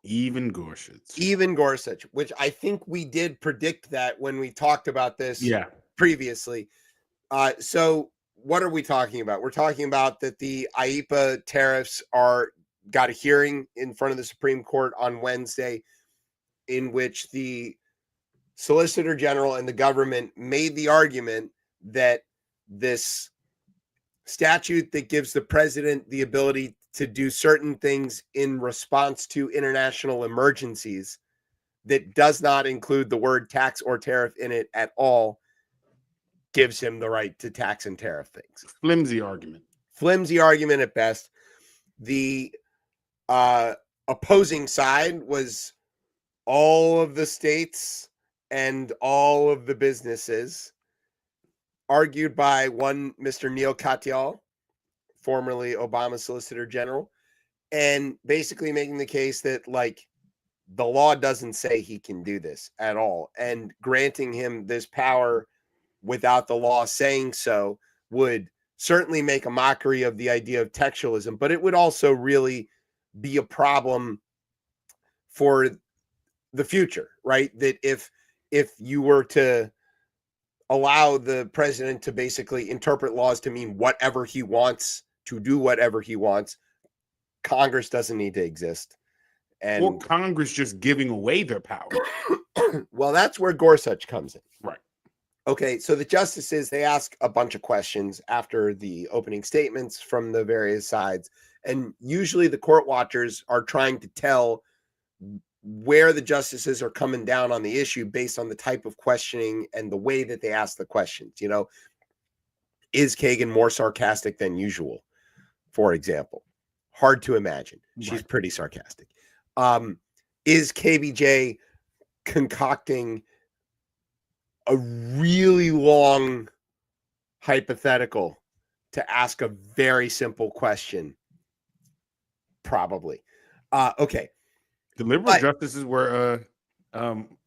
Even Gorsuch. Even Gorsuch, which I think we did predict that when we talked about this previously. So what are we talking about? We're talking about that the IEEPA tariffs got a hearing in front of the Supreme Court on Wednesday, in which the Solicitor General and the government made the argument that this statute that gives the president the ability to do certain things in response to international emergencies that does not include the word tax or tariff in it at all gives him the right to tax and tariff things. Flimsy argument. Flimsy argument at best. The opposing side was all of the states and all of the businesses, argued by one Mr. Neil Katyal, formerly Obama Solicitor General, and basically making the case that like the law doesn't say he can do this at all, and granting him this power without the law saying so would certainly make a mockery of the idea of textualism, but it would also really be a problem for the future, right? That if you were to allow the president to basically interpret laws to mean whatever he wants, to do whatever he wants, Congress doesn't need to exist. And or Congress just giving away their power. Well, that's where Gorsuch comes in. Right. Okay, so the justices, they ask a bunch of questions after the opening statements from the various sides. And usually the court watchers are trying to tell where the justices are coming down on the issue based on the type of questioning and the way that they ask the questions. You know, is Kagan more sarcastic than usual, for example? Hard to imagine. She's pretty sarcastic. Is KBJ concocting a really long hypothetical to ask a very simple question? Probably. Okay. The liberal justices were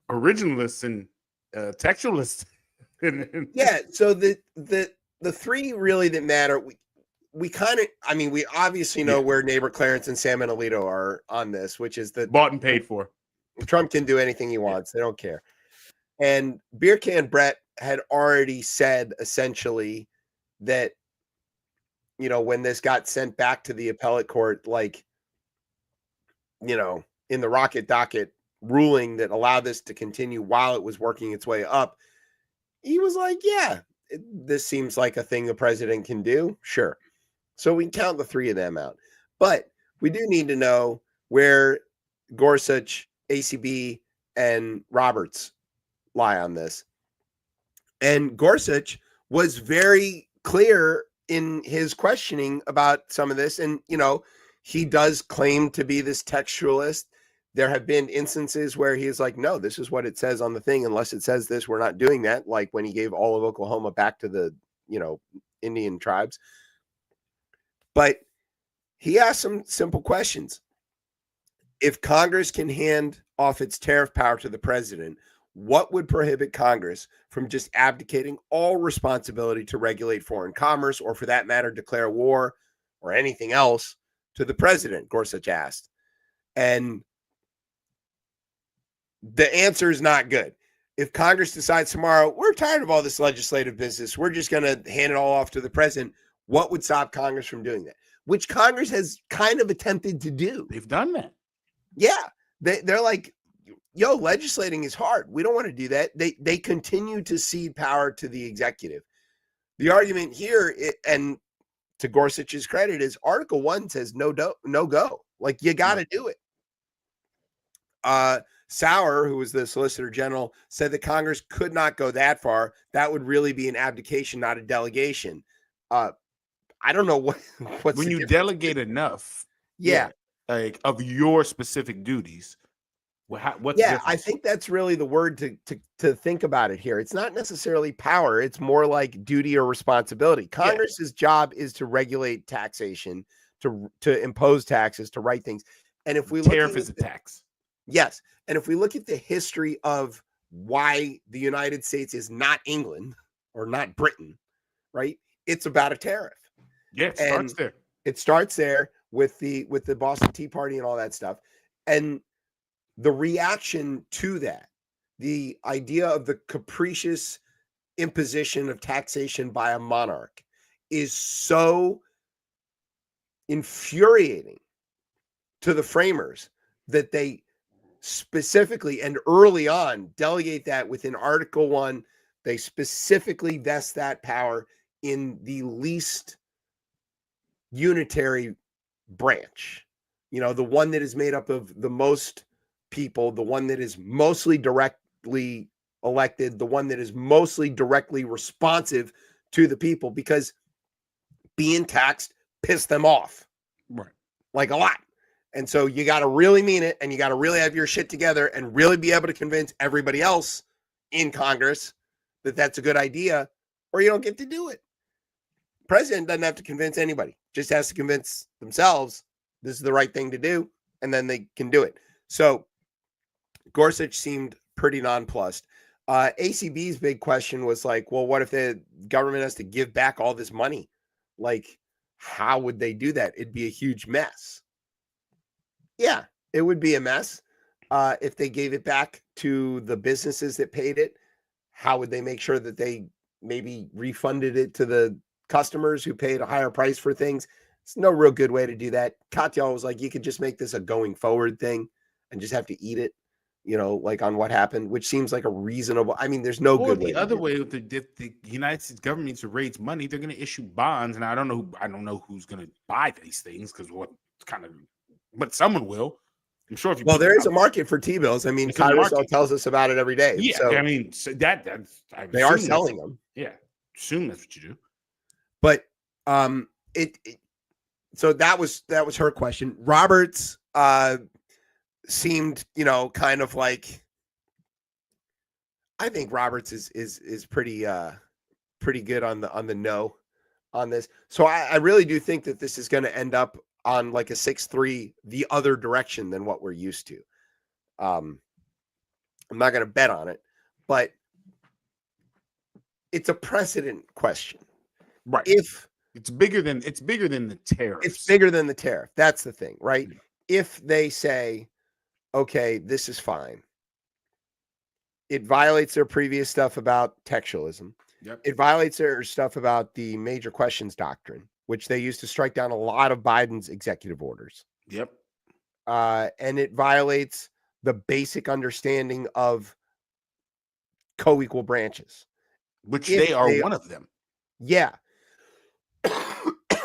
originalists and textualists. Yeah. So the three really that matter, we kind of, I mean, we obviously know where neighbor Clarence and Sam and Alito are on this, which is that bought and paid for. Trump can do anything he wants. They don't care. And Beer Can Brett had already said essentially that, you know, when this got sent back to the appellate court, like, you know, in the rocket docket ruling that allowed this to continue while it was working its way up, he was like, yeah, this seems like a thing the president can do. Sure. So we can count the three of them out. But we do need to know where Gorsuch, ACB, and Roberts lie on this. And Gorsuch was very clear in his questioning about some of this. And, you know, he does claim to be this textualist. There have been instances where he's like, no, this is what it says on the thing. Unless it says this, we're not doing that. Like when he gave all of Oklahoma back to the, you know, Indian tribes. But he asked some simple questions. If Congress can hand off its tariff power to the president, what would prohibit Congress from just abdicating all responsibility to regulate foreign commerce, or for that matter, declare war or anything else to the president? Gorsuch asked. And the answer is not good. If Congress decides tomorrow, we're tired of all this legislative business, we're just going to hand it all off to the president, what would stop Congress from doing that? Which Congress has kind of attempted to do. They've done that. Yeah. They're like, yo, legislating is hard. We don't want to do that. They continue to cede power to the executive. The argument here, and to Gorsuch's credit, is Article 1 says no go. Like, you got to do it. Sauer, who was the Solicitor General, said that Congress could not go that far. That would really be an abdication, not a delegation. I don't know what's when you delegate enough, like of your specific duties. What's I think that's really the word to think about it here. It's not necessarily power; it's more like duty or responsibility. Congress's job is to regulate taxation, to impose taxes, to write things. And if we tariff is a tax, yes. And if we look at the history of why the United States is not England or not Britain, right? It's about a tariff. Yeah, it starts there. It starts there with the Boston Tea Party and all that stuff. And the reaction to that, the idea of the capricious imposition of taxation by a monarch, is so infuriating to the framers that they specifically and early on delegate that within Article 1. They specifically vest that power in the least unitary branch, you know, the one that is made up of the most people, the one that is mostly directly elected, the one that is mostly directly responsive to the people, because being taxed pissed them off, right? Like a lot. And so you got to really mean it, and you got to really have your shit together and really be able to convince everybody else in Congress that that's a good idea, or you don't get to do it. President doesn't have to convince anybody, just has to convince themselves this is the right thing to do, and then they can do it. So Gorsuch seemed pretty nonplussed. ACB's big question was like, well, what if the government has to give back all this money? Like, how would they do that? It'd be a huge mess. Yeah, it would be a mess. If they gave it back to the businesses that paid it, how would they make sure that they maybe refunded it to the customers who paid a higher price for things? It's no real good way to do that. Katyal was like, you could just make this a going forward thing and just have to eat it, you know, like on what happened, which seems like a reasonable, I mean, there's no good way. The other way, if the United States government needs to raise money, they're going to issue bonds. And I don't know who's going to buy these things, because but someone will. I'm sure. If you there is a market for T-bills. I mean, Kyrosol tells us about it every day. Yeah, so, I mean, so they are selling them. Yeah, assume that's what you do. But so that was her question. Roberts seemed, you know, kind of like, I think Roberts is pretty pretty good on the no on this. So I really do think that this is going to end up on like a 6-3 the other direction than what we're used to. I'm not going to bet on it, but it's a precedent question. Right. If it's bigger than the tariffs. it's bigger than the tariff. That's the thing, right? Yeah. If they say, okay, this is fine. It violates their previous stuff about textualism. Yep. It violates their stuff about the major questions doctrine, which they used to strike down a lot of Biden's executive orders. Yep. And it violates the basic understanding of co-equal branches. Which they are one of them. Yeah.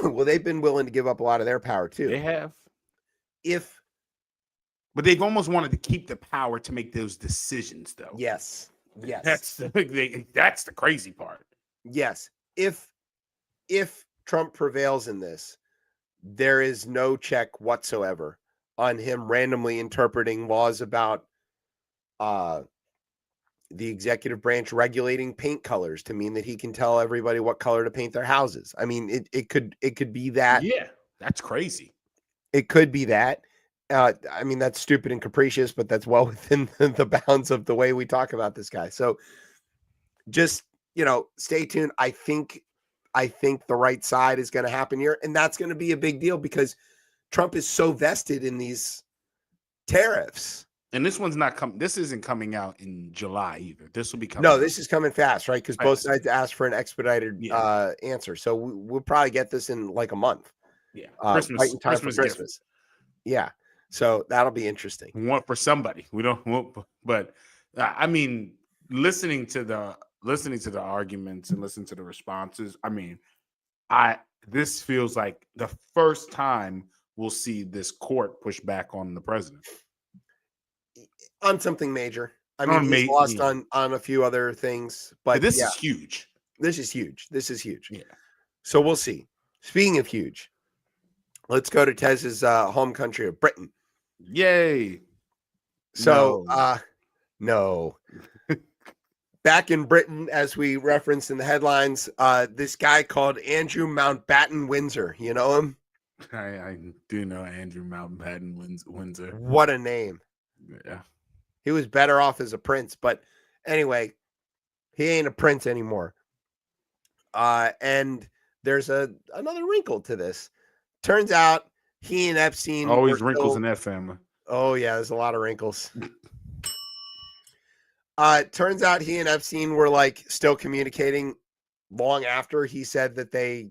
Well, they've been willing to give up a lot of their power too. They have. But they've almost wanted to keep the power to make those decisions, though. Yes. That's the crazy part. Yes. If Trump prevails in this, there is no check whatsoever on him randomly interpreting laws about the executive branch regulating paint colors to mean that he can tell everybody what color to paint their houses. I mean, it could be that. Yeah, that's crazy. It could be that. I mean, that's stupid and capricious, but that's well within the bounds of the way we talk about this guy. So just, stay tuned. I think the right side is going to happen here, and that's going to be a big deal because Trump is so vested in these tariffs. And this one's not coming. This isn't coming out in July either. This will be coming. No, this is coming fast, right? Because both sides asked for an expedited answer. So we'll probably get this in like a month. Yeah, Christmas, right in time for Christmas. Yeah, so that'll be interesting. One for somebody. We don't want, but I mean, listening to the arguments and listening to the responses. I mean, this feels like the first time we'll see this court push back on the president. On something major. I mean, he's lost on a few other things, but this is huge. This is huge. Yeah. So we'll see. Speaking of huge, let's go to Tez's home country of Britain. Yay. So, no. Back in Britain, as we referenced in the headlines, this guy called Andrew Mountbatten Windsor. You know him? I do know Andrew Mountbatten Windsor. What a name. Yeah. He was better off as a prince, but anyway, he ain't a prince anymore. And there's another wrinkle to this. Turns out he and Epstein always wrinkles in that family. Oh yeah, there's a lot of wrinkles. Turns out he and Epstein were like still communicating long after he said that they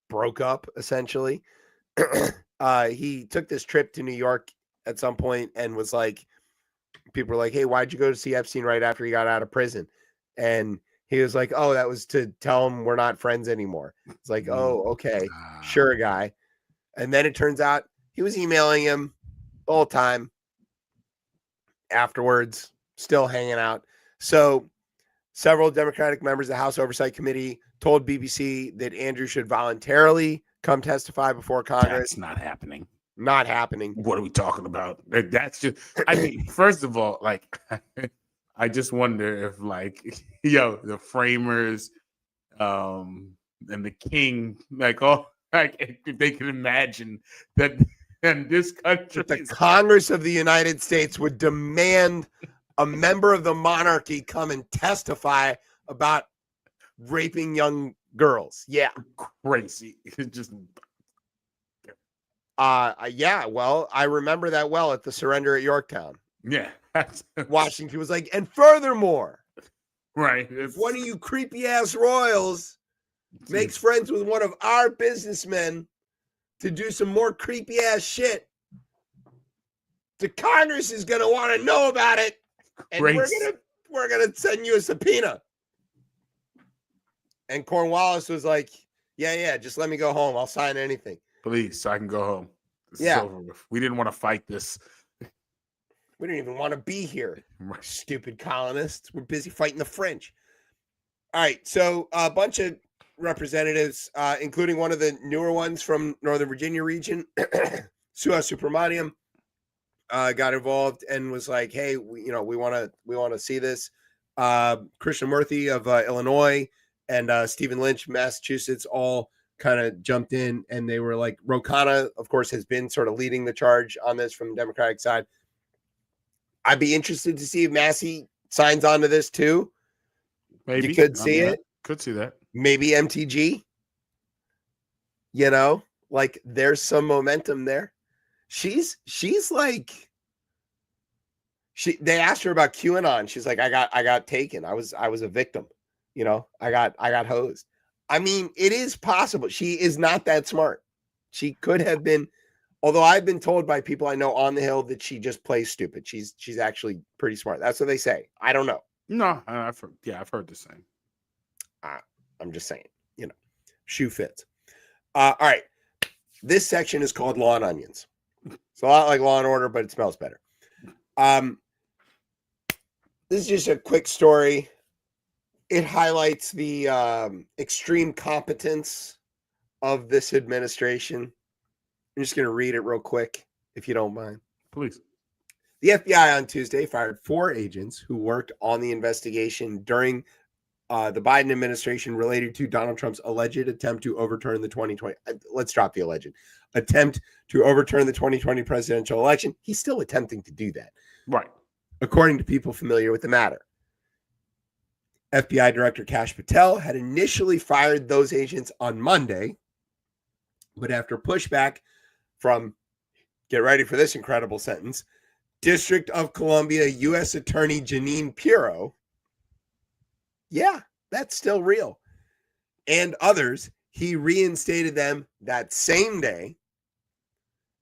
broke up, essentially. He took this trip to New York at some point and was like, people were like, hey, why'd you go to see Epstein right after he got out of prison? And he was like, oh, that was to tell him we're not friends anymore. It's like, oh, okay, sure, guy. And then it turns out he was emailing him the whole time afterwards, still hanging out. So several Democratic members of the House Oversight Committee told BBC that Andrew should voluntarily come testify before Congress. That's not happening. Not happening. What are we talking about? That's just, I mean, first of all, like, I just wonder if, like, the framers and the king, like, if they can imagine that in this country, the Congress of the United States would demand a member of the monarchy come and testify about raping young girls. Yeah. Crazy. Just. Yeah, well, I remember that well at the surrender at Yorktown. Yeah. Washington was like, and furthermore, right, if one of you creepy ass royals makes friends with one of our businessmen to do some more creepy ass shit, the Congress is gonna want to know about it, and we're gonna send you a subpoena. And Cornwallis was like, yeah, just let me go home. I'll sign anything. Please, so I can go home. This is over with. We didn't want to fight this. We didn't even want to be here. Stupid colonists. We're busy fighting the French. All right. So a bunch of representatives, including one of the newer ones from Northern Virginia region, Suha Subramaniam, got involved and was like, hey, we want to see this. Krishnamurthy of Illinois and Stephen Lynch, Massachusetts, all kind of jumped in, and they were like, Ro Khanna, of course, has been sort of leading the charge on this from the Democratic side. I'd be interested to see if Massey signs on to this too. Maybe you could see it. Could see that. Maybe MTG. You know, like there's some momentum there. She's like, they asked her about QAnon. She's like, I got taken. I was a victim. You know, I got hosed. I mean, it is possible. She is not that smart. She could have been, although I've been told by people I know on the Hill that she just plays stupid. She's actually pretty smart. That's what they say. I don't know. No, I've heard the same. I'm just saying, you know, shoe fits. All right. This section is called Law and Onions. It's a lot like Law and Order, but it smells better. This is just a quick story. It highlights the extreme competence of this administration. I'm just going to read it real quick, if you don't mind. Please. The FBI on Tuesday fired 4 agents who worked on the investigation during the Biden administration related to Donald Trump's alleged attempt to overturn the 2020. Let's drop the alleged attempt to overturn the 2020 presidential election. He's still attempting to do that. Right. According to people familiar with the matter. FBI Director Kash Patel had initially fired those agents on Monday, but after pushback from, get ready for this incredible sentence, District of Columbia U.S. Attorney Jeanine Pirro, yeah, that's still real, and others, he reinstated them that same day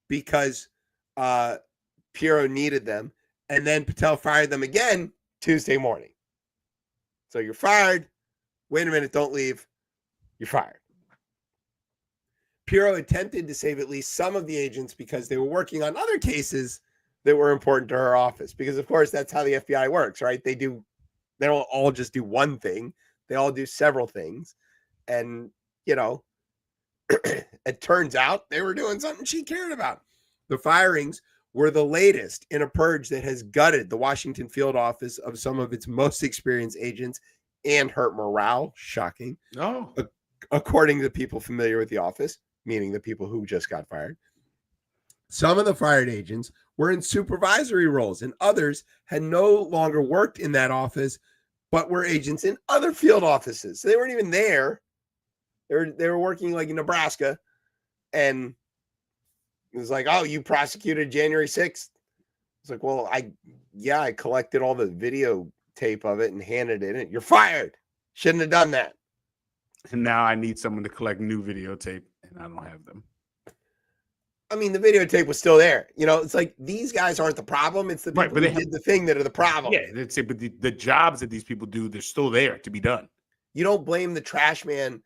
because Pirro needed them, and then Patel fired them again Tuesday morning. So you're fired. Wait a minute, don't leave. You're fired. Pirro attempted to save at least some of the agents because they were working on other cases that were important to her office. Because, of course, that's how the FBI works, right? They don't all just do one thing. They all do several things. And, you know, it turns out they were doing something she cared about. The firings were the latest in a purge that has gutted the Washington field office of some of its most experienced agents and hurt morale. Shocking. Oh. According to people familiar with the office, meaning the people who just got fired. Some of the fired agents were in supervisory roles, and others had no longer worked in that office, but were agents in other field offices. So they weren't even there. They were working like in Nebraska, and it was like, oh, you prosecuted January 6th. It's like, well, I collected all the video tape of it and handed it in. You're fired. Shouldn't have done that. And now I need someone to collect new videotape, and I don't have them. I mean, the videotape was still there. You know, it's like these guys aren't the problem. It's the people who did the thing that are the problem. Yeah, that's it. But the jobs that these people do, they're still there to be done. You don't blame the trash man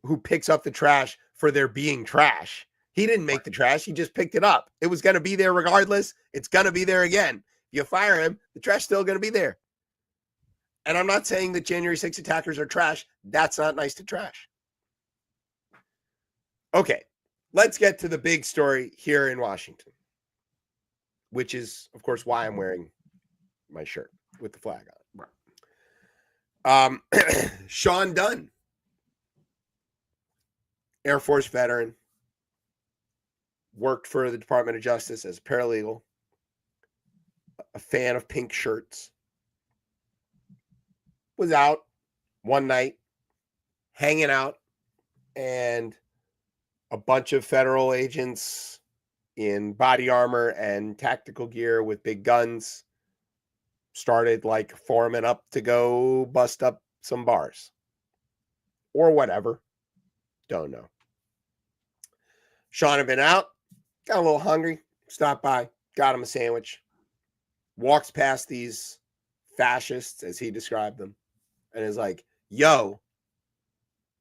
who picks up the trash for there being trash. He didn't make the trash. He just picked it up. It was going to be there regardless. It's going to be there again. You fire him, the trash still going to be there. And I'm not saying that January 6 attackers are trash. That's not nice to trash. Okay, let's get to the big story here in Washington, which is, of course, why I'm wearing my shirt with the flag on it. Sean Dunn, Air Force veteran, worked for the Department of Justice as a paralegal, a fan of pink shirts, was out one night hanging out, and a bunch of federal agents in body armor and tactical gear with big guns started like forming up to go bust up some bars or whatever. Don't know. Sean had been out, got a little hungry, stopped by, got him a sandwich, walks past these fascists, as he described them, and is like, yo,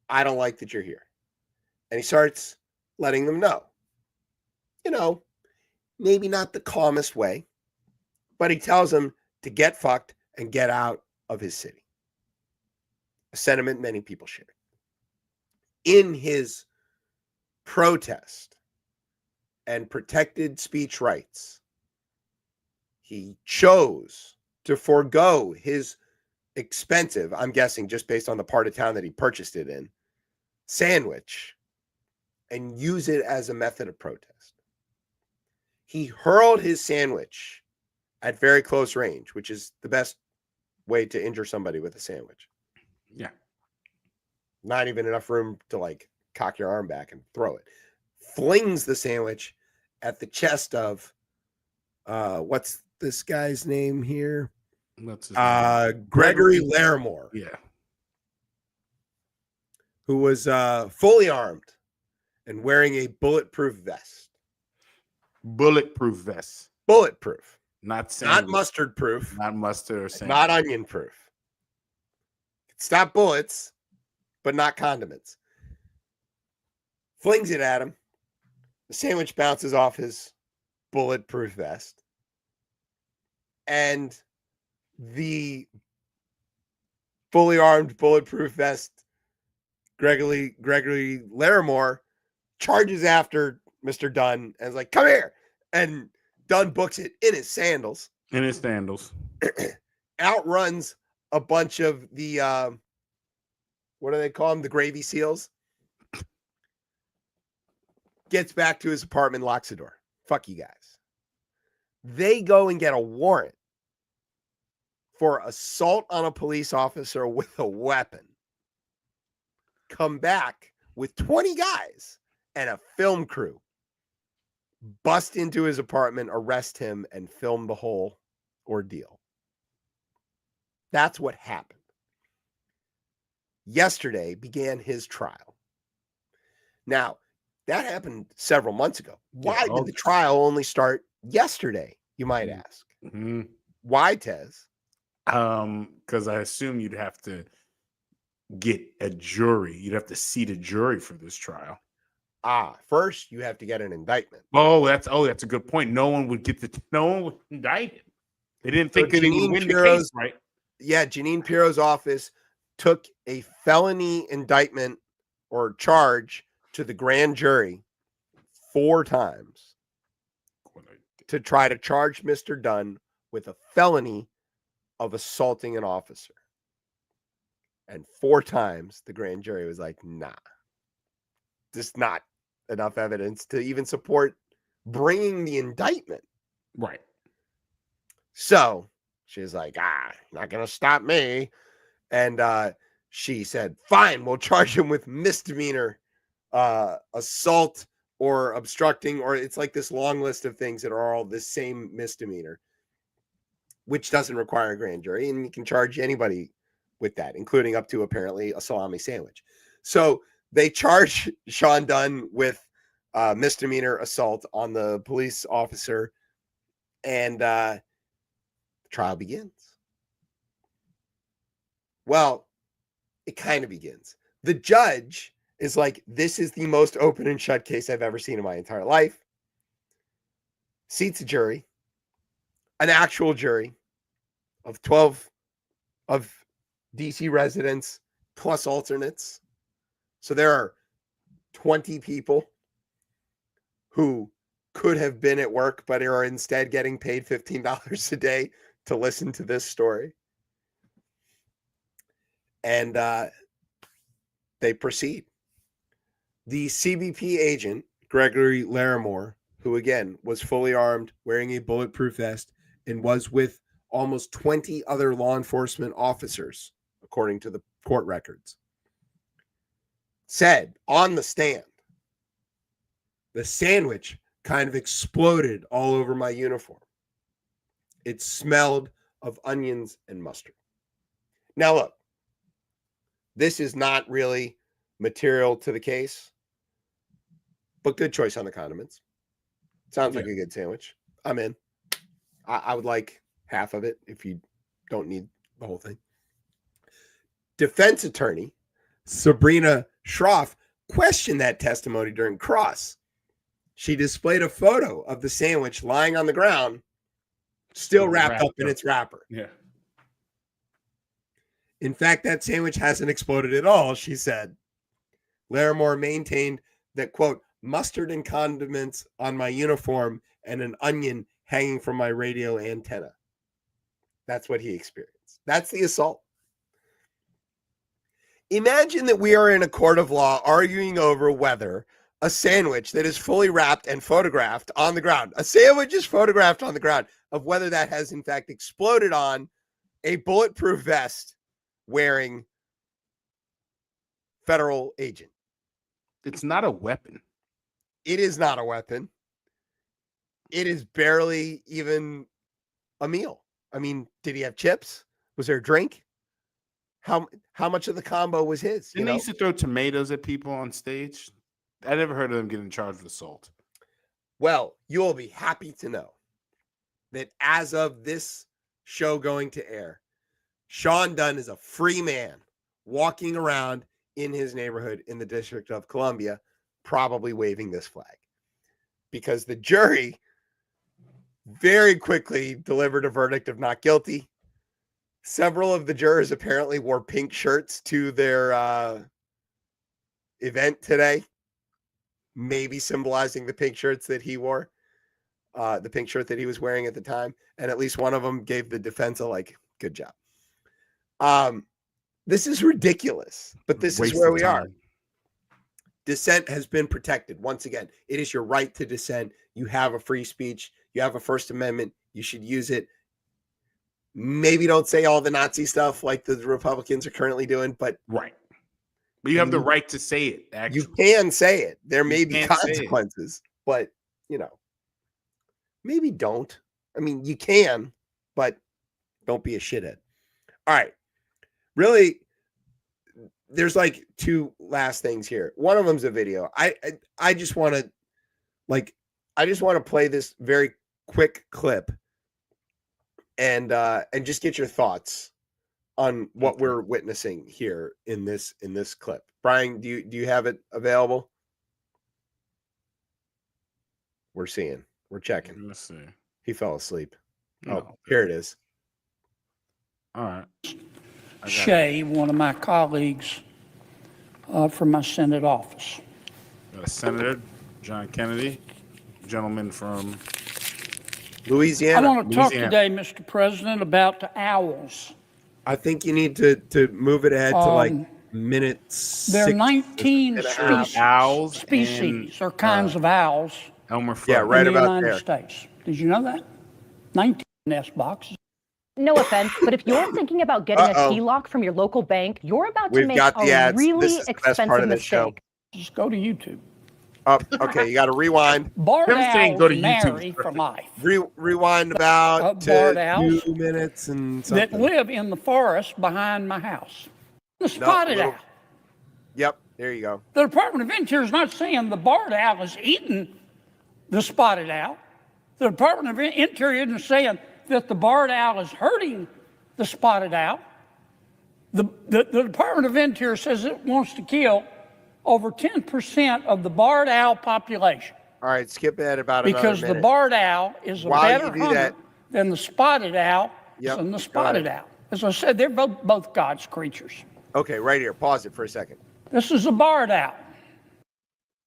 I don't like that you're here. And he starts letting them know, you know, maybe not the calmest way, but he tells them to get fucked and get out of his city. A sentiment many people share. In his protest and protected speech rights, he chose to forego his expensive, I'm guessing just based on the part of town that he purchased it in, sandwich and use it as a method of protest. He hurled his sandwich at very close range, which is the best way to injure somebody with a sandwich. Yeah. Not even enough room to like cock your arm back and throw it. Flings the sandwich at the chest of what's this guy's name here? What's his name? Gregory Larimore, Yeah. who was fully armed and wearing a bulletproof vest. Bulletproof vest. Bulletproof. Not Not mustard proof. Not mustard or sandwich. Not onion proof. Stop bullets, but not condiments. Flings it at him. The sandwich bounces off his bulletproof vest. And the fully armed bulletproof vest, Gregory Larimore, charges after Mr. Dunn and is like, come here. And Dunn books it in his sandals. In his sandals. Outruns a bunch of the, what do they call them? The Gravy Seals. Gets back to his apartment, locks the door. Fuck you guys. They go and get a warrant for assault on a police officer with a weapon. Come back with 20 guys and a film crew. Bust into his apartment, arrest him, and film the whole ordeal. That's what happened. Yesterday began his trial. Now, that happened several months ago. Why did the trial only start yesterday, you might ask? Mm-hmm. Why, Tez? Because I assume you'd have to get a jury. You'd have to seat a jury for this trial. First you have to get an indictment. That's a good point. No one would indict him. They didn't think that he would win the case, right? Yeah, Janine Pirro's office took a felony indictment or charge to the grand jury 4 times to try to charge Mr. Dunn with a felony of assaulting an officer. And 4 times the grand jury was like, nah, just not enough evidence to even support bringing the indictment. Right. So she's like, not going to stop me. And she said, fine, we'll charge him with misdemeanor assault or obstructing, or it's like this long list of things that are all the same misdemeanor, which doesn't require a grand jury. And you can charge anybody with that, including up to apparently a salami sandwich. So they charge Sean Dunn with misdemeanor assault on the police officer, and the trial begins. Well, it kind of begins. The judge is like, this is the most open and shut case I've ever seen in my entire life. Seats a jury, an actual jury of 12 of DC residents plus alternates. So there are 20 people who could have been at work, but are instead getting paid $15 a day to listen to this story. And they proceed. The CBP agent, Gregory Larimore, who again was fully armed, wearing a bulletproof vest, and was with almost 20 other law enforcement officers, according to the court records, said on the stand, the sandwich kind of exploded all over my uniform. It smelled of onions and mustard. Now, look, this is not really material to the case, but good choice on the condiments. Sounds like a good sandwich. I'm in. I would like half of it if you don't need the whole thing. Defense attorney Sabrina Schroff questioned that testimony during cross. She displayed a photo of the sandwich lying on the ground, still wrapped up in its wrapper. Yeah. In fact, that sandwich hasn't exploded at all, she said. Larimore maintained that, quote, mustard and condiments on my uniform and an onion hanging from my radio antenna. That's what he experienced. That's the assault. Imagine that we are in a court of law arguing over whether a sandwich that is fully wrapped and photographed on the ground, a sandwich is photographed on the ground, of whether that has in fact exploded on a bulletproof vest wearing federal agent. It's not a weapon. It is not a weapon. It is barely even a meal. I mean, did he have chips? Was there a drink? How much of the combo was his? Didn't they used to throw tomatoes at people on stage? I never heard of them getting charged with assault. Well, you'll be happy to know that as of this show going to air, Sean Dunn is a free man walking around in his neighborhood in the District of Columbia, probably waving this flag, because the jury very quickly delivered a verdict of not guilty. Several of the jurors apparently wore pink shirts to their event today, maybe symbolizing the pink shirts that he wore, the pink shirt that he was wearing at the time. And at least one of them gave the defense a good job. This is ridiculous, but this is where we are. Dissent has been protected. Once again, it is your right to dissent. You have a free speech. You have a First Amendment. You should use it. Maybe don't say all the Nazi stuff like the Republicans are currently doing, but right. But you have the right to say it. Actually, you can say it. There may be consequences, but maybe don't. I mean, you can, but don't be a shithead. All right. Really, there's two last things here. One of them's a video. I just want to play this very quick clip and just get your thoughts on what we're witnessing here in this clip. Brian, do you have it available? We're checking. Let's see. He fell asleep. No. Oh, here it is. All right. Shay, one of my colleagues from my Senate office. Got a Senator John Kennedy, gentleman from Louisiana. I want to talk today, Mr. President, about the owls. I think you need to move it ahead to minutes. There are 19 species or kinds of owls Elmer Fudd. Yeah, right in the about United States. Did you know that? 19 nest boxes. No offense, but if you're thinking about getting a HELOC from your local bank, you're about to make a really expensive mistake. Just go to YouTube. Okay, you got to rewind. Barred owls go to marry YouTube. for life. Rewind about barred owls 2 minutes and something. That live in the forest behind my house. The spotted owl. Yep, there you go. The Department of Interior is not saying the barred owl is eating the spotted owl. The Department of Interior isn't saying that the barred owl is hurting the spotted owl. The Department of Interior says it wants to kill over 10% of the barred owl population. All right, skip ahead about because another minute. the barred owl is a better hunter than the spotted owl. Yep. Than the spotted owl. As I said, they're both God's creatures. Okay, right here. Pause it for a second. This is a barred owl.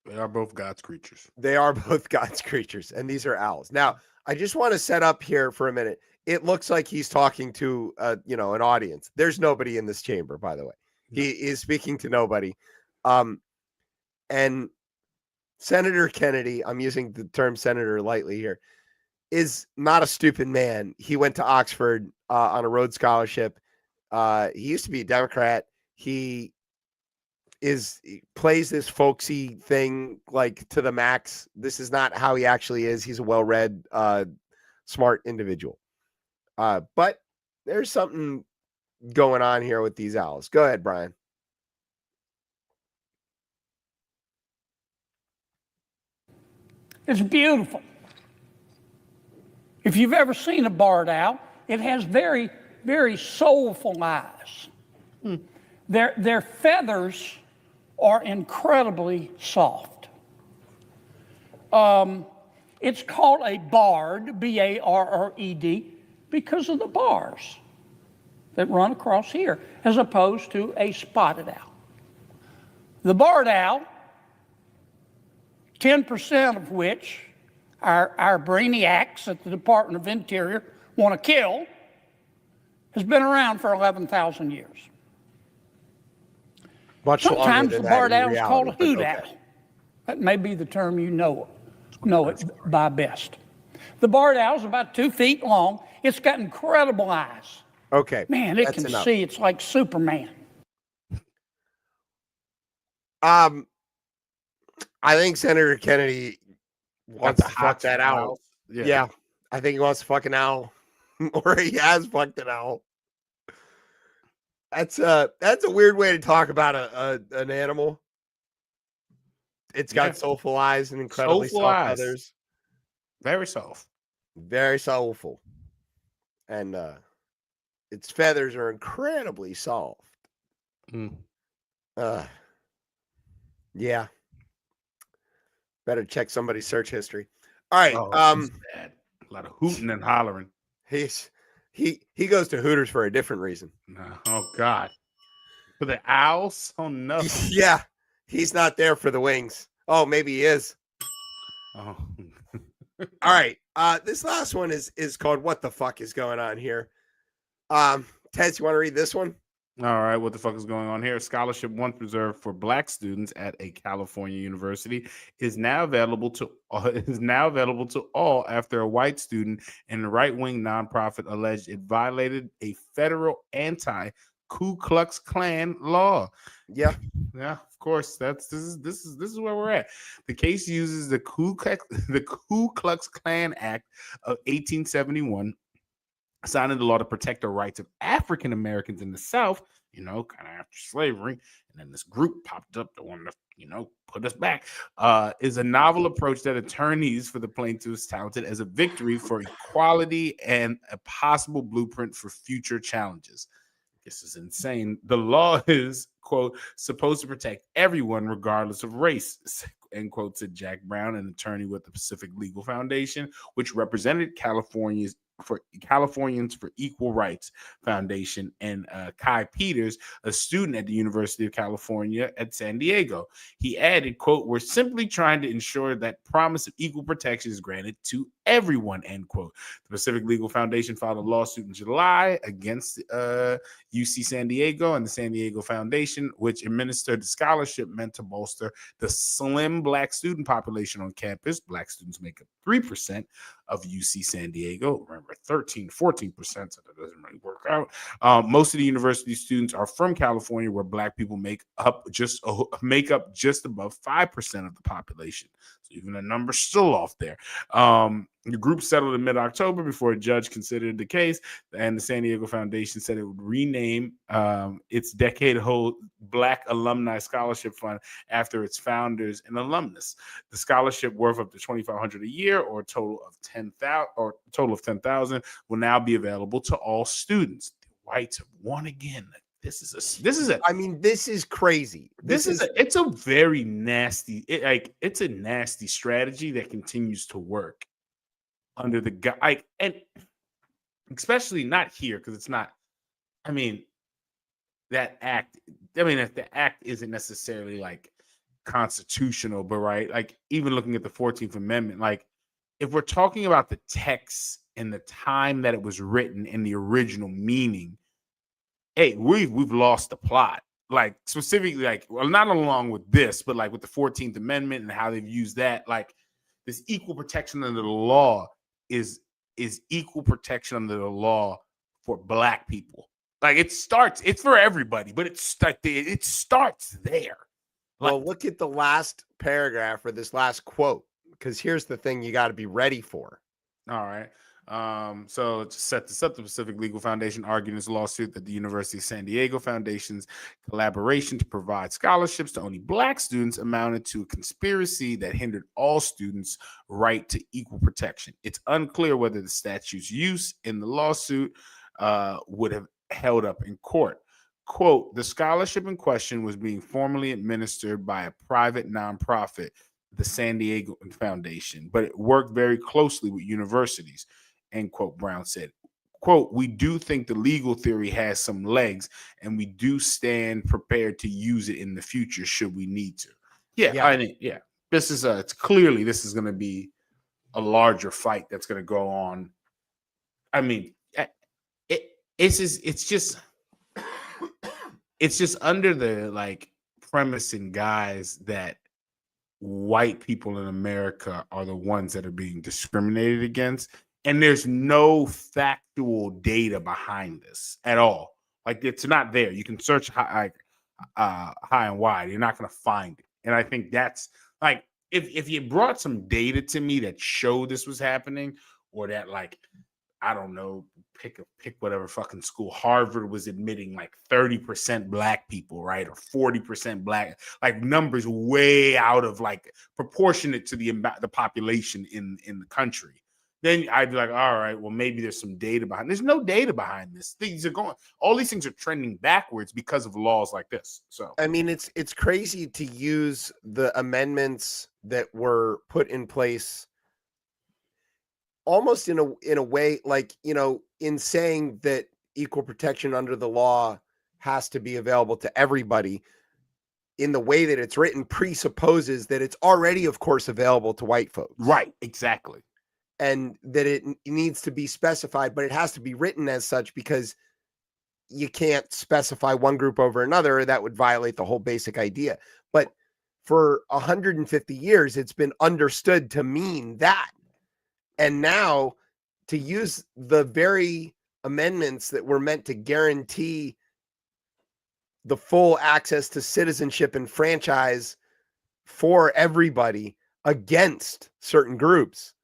They are both God's creatures. They are both God's creatures, and these are owls. Now, I just want to set up here for a minute. It looks like he's talking to an audience. There's nobody in this chamber, by the way. He is speaking to nobody. And Senator Kennedy, I'm using the term senator lightly here, is not a stupid man. He went to Oxford on a Rhodes Scholarship. He used to be a Democrat. He plays this folksy thing to the max. This is not how he actually is. He's a well-read, smart individual. But there's something going on here with these owls. Go ahead, Brian. It's beautiful. If you've ever seen a barred owl, it has very, very soulful eyes. Their feathers are incredibly soft. It's called a barred, B-A-R-R-E-D, because of the bars that run across here, as opposed to a spotted owl. The barred owl, 10% of which our brainiacs at the Department of Interior want to kill, has been around for 11,000 years. Much longer Sometimes than the that barred in owl is called a reality, hoot but owl. okay. That may be the term you know it by best. The barred owl is about 2 feet long. It's got incredible eyes. Okay. Man, it that's can enough. see. It's like Superman. I think Senator Kennedy wants to fuck that owl. Yeah. I think he wants to fuck an owl. Or he has fucked an owl. That's a weird way to talk about an animal. It's got soulful eyes and incredibly soft feathers. Very soft. Very soulful. And its feathers are incredibly soft. Yeah. Better check somebody's search history. All right. A lot of hooting and hollering. He goes to Hooters for a different reason. Oh God. For the owls? Oh no. Yeah. He's not there for the wings. Oh, maybe he is. Oh. All right. This last one is called What the Fuck is Going On Here? Tez, you want to read this one? All right, what the fuck is going on here? A scholarship once reserved for Black students at a California university is now available to all after a white student and a right-wing nonprofit alleged it violated a federal anti-Ku Klux Klan law. Yeah, of course. This is where we're at. The case uses the Ku Klux Klan Act of 1871. Signing the law to protect the rights of African Americans in the South, kind of after slavery. And then this group popped up, the one that, put us back, is a novel approach that attorneys for the plaintiffs touted as a victory for equality and a possible blueprint for future challenges. This is insane. The law is, quote, supposed to protect everyone regardless of race, end quote, said Jack Brown, an attorney with the Pacific Legal Foundation, which represented Californians for Equal Rights Foundation, and Kai Peters, a student at the University of California at San Diego. He added, quote, we're simply trying to ensure that promise of equal protection is granted to everyone, end quote. The Pacific Legal Foundation filed a lawsuit in July against UC San Diego and the San Diego Foundation, which administered the scholarship meant to bolster the slim Black student population on campus. Black students make up 3% of UC San Diego. Remember, 13, 14%, so that doesn't really work out. Most of the university students are from California, where Black people make up just above 5% of the population. So even the number's still off there. The group settled in mid-October before a judge considered the case, and the San Diego Foundation said it would rename its decade-old Black Alumni Scholarship Fund after its founders and alumnus. The scholarship, worth up to $2,500 a year, or a total of $10,000, will now be available to all students. The whites have won again. This is crazy. It's a very nasty. It's a nasty strategy that continues to work under the guy, and especially not here, because it's not. That act. If the act isn't necessarily like constitutional, but right, even looking at the 14th Amendment, if we're talking about the text and the time that it was written and the original meaning, hey, we've lost the plot. Specifically, not along with this, but with the 14th Amendment and how they've used that, this equal protection under the law is equal protection under the law for Black people. It's for everybody, but it starts there. Well, look at the last paragraph or this last quote, because here's the thing you got to be ready for. All right. So to set this up, the Pacific Legal Foundation argued in its lawsuit that the University of San Diego Foundation's collaboration to provide scholarships to only Black students amounted to a conspiracy that hindered all students' right to equal protection. It's unclear whether the statute's use in the lawsuit would have held up in court. Quote, the scholarship in question was being formally administered by a private nonprofit, the San Diego Foundation, but it worked very closely with universities, end quote, Brown said. Quote, we do think the legal theory has some legs, and we do stand prepared to use it in the future should we need to. This is it's clearly this is going to be a larger fight that's going to go on. It's just under the premising, guys, that white people in America are the ones that are being discriminated against. And there's no factual data behind this at all. Like, it's not there. You can search high and wide. You're not going to find it. And I think that's like, if you brought some data to me that showed this was happening, or that, like, I don't know, pick whatever fucking school, Harvard was admitting like 30% black people, right? Or 40% black, like numbers way out of like proportionate to the population in the country. Then I'd be like, all right, well, maybe there's some data behind. There's no data behind this. All these things are trending backwards because of laws like this. So I mean, it's crazy to use the amendments that were put in place almost in a way, like, in saying that equal protection under the law has to be available to everybody. In the way that it's written presupposes that it's already, of course, available to white folks. Right, exactly. And that it needs to be specified, but it has to be written as such, because you can't specify one group over another, or that would violate the whole basic idea. But for 150 years, it's been understood to mean that. And now to use the very amendments that were meant to guarantee the full access to citizenship and franchise for everybody against certain groups.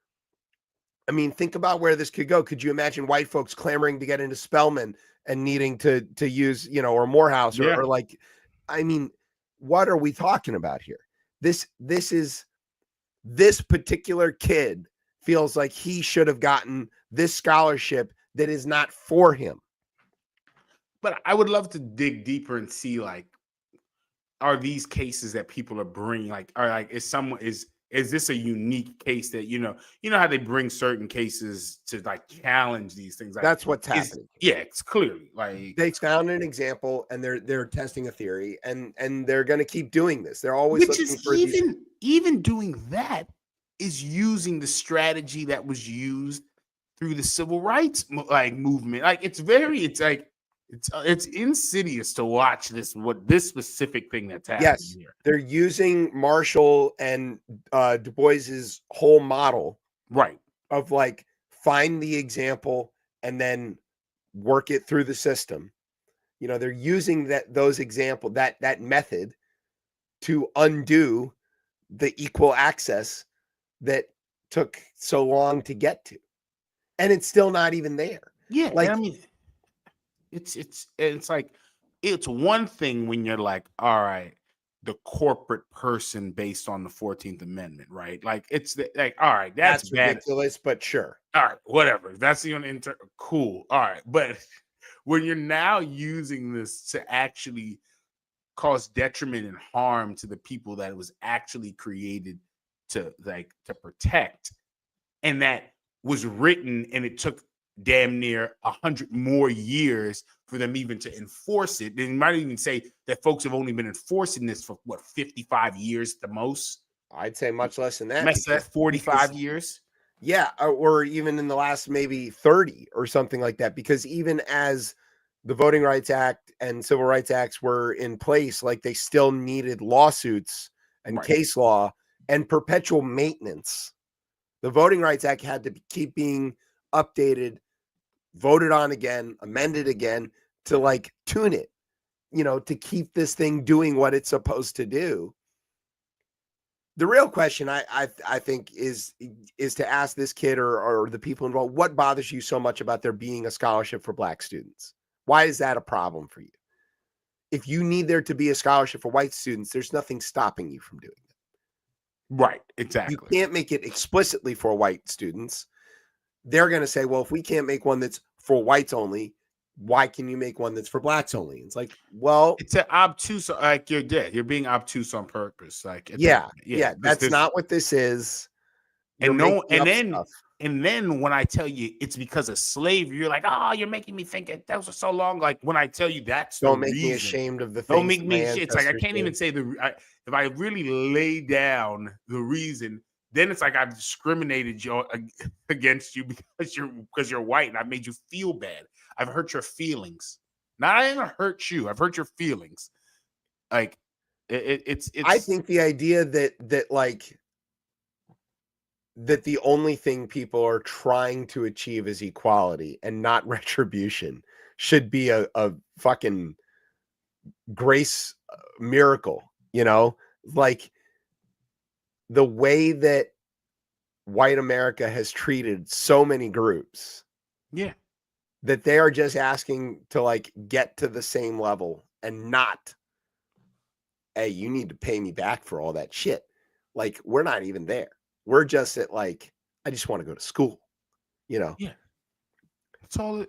I mean, think about where this could go. Could you imagine white folks clamoring to get into Spelman and needing to use, or Morehouse, or like, I mean, what are we talking about here? This particular kid feels like he should have gotten this scholarship that is not for him. But I would love to dig deeper and see, like, are these cases that people are bringing, like, is this a unique case that, you know how they bring certain cases to like challenge these things? Like, that's what's happening. Yeah, it's clearly like they found an example and they're testing a theory, and they're going to keep doing this. They're always looking for even doing that is using the strategy that was used through the civil rights movement. Like, it's insidious to watch this specific thing that's happening here. They're using Marshall and Du Bois's whole model, right, of like, find the example and then work it through the system. They're using that method to undo the equal access that took so long to get to, and it's still not even there. Yeah, like, I mean, it's like, it's one thing when you're like, all right, the corporate person based on the 14th Amendment, right? Like, it's like, all right, that's ridiculous, but sure. All right, whatever. That's the cool. All right, but when you're now using this to actually cause detriment and harm to the people that it was actually created to protect, and that was written, and it took damn near 100 more years for them even to enforce it. And you might even say that folks have only been enforcing this for 55 years at the most. I'd say much less than that. 45 years. Yeah, or even in the last maybe 30 or something like that. Because even as the Voting Rights Act and Civil Rights Acts were in place, like, they still needed lawsuits and case law and perpetual maintenance. The Voting Rights Act had to keep being updated, voted on again, amended again, to like tune it, to keep this thing doing what it's supposed to do. The real question I think is to ask this kid or the people involved, what bothers you so much about there being a scholarship for black students? Why is that a problem for you? If you need there to be a scholarship for white students, there's nothing stopping you from doing that. Right, exactly. You can't make it explicitly for white students. They're going to say, well, if we can't make one that's for whites only, why can you make one that's for blacks only? It's like, well, it's an obtuse, like, you're being obtuse on purpose. Like, that's not what this is. And then when I tell you it's because of slavery, you're like, oh, you're making me think that was so long. Like, when I tell you don't make me ashamed of the things. Don't make me ashamed. It's like, I can't even say if I really lay down the reason, then it's like I've discriminated against you because you're white, and I've made you feel bad. I've hurt your feelings. Not I didn't hurt you. I've hurt your feelings. Like, It's. I think the idea that the only thing people are trying to achieve is equality and not retribution should be a fucking grace miracle, like the way that white America has treated so many groups. Yeah. That they are just asking to get to the same level and not, hey, you need to pay me back for all that shit. We're not even there. We're just at I just want to go to school, Yeah. That's all.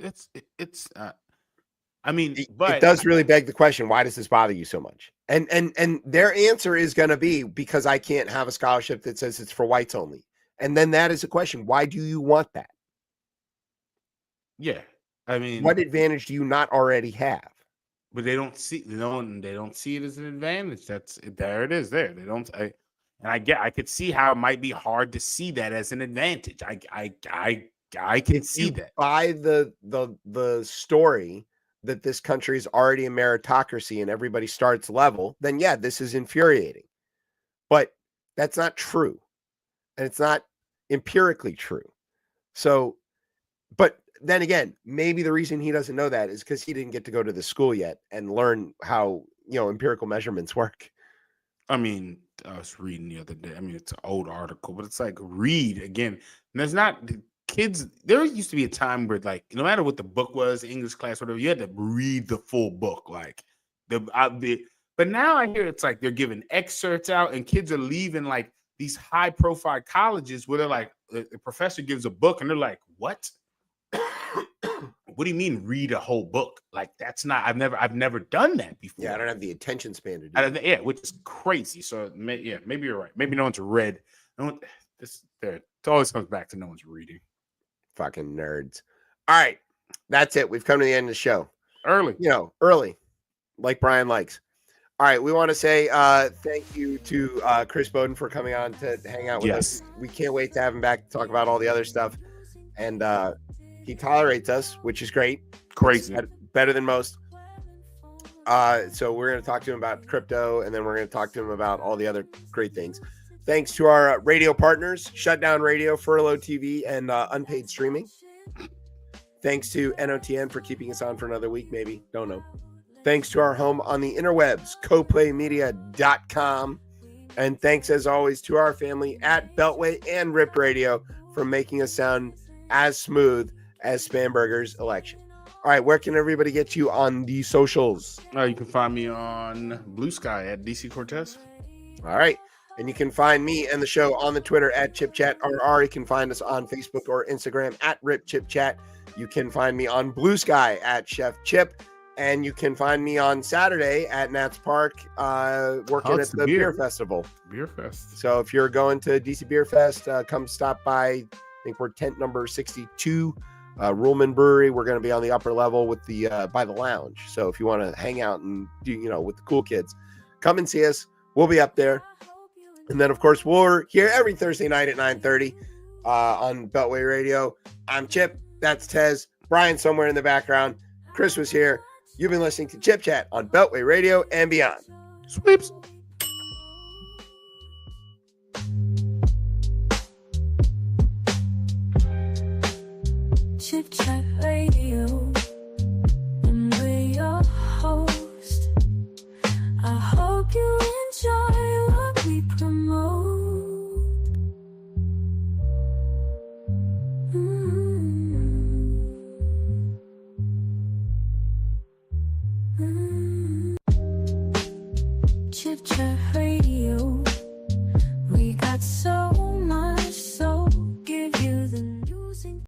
I mean, but it does really beg the question, why does this bother you so much? And their answer is going to be because I can't have a scholarship that says it's for whites only. And then that is a question. Why do you want that? Yeah. I mean, what advantage do you not already have? But they don't see they don't see it as an advantage. There it is. There they don't. I could see how it might be hard to see that as an advantage. I can see that. By the story that this country is already a meritocracy and everybody starts level, then yeah, this is infuriating. But that's not true, and it's not empirically true. So, but then again, maybe the reason he doesn't know that is because he didn't get to go to the school yet and learn how, empirical measurements work. I mean, I was reading the other day. I mean, it's an old article, but it's read again. And there's not kids. There used to be a time where no matter what the book was, English class, whatever, you had to read the full book. But now I hear it's they're giving excerpts out and kids are leaving these high profile colleges where they're the professor gives a book and they're like, what? What do you mean read a whole book? That's not, I've never done that before. Yeah, I don't have the attention span to do that. Yeah, which is crazy. So maybe you're right. Maybe no one's read. It always comes back to no one's reading. Fucking nerds. All right. That's it. We've come to the end of the show. Early. Early. Like Brian likes. All right. We want to say thank you to Chris Bowden for coming on to hang out with us. We can't wait to have him back to talk about all the other stuff. And he tolerates us, which is great. Crazy. Better than most. So we're going to talk to him about crypto, and then we're going to talk to him about all the other great things. Thanks to our radio partners, Shutdown Radio, Furlough TV, and Unpaid Streaming. Thanks to NOTN for keeping us on for another week, maybe. Don't know. Thanks to our home on the interwebs, coplaymedia.com. And thanks, as always, to our family at Beltway and Rip Radio for making us sound as smooth as Spanberger's election. All right, where can everybody get you on the socials? You can find me on Blue Sky at DC Cortez. All right. And you can find me and the show on the Twitter at ChipChatRR. You can find us on Facebook or Instagram at RipChipChat. You can find me on Blue Sky at Chef Chip. And you can find me on Saturday at Nats Park working at the beer festival. Beer Fest. So if you're going to DC Beer Fest, come stop by. I think we're tent number 62. Ruhlman Brewery. We're going to be on the upper level with the by the lounge. So if you want to hang out and do, with the cool kids, come and see us. We'll be up there. And then, of course, we're here every Thursday night at 9:30 on Beltway Radio. I'm Chip. That's Tez. Brian somewhere in the background. Chris was here. You've been listening to Chip Chat on Beltway Radio and beyond. Sweeps. Chip Chat Radio, and we're your host. I hope you enjoy what we promote. Chip Chat Radio, we got so